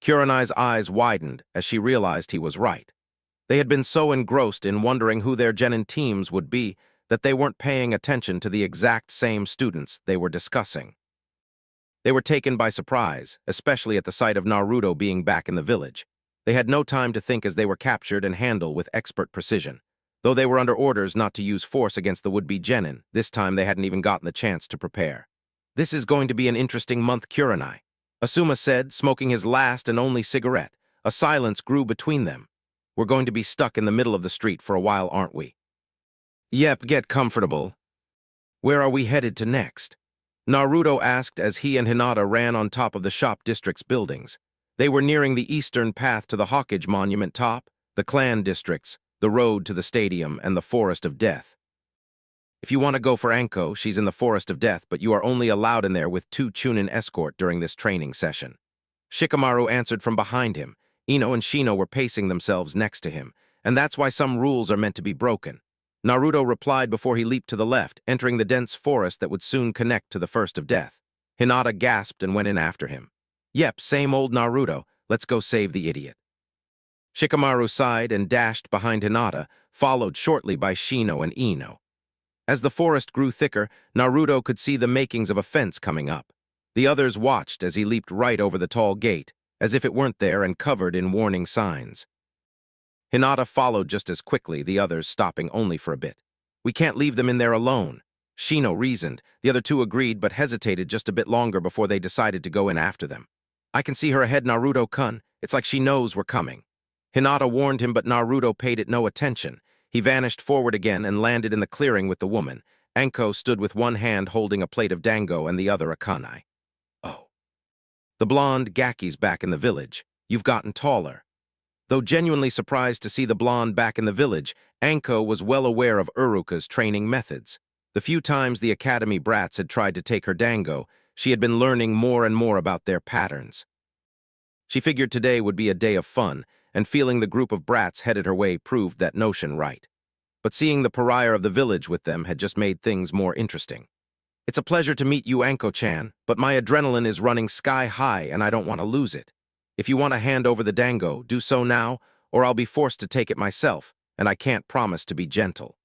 Speaker 1: Kurenai's eyes widened as she realized he was right. They had been so engrossed in wondering who their genin teams would be that they weren't paying attention to the exact same students they were discussing. They were taken by surprise, especially at the sight of Naruto being back in the village. They had no time to think as they were captured and handled with expert precision. Though they were under orders not to use force against the would-be genin, this time they hadn't even gotten the chance to prepare. This is going to be an interesting month, Kurenai, Asuma said, smoking his last and only cigarette. A silence grew between them. We're going to be stuck in the middle of the street for a while, aren't we? Yep, get comfortable. Where are we headed to next? Naruto asked as he and Hinata ran on top of the shop district's buildings. They were nearing the eastern path to the Hawkage Monument top, the clan districts, the road to the stadium, and the Forest of Death. If you want to go for Anko, she's in the Forest of Death, but you are only allowed in there with 2 Chunin escort during this training session. Shikamaru answered from behind him. Ino and Shino were pacing themselves next to him, and that's why some rules are meant to be broken. Naruto replied before he leaped to the left, entering the dense forest that would soon connect to the First of Death. Hinata gasped and went in after him. Yep, same old Naruto. Let's go save the idiot. Shikamaru sighed and dashed behind Hinata, followed shortly by Shino and Ino. As the forest grew thicker, Naruto could see the makings of a fence coming up. The others watched as he leaped right over the tall gate, as if it weren't there and covered in warning signs. Hinata followed just as quickly, the others stopping only for a bit. We can't leave them in there alone, Shino reasoned. The other two agreed but hesitated just a bit longer before they decided to go in after them. I can see her ahead, Naruto-kun. It's like she knows we're coming. Hinata warned him, but Naruto paid it no attention. He vanished forward again and landed in the clearing with the woman. Anko stood with one hand holding a plate of dango and the other a kanai. Oh. The blonde Gaki's back in the village. You've gotten taller. Though genuinely surprised to see the blonde back in the village, Anko was well aware of Uruka's training methods. The few times the academy brats had tried to take her dango, she had been learning more and more about their patterns. She figured today would be a day of fun, and feeling the group of brats headed her way proved that notion right. But seeing the pariah of the village with them had just made things more interesting. It's a pleasure to meet you, Anko-chan, but my adrenaline is running sky high and I don't want to lose it. If you want to hand over the dango, do so now, or I'll be forced to take it myself, and I can't promise to be gentle.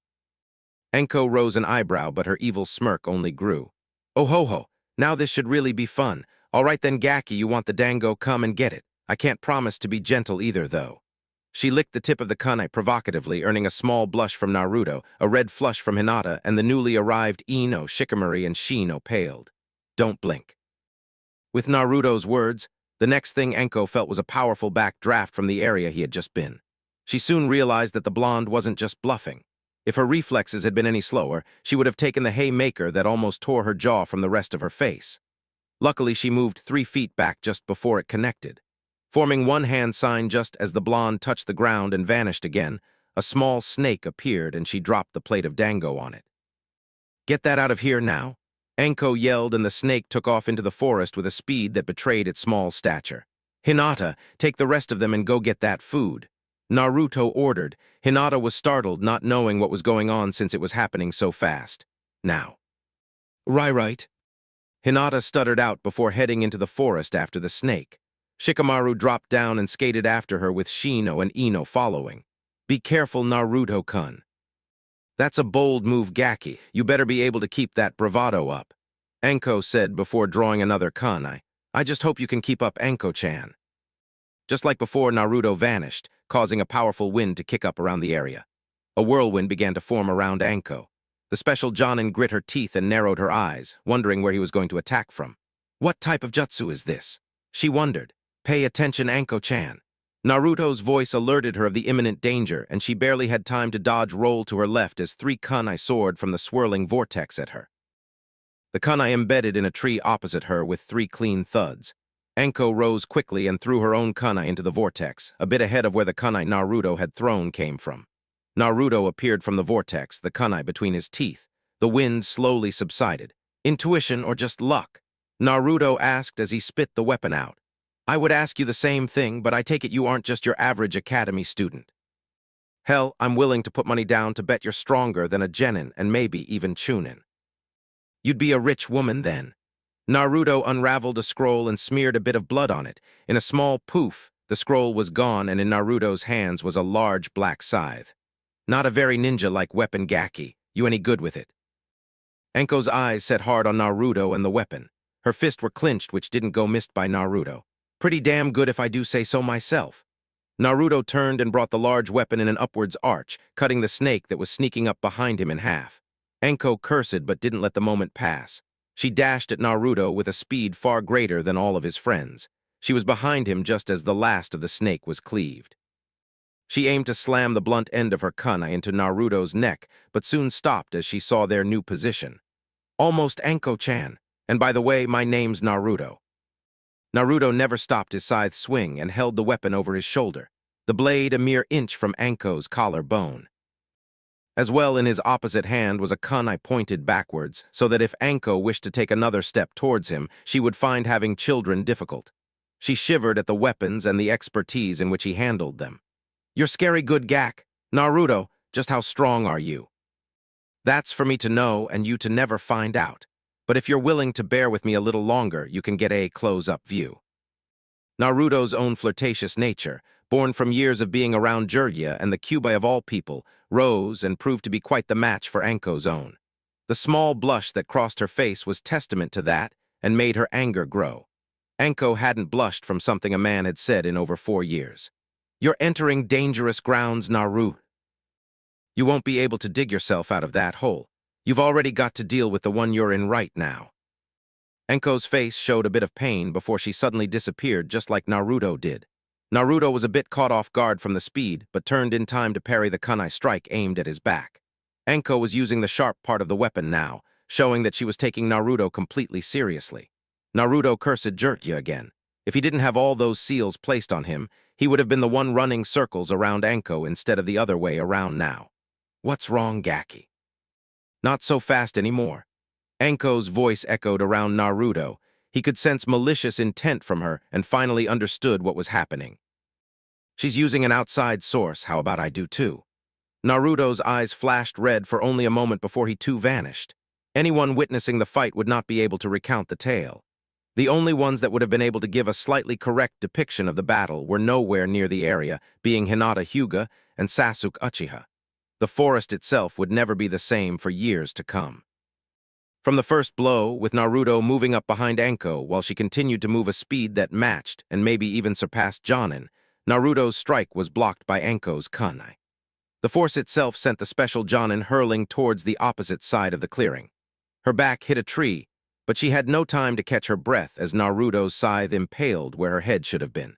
Speaker 1: Anko rose an eyebrow, but her evil smirk only grew. Oh ho ho, now this should really be fun. All right then, Gaki, you want the dango, come and get it. I can't promise to be gentle either, though. She licked the tip of the kunai provocatively, earning a small blush from Naruto, a red flush from Hinata, and the newly arrived Ino, Shikamaru, and Shino paled. Don't blink. With Naruto's words, the next thing Anko felt was a powerful backdraft from the area he had just been. She soon realized that the blonde wasn't just bluffing. If her reflexes had been any slower, she would have taken the haymaker that almost tore her jaw from the rest of her face. Luckily, she moved 3 feet back just before it connected. Forming one hand sign just as the blonde touched the ground and vanished again, a small snake appeared and she dropped the plate of dango on it. Get that out of here now. Anko yelled and the snake took off into the forest with a speed that betrayed its small stature. Hinata, take the rest of them and go get that food. Naruto ordered. Hinata was startled, not knowing what was going on since it was happening so fast. Now. Right. Hinata stuttered out before heading into the forest after the snake. Shikamaru dropped down and skated after her with Shino and Ino following. Be careful, Naruto-kun. That's a bold move, Gaki. You better be able to keep that bravado up. Anko said before drawing another kunai. I just hope you can keep up, Anko-chan. Just like before, Naruto vanished, causing a powerful wind to kick up around the area. A whirlwind began to form around Anko. The special Jonin grit her teeth and narrowed her eyes, wondering where he was going to attack from. What type of jutsu is this? She wondered. Pay attention, Anko-chan. Naruto's voice alerted her of the imminent danger, and she barely had time to dodge roll to her left as 3 kunai soared from the swirling vortex at her. The kunai embedded in a tree opposite her with 3 clean thuds. Anko rose quickly and threw her own kunai into the vortex, a bit ahead of where the kunai Naruto had thrown came from. Naruto appeared from the vortex, the kunai between his teeth. The wind slowly subsided. Intuition or just luck? Naruto asked as he spit the weapon out. I would ask you the same thing, but I take it you aren't just your average academy student. Hell, I'm willing to put money down to bet you're stronger than a genin and maybe even chunin. You'd be a rich woman then. Naruto unraveled a scroll and smeared a bit of blood on it. In a small poof, the scroll was gone and in Naruto's hands was a large black scythe. Not a very ninja-like weapon, Gaki. You any good with it? Anko's eyes set hard on Naruto and the weapon. Her fists were clenched, which didn't go missed by Naruto. Pretty damn good if I do say so myself. Naruto turned and brought the large weapon in an upwards arch, cutting the snake that was sneaking up behind him in half. Anko cursed but didn't let the moment pass. She dashed at Naruto with a speed far greater than all of his friends. She was behind him just as the last of the snake was cleaved. She aimed to slam the blunt end of her kunai into Naruto's neck, but soon stopped as she saw their new position. Almost Anko-chan. And by the way, my name's Naruto. Naruto never stopped his scythe swing and held the weapon over his shoulder, the blade a mere inch from Anko's collar bone. As well in his opposite hand was a kunai pointed backwards, so that if Anko wished to take another step towards him, she would find having children difficult. She shivered at the weapons and the expertise in which he handled them. You're scary good, Gak. Naruto, just how strong are you? That's for me to know and you to never find out. But if you're willing to bear with me a little longer, you can get a close-up view. Naruto's own flirtatious nature, born from years of being around Jiraiya and the Kyuubi of all people, rose and proved to be quite the match for Anko's own. The small blush that crossed her face was testament to that and made her anger grow. Anko hadn't blushed from something a man had said in over 4 years. You're entering dangerous grounds, Naruto. You won't be able to dig yourself out of that hole. You've already got to deal with the one you're in right now. Anko's face showed a bit of pain before she suddenly disappeared just like Naruto did. Naruto was a bit caught off guard from the speed, but turned in time to parry the kunai strike aimed at his back. Anko was using the sharp part of the weapon now, showing that she was taking Naruto completely seriously. Naruto cursed Jiraiya again. If he didn't have all those seals placed on him, he would have been the one running circles around Anko instead of the other way around now. What's wrong, Gaki? Not so fast anymore. Anko's voice echoed around Naruto. He could sense malicious intent from her and finally understood what was happening. She's using an outside source, how about I do too? Naruto's eyes flashed red for only a moment before he too vanished. Anyone witnessing the fight would not be able to recount the tale. The only ones that would have been able to give a slightly correct depiction of the battle were nowhere near the area, being Hinata Hyuga and Sasuke Uchiha. The forest itself would never be the same for years to come. From the first blow, with Naruto moving up behind Anko while she continued to move a speed that matched and maybe even surpassed Jonin, Naruto's strike was blocked by Anko's kunai. The force itself sent the special Jonin hurling towards the opposite side of the clearing. Her back hit a tree, but she had no time to catch her breath as Naruto's scythe impaled where her head should have been.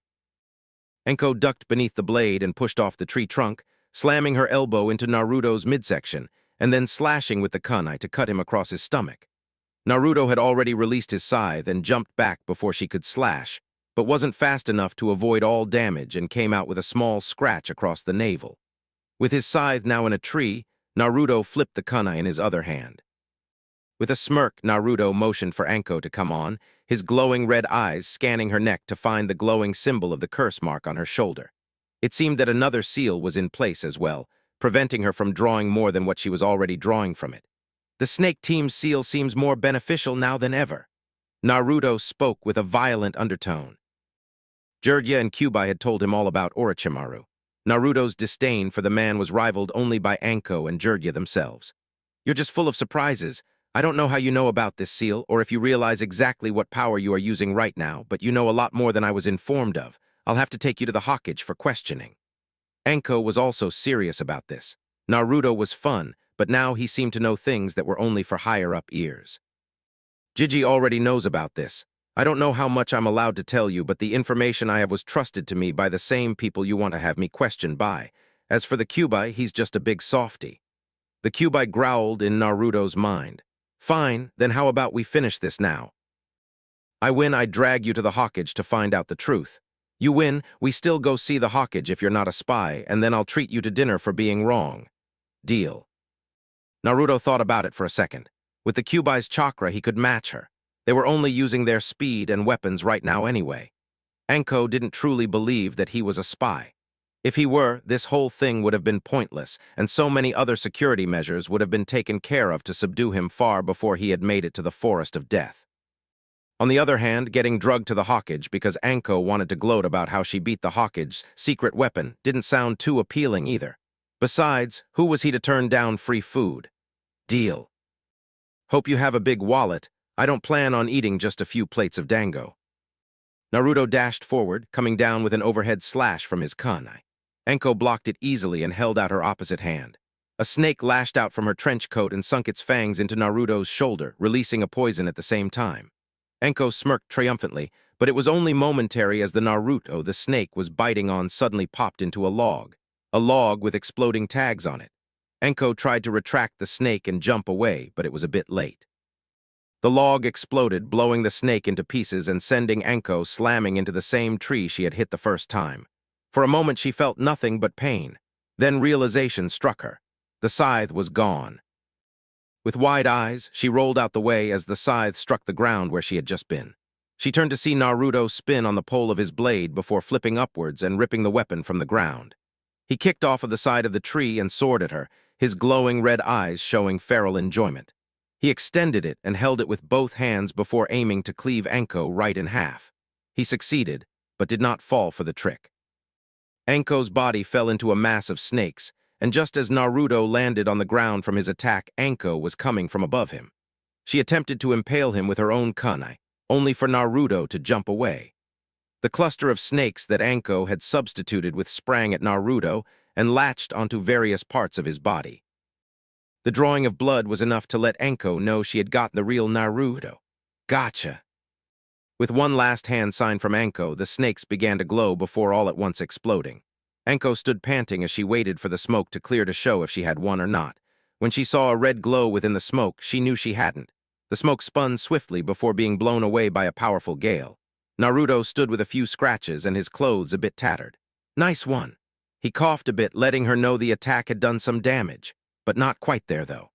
Speaker 1: Anko ducked beneath the blade and pushed off the tree trunk, slamming her elbow into Naruto's midsection, and then slashing with the kunai to cut him across his stomach. Naruto had already released his scythe and jumped back before she could slash, but wasn't fast enough to avoid all damage and came out with a small scratch across the navel. With his scythe now in a tree, Naruto flipped the kunai in his other hand. With a smirk, Naruto motioned for Anko to come on, his glowing red eyes scanning her neck to find the glowing symbol of the curse mark on her shoulder. It seemed that another seal was in place as well, preventing her from drawing more than what she was already drawing from it. The Snake Team's seal seems more beneficial now than ever. Naruto spoke with a violent undertone. Jiraiya and Kyuubi had told him all about Orochimaru. Naruto's disdain for the man was rivaled only by Anko and Jiraiya themselves. You're just full of surprises. I don't know how you know about this seal, or if you realize exactly what power you are using right now, but you know a lot more than I was informed of. I'll have to take you to the Hokage for questioning. Anko was also serious about this. Naruto was fun, but now he seemed to know things that were only for higher-up ears. Gigi already knows about this. I don't know how much I'm allowed to tell you, but the information I have was trusted to me by the same people you want to have me questioned by. As for the Kyuubi, he's just a big softy. The Kyuubi growled in Naruto's mind. Fine, then how about we finish this now? I win, I drag you to the Hokage to find out the truth. You win, we still go see the Hokage if you're not a spy, and then I'll treat you to dinner for being wrong. Deal. Naruto thought about it for a second. With the Kyuubi's chakra, he could match her. They were only using their speed and weapons right now anyway. Anko didn't truly believe that he was a spy. If he were, this whole thing would have been pointless, and so many other security measures would have been taken care of to subdue him far before he had made it to the forest of death. On the other hand, getting drugged to the Hokage because Anko wanted to gloat about how she beat the Hokage's secret weapon didn't sound too appealing either. Besides, who was he to turn down free food? Deal. Hope you have a big wallet. I don't plan on eating just a few plates of dango. Naruto dashed forward, coming down with an overhead slash from his kunai. Anko blocked it easily and held out her opposite hand. A snake lashed out from her trench coat and sunk its fangs into Naruto's shoulder, releasing a poison at the same time. Anko smirked triumphantly, but it was only momentary as the Naruto the snake was biting on suddenly popped into a log with exploding tags on it. Anko tried to retract the snake and jump away, but it was a bit late. The log exploded, blowing the snake into pieces and sending Anko slamming into the same tree she had hit the first time. For a moment she felt nothing but pain. Then realization struck her. The scythe was gone. With wide eyes, she rolled out the way as the scythe struck the ground where she had just been. She turned to see Naruto spin on the pole of his blade before flipping upwards and ripping the weapon from the ground. He kicked off of the side of the tree and soared at her, his glowing red eyes showing feral enjoyment. He extended it and held it with both hands before aiming to cleave Anko right in half. He succeeded, but did not fall for the trick. Anko's body fell into a mass of snakes, and just as Naruto landed on the ground from his attack, Anko was coming from above him. She attempted to impale him with her own kunai, only for Naruto to jump away. The cluster of snakes that Anko had substituted with sprang at Naruto and latched onto various parts of his body. The drawing of blood was enough to let Anko know she had gotten the real Naruto. Gotcha. With one last hand sign from Anko, the snakes began to glow before all at once exploding. Anko stood panting as she waited for the smoke to clear to show if she had won or not. When she saw a red glow within the smoke, she knew she hadn't. The smoke spun swiftly before being blown away by a powerful gale. Naruto stood with a few scratches and his clothes a bit tattered. Nice one. He coughed a bit, letting her know the attack had done some damage, but not quite there, though.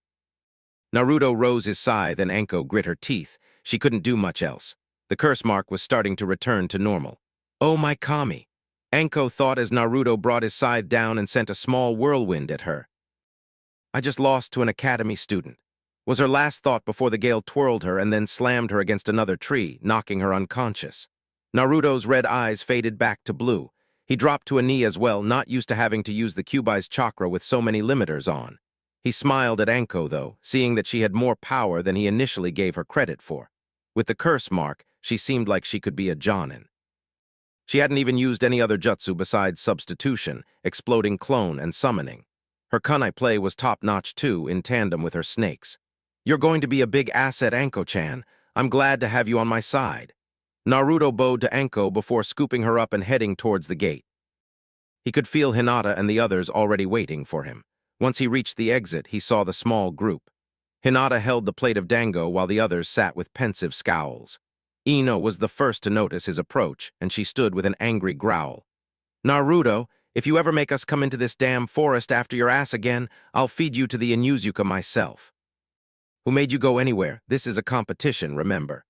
Speaker 1: Naruto rose his scythe and Anko grit her teeth. She couldn't do much else. The curse mark was starting to return to normal. Oh my kami! Anko thought as Naruto brought his scythe down and sent a small whirlwind at her. I just lost to an academy student, was her last thought before the gale twirled her and then slammed her against another tree, knocking her unconscious. Naruto's red eyes faded back to blue. He dropped to a knee as well, not used to having to use the Kyuubi's chakra with so many limiters on. He smiled at Anko, though, seeing that she had more power than he initially gave her credit for. With the curse mark, she seemed like she could be a Jonin. She hadn't even used any other jutsu besides substitution, exploding clone, and summoning. Her kunai play was top-notch too, in tandem with her snakes. You're going to be a big asset, Anko-chan. I'm glad to have you on my side. Naruto bowed to Anko before scooping her up and heading towards the gate. He could feel Hinata and the others already waiting for him. Once he reached the exit, he saw the small group. Hinata held the plate of dango while the others sat with pensive scowls. Ino was the first to notice his approach, and she stood with an angry growl. Naruto, if you ever make us come into this damn forest after your ass again, I'll feed you to the Inuzuka myself. Who made you go anywhere? This is a competition, remember.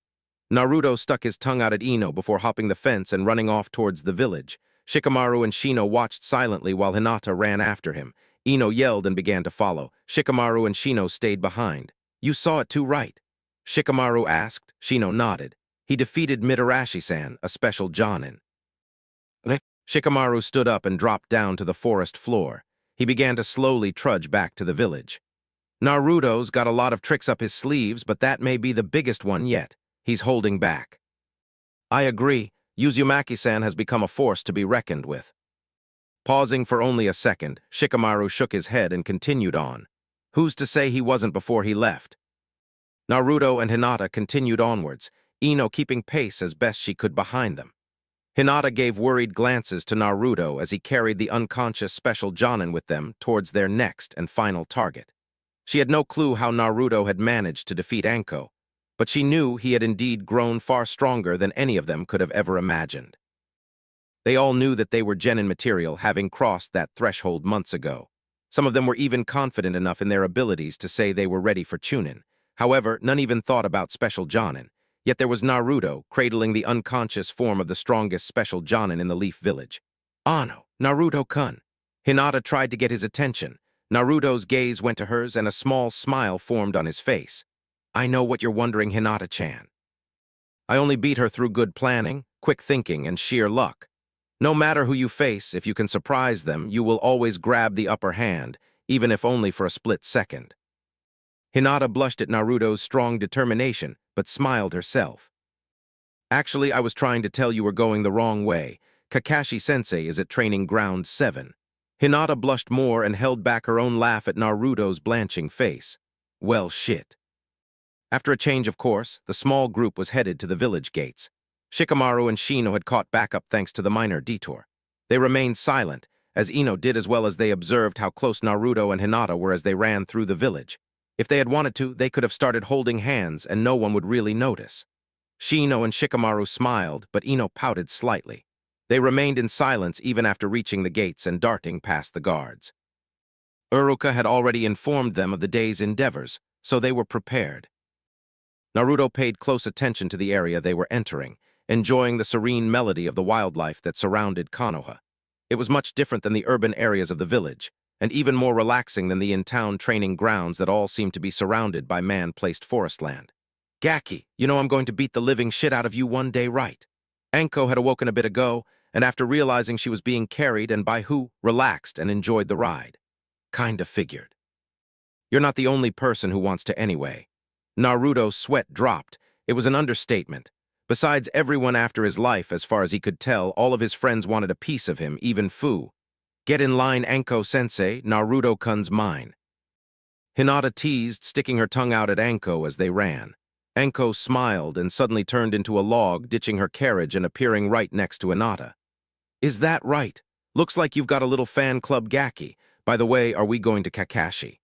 Speaker 1: Naruto stuck his tongue out at Ino before hopping the fence and running off towards the village. Shikamaru and Shino watched silently while Hinata ran after him. Ino yelled and began to follow. Shikamaru and Shino stayed behind. You saw it too, right? Shikamaru asked. Shino nodded. He defeated Mitarashi-san, a special Jonin. Shikamaru stood up and dropped down to the forest floor. He began to slowly trudge back to the village. Naruto's got a lot of tricks up his sleeves, but that may be the biggest one yet. He's holding back. I agree. Uzumaki-san has become a force to be reckoned with. Pausing for only a second, Shikamaru shook his head and continued on. Who's to say he wasn't before he left? Naruto and Hinata continued onwards, Ino keeping pace as best she could behind them. Hinata gave worried glances to Naruto as he carried the unconscious special Jonin with them towards their next and final target. She had no clue how Naruto had managed to defeat Anko, but she knew he had indeed grown far stronger than any of them could have ever imagined. They all knew that they were genin material, having crossed that threshold months ago. Some of them were even confident enough in their abilities to say they were ready for Chunin. However, none even thought about special Jonin. Yet there was Naruto, cradling the unconscious form of the strongest special Jonin in the Leaf Village. Ano, Naruto-kun. Hinata tried to get his attention. Naruto's gaze went to hers and a small smile formed on his face. I know what you're wondering, Hinata-chan. I only beat her through good planning, quick thinking, and sheer luck. No matter who you face, if you can surprise them, you will always grab the upper hand, even if only for a split second. Hinata blushed at Naruto's strong determination, but smiled herself. Actually, I was trying to tell you we're going the wrong way. Kakashi-sensei is at training ground 7. Hinata blushed more and held back her own laugh at Naruto's blanching face. Well, shit. After a change of course, the small group was headed to the village gates. Shikamaru and Shino had caught backup thanks to the minor detour. They remained silent, as Ino did as well as they observed how close Naruto and Hinata were as they ran through the village. If they had wanted to, they could have started holding hands and no one would really notice. Shino and Shikamaru smiled, but Ino pouted slightly. They remained in silence even after reaching the gates and darting past the guards. Uruka had already informed them of the day's endeavors, so they were prepared. Naruto paid close attention to the area they were entering, enjoying the serene melody of the wildlife that surrounded Konoha. It was much different than the urban areas of the village, and even more relaxing than the in-town training grounds that all seemed to be surrounded by man-placed forest land. Gaki, you know I'm going to beat the living shit out of you one day, right? Anko had awoken a bit ago, and after realizing she was being carried and by who, relaxed and enjoyed the ride. Kinda figured. You're not the only person who wants to anyway. Naruto's sweat dropped. It was an understatement. Besides everyone after his life, as far as he could tell, all of his friends wanted a piece of him, even Fu. Get in line, Anko-sensei, Naruto-kun's mine. Hinata teased, sticking her tongue out at Anko as they ran. Anko smiled and suddenly turned into a log, ditching her carriage and appearing right next to Hinata. Is that right? Looks like you've got a little fan club, Gaki. By the way, are we going to Kakashi?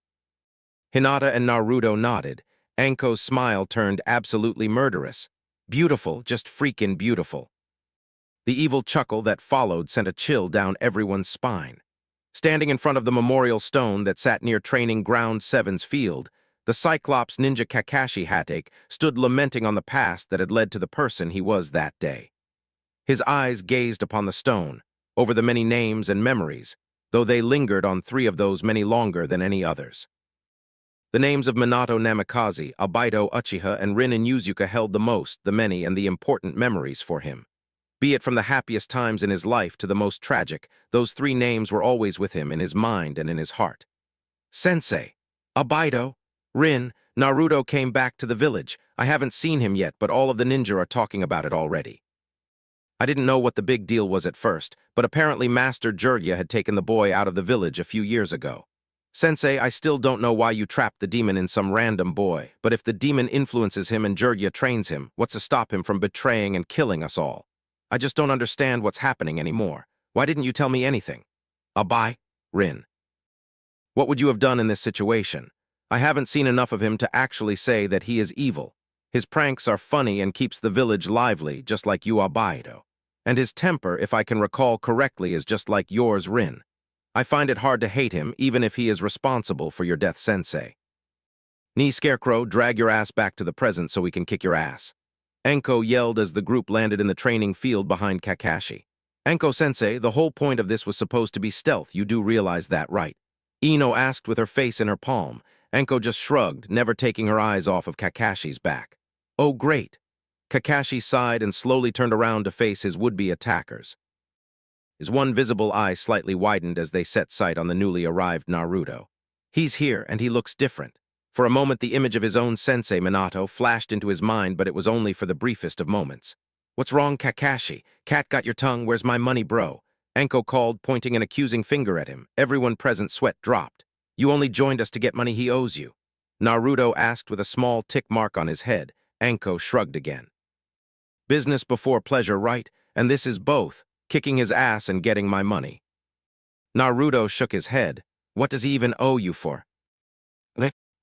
Speaker 1: Hinata and Naruto nodded. Anko's smile turned absolutely murderous. Beautiful, just freakin' beautiful. The evil chuckle that followed sent a chill down everyone's spine. Standing in front of the memorial stone that sat near Training Ground 7's field, the Cyclops ninja Kakashi Hatake stood lamenting on the past that had led to the person he was that day. His eyes gazed upon the stone, over the many names and memories, though they lingered on 3 of those many longer than any others. The names of Minato Namikaze, Albedo Uchiha, and Rin and Yuzuka held the most, the many, and the important memories for him. Be it from the happiest times in his life to the most tragic, those 3 names were always with him in his mind and in his heart. Sensei, Albedo, Rin, Naruto came back to the village. I haven't seen him yet, but all of the ninja are talking about it already. I didn't know what the big deal was at first, but apparently Master Jiraiya had taken the boy out of the village a few years ago. Sensei, I still don't know why you trapped the demon in some random boy, but if the demon influences him and Jiraiya trains him, what's to stop him from betraying and killing us all? I just don't understand what's happening anymore. Why didn't you tell me anything? Abai, Rin. What would you have done in this situation? I haven't seen enough of him to actually say that he is evil. His pranks are funny and keeps the village lively, just like you, Albedo. And his temper, if I can recall correctly, is just like yours, Rin. I find it hard to hate him, even if he is responsible for your death, Sensei. Knee Scarecrow, drag your ass back to the present so we can kick your ass. Anko yelled as the group landed in the training field behind Kakashi. Anko-sensei, the whole point of this was supposed to be stealth, you do realize that, right? Ino asked with her face in her palm. Anko just shrugged, never taking her eyes off of Kakashi's back. Oh, great. Kakashi sighed and slowly turned around to face his would-be attackers. His one visible eye slightly widened as they set sight on the newly arrived Naruto. He's here, and he looks different. For a moment, the image of his own sensei, Minato, flashed into his mind, but it was only for the briefest of moments. What's wrong, Kakashi? Cat got your tongue, where's my money, bro? Anko called, pointing an accusing finger at him. Everyone present sweat dropped. You only joined us to get money he owes you. Naruto asked with a small tick mark on his head. Anko shrugged again. Business before pleasure, right? And this is both, kicking his ass and getting my money. Naruto shook his head. What does he even owe you for?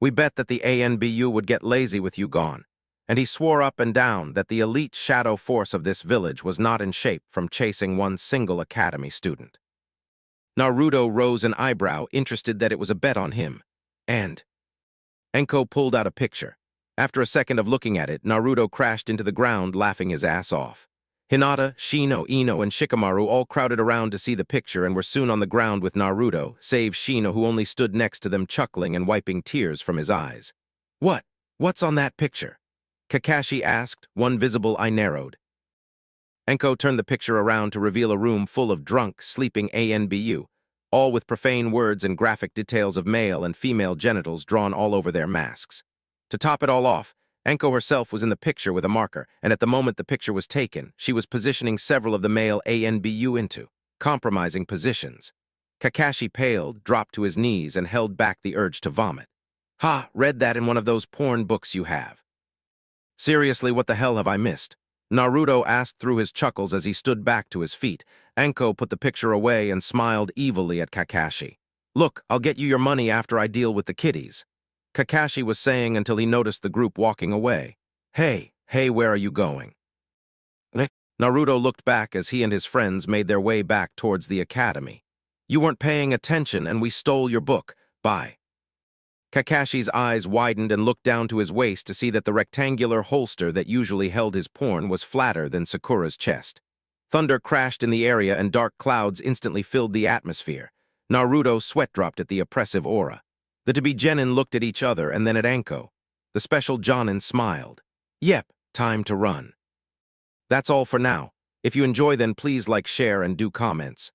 Speaker 1: We bet that the ANBU would get lazy with you gone. And he swore up and down that the elite shadow force of this village was not in shape from chasing one single academy student. Naruto rose an eyebrow, interested that it was a bet on him. And Anko pulled out a picture. After a second of looking at it, Naruto crashed into the ground, laughing his ass off. Hinata, Shino, Ino, and Shikamaru all crowded around to see the picture and were soon on the ground with Naruto, save Shino, who only stood next to them chuckling and wiping tears from his eyes. What's on that picture? Kakashi asked, one visible eye narrowed. Anko turned the picture around to reveal a room full of drunk, sleeping ANBU, all with profane words and graphic details of male and female genitals drawn all over their masks. To top it all off, Anko herself was in the picture with a marker, and at the moment the picture was taken, she was positioning several of the male ANBU into compromising positions. Kakashi paled, dropped to his knees, and held back the urge to vomit. Ha, read that in one of those porn books you have. Seriously, what the hell have I missed? Naruto asked through his chuckles as he stood back to his feet. Anko put the picture away and smiled evilly at Kakashi. Look, I'll get you your money after I deal with the kiddies. Kakashi was saying until he noticed the group walking away. Hey, where are you going? Naruto looked back as he and his friends made their way back towards the academy. You weren't paying attention and we stole your book. Bye. Kakashi's eyes widened and looked down to his waist to see that the rectangular holster that usually held his porn was flatter than Sakura's chest. Thunder crashed in the area and dark clouds instantly filled the atmosphere. Naruto sweat dropped at the oppressive aura. The to-be genin looked at each other and then at Anko. The special Jonin smiled. Yep, time to run. That's all for now. If you enjoy, then please like, share, and do comments.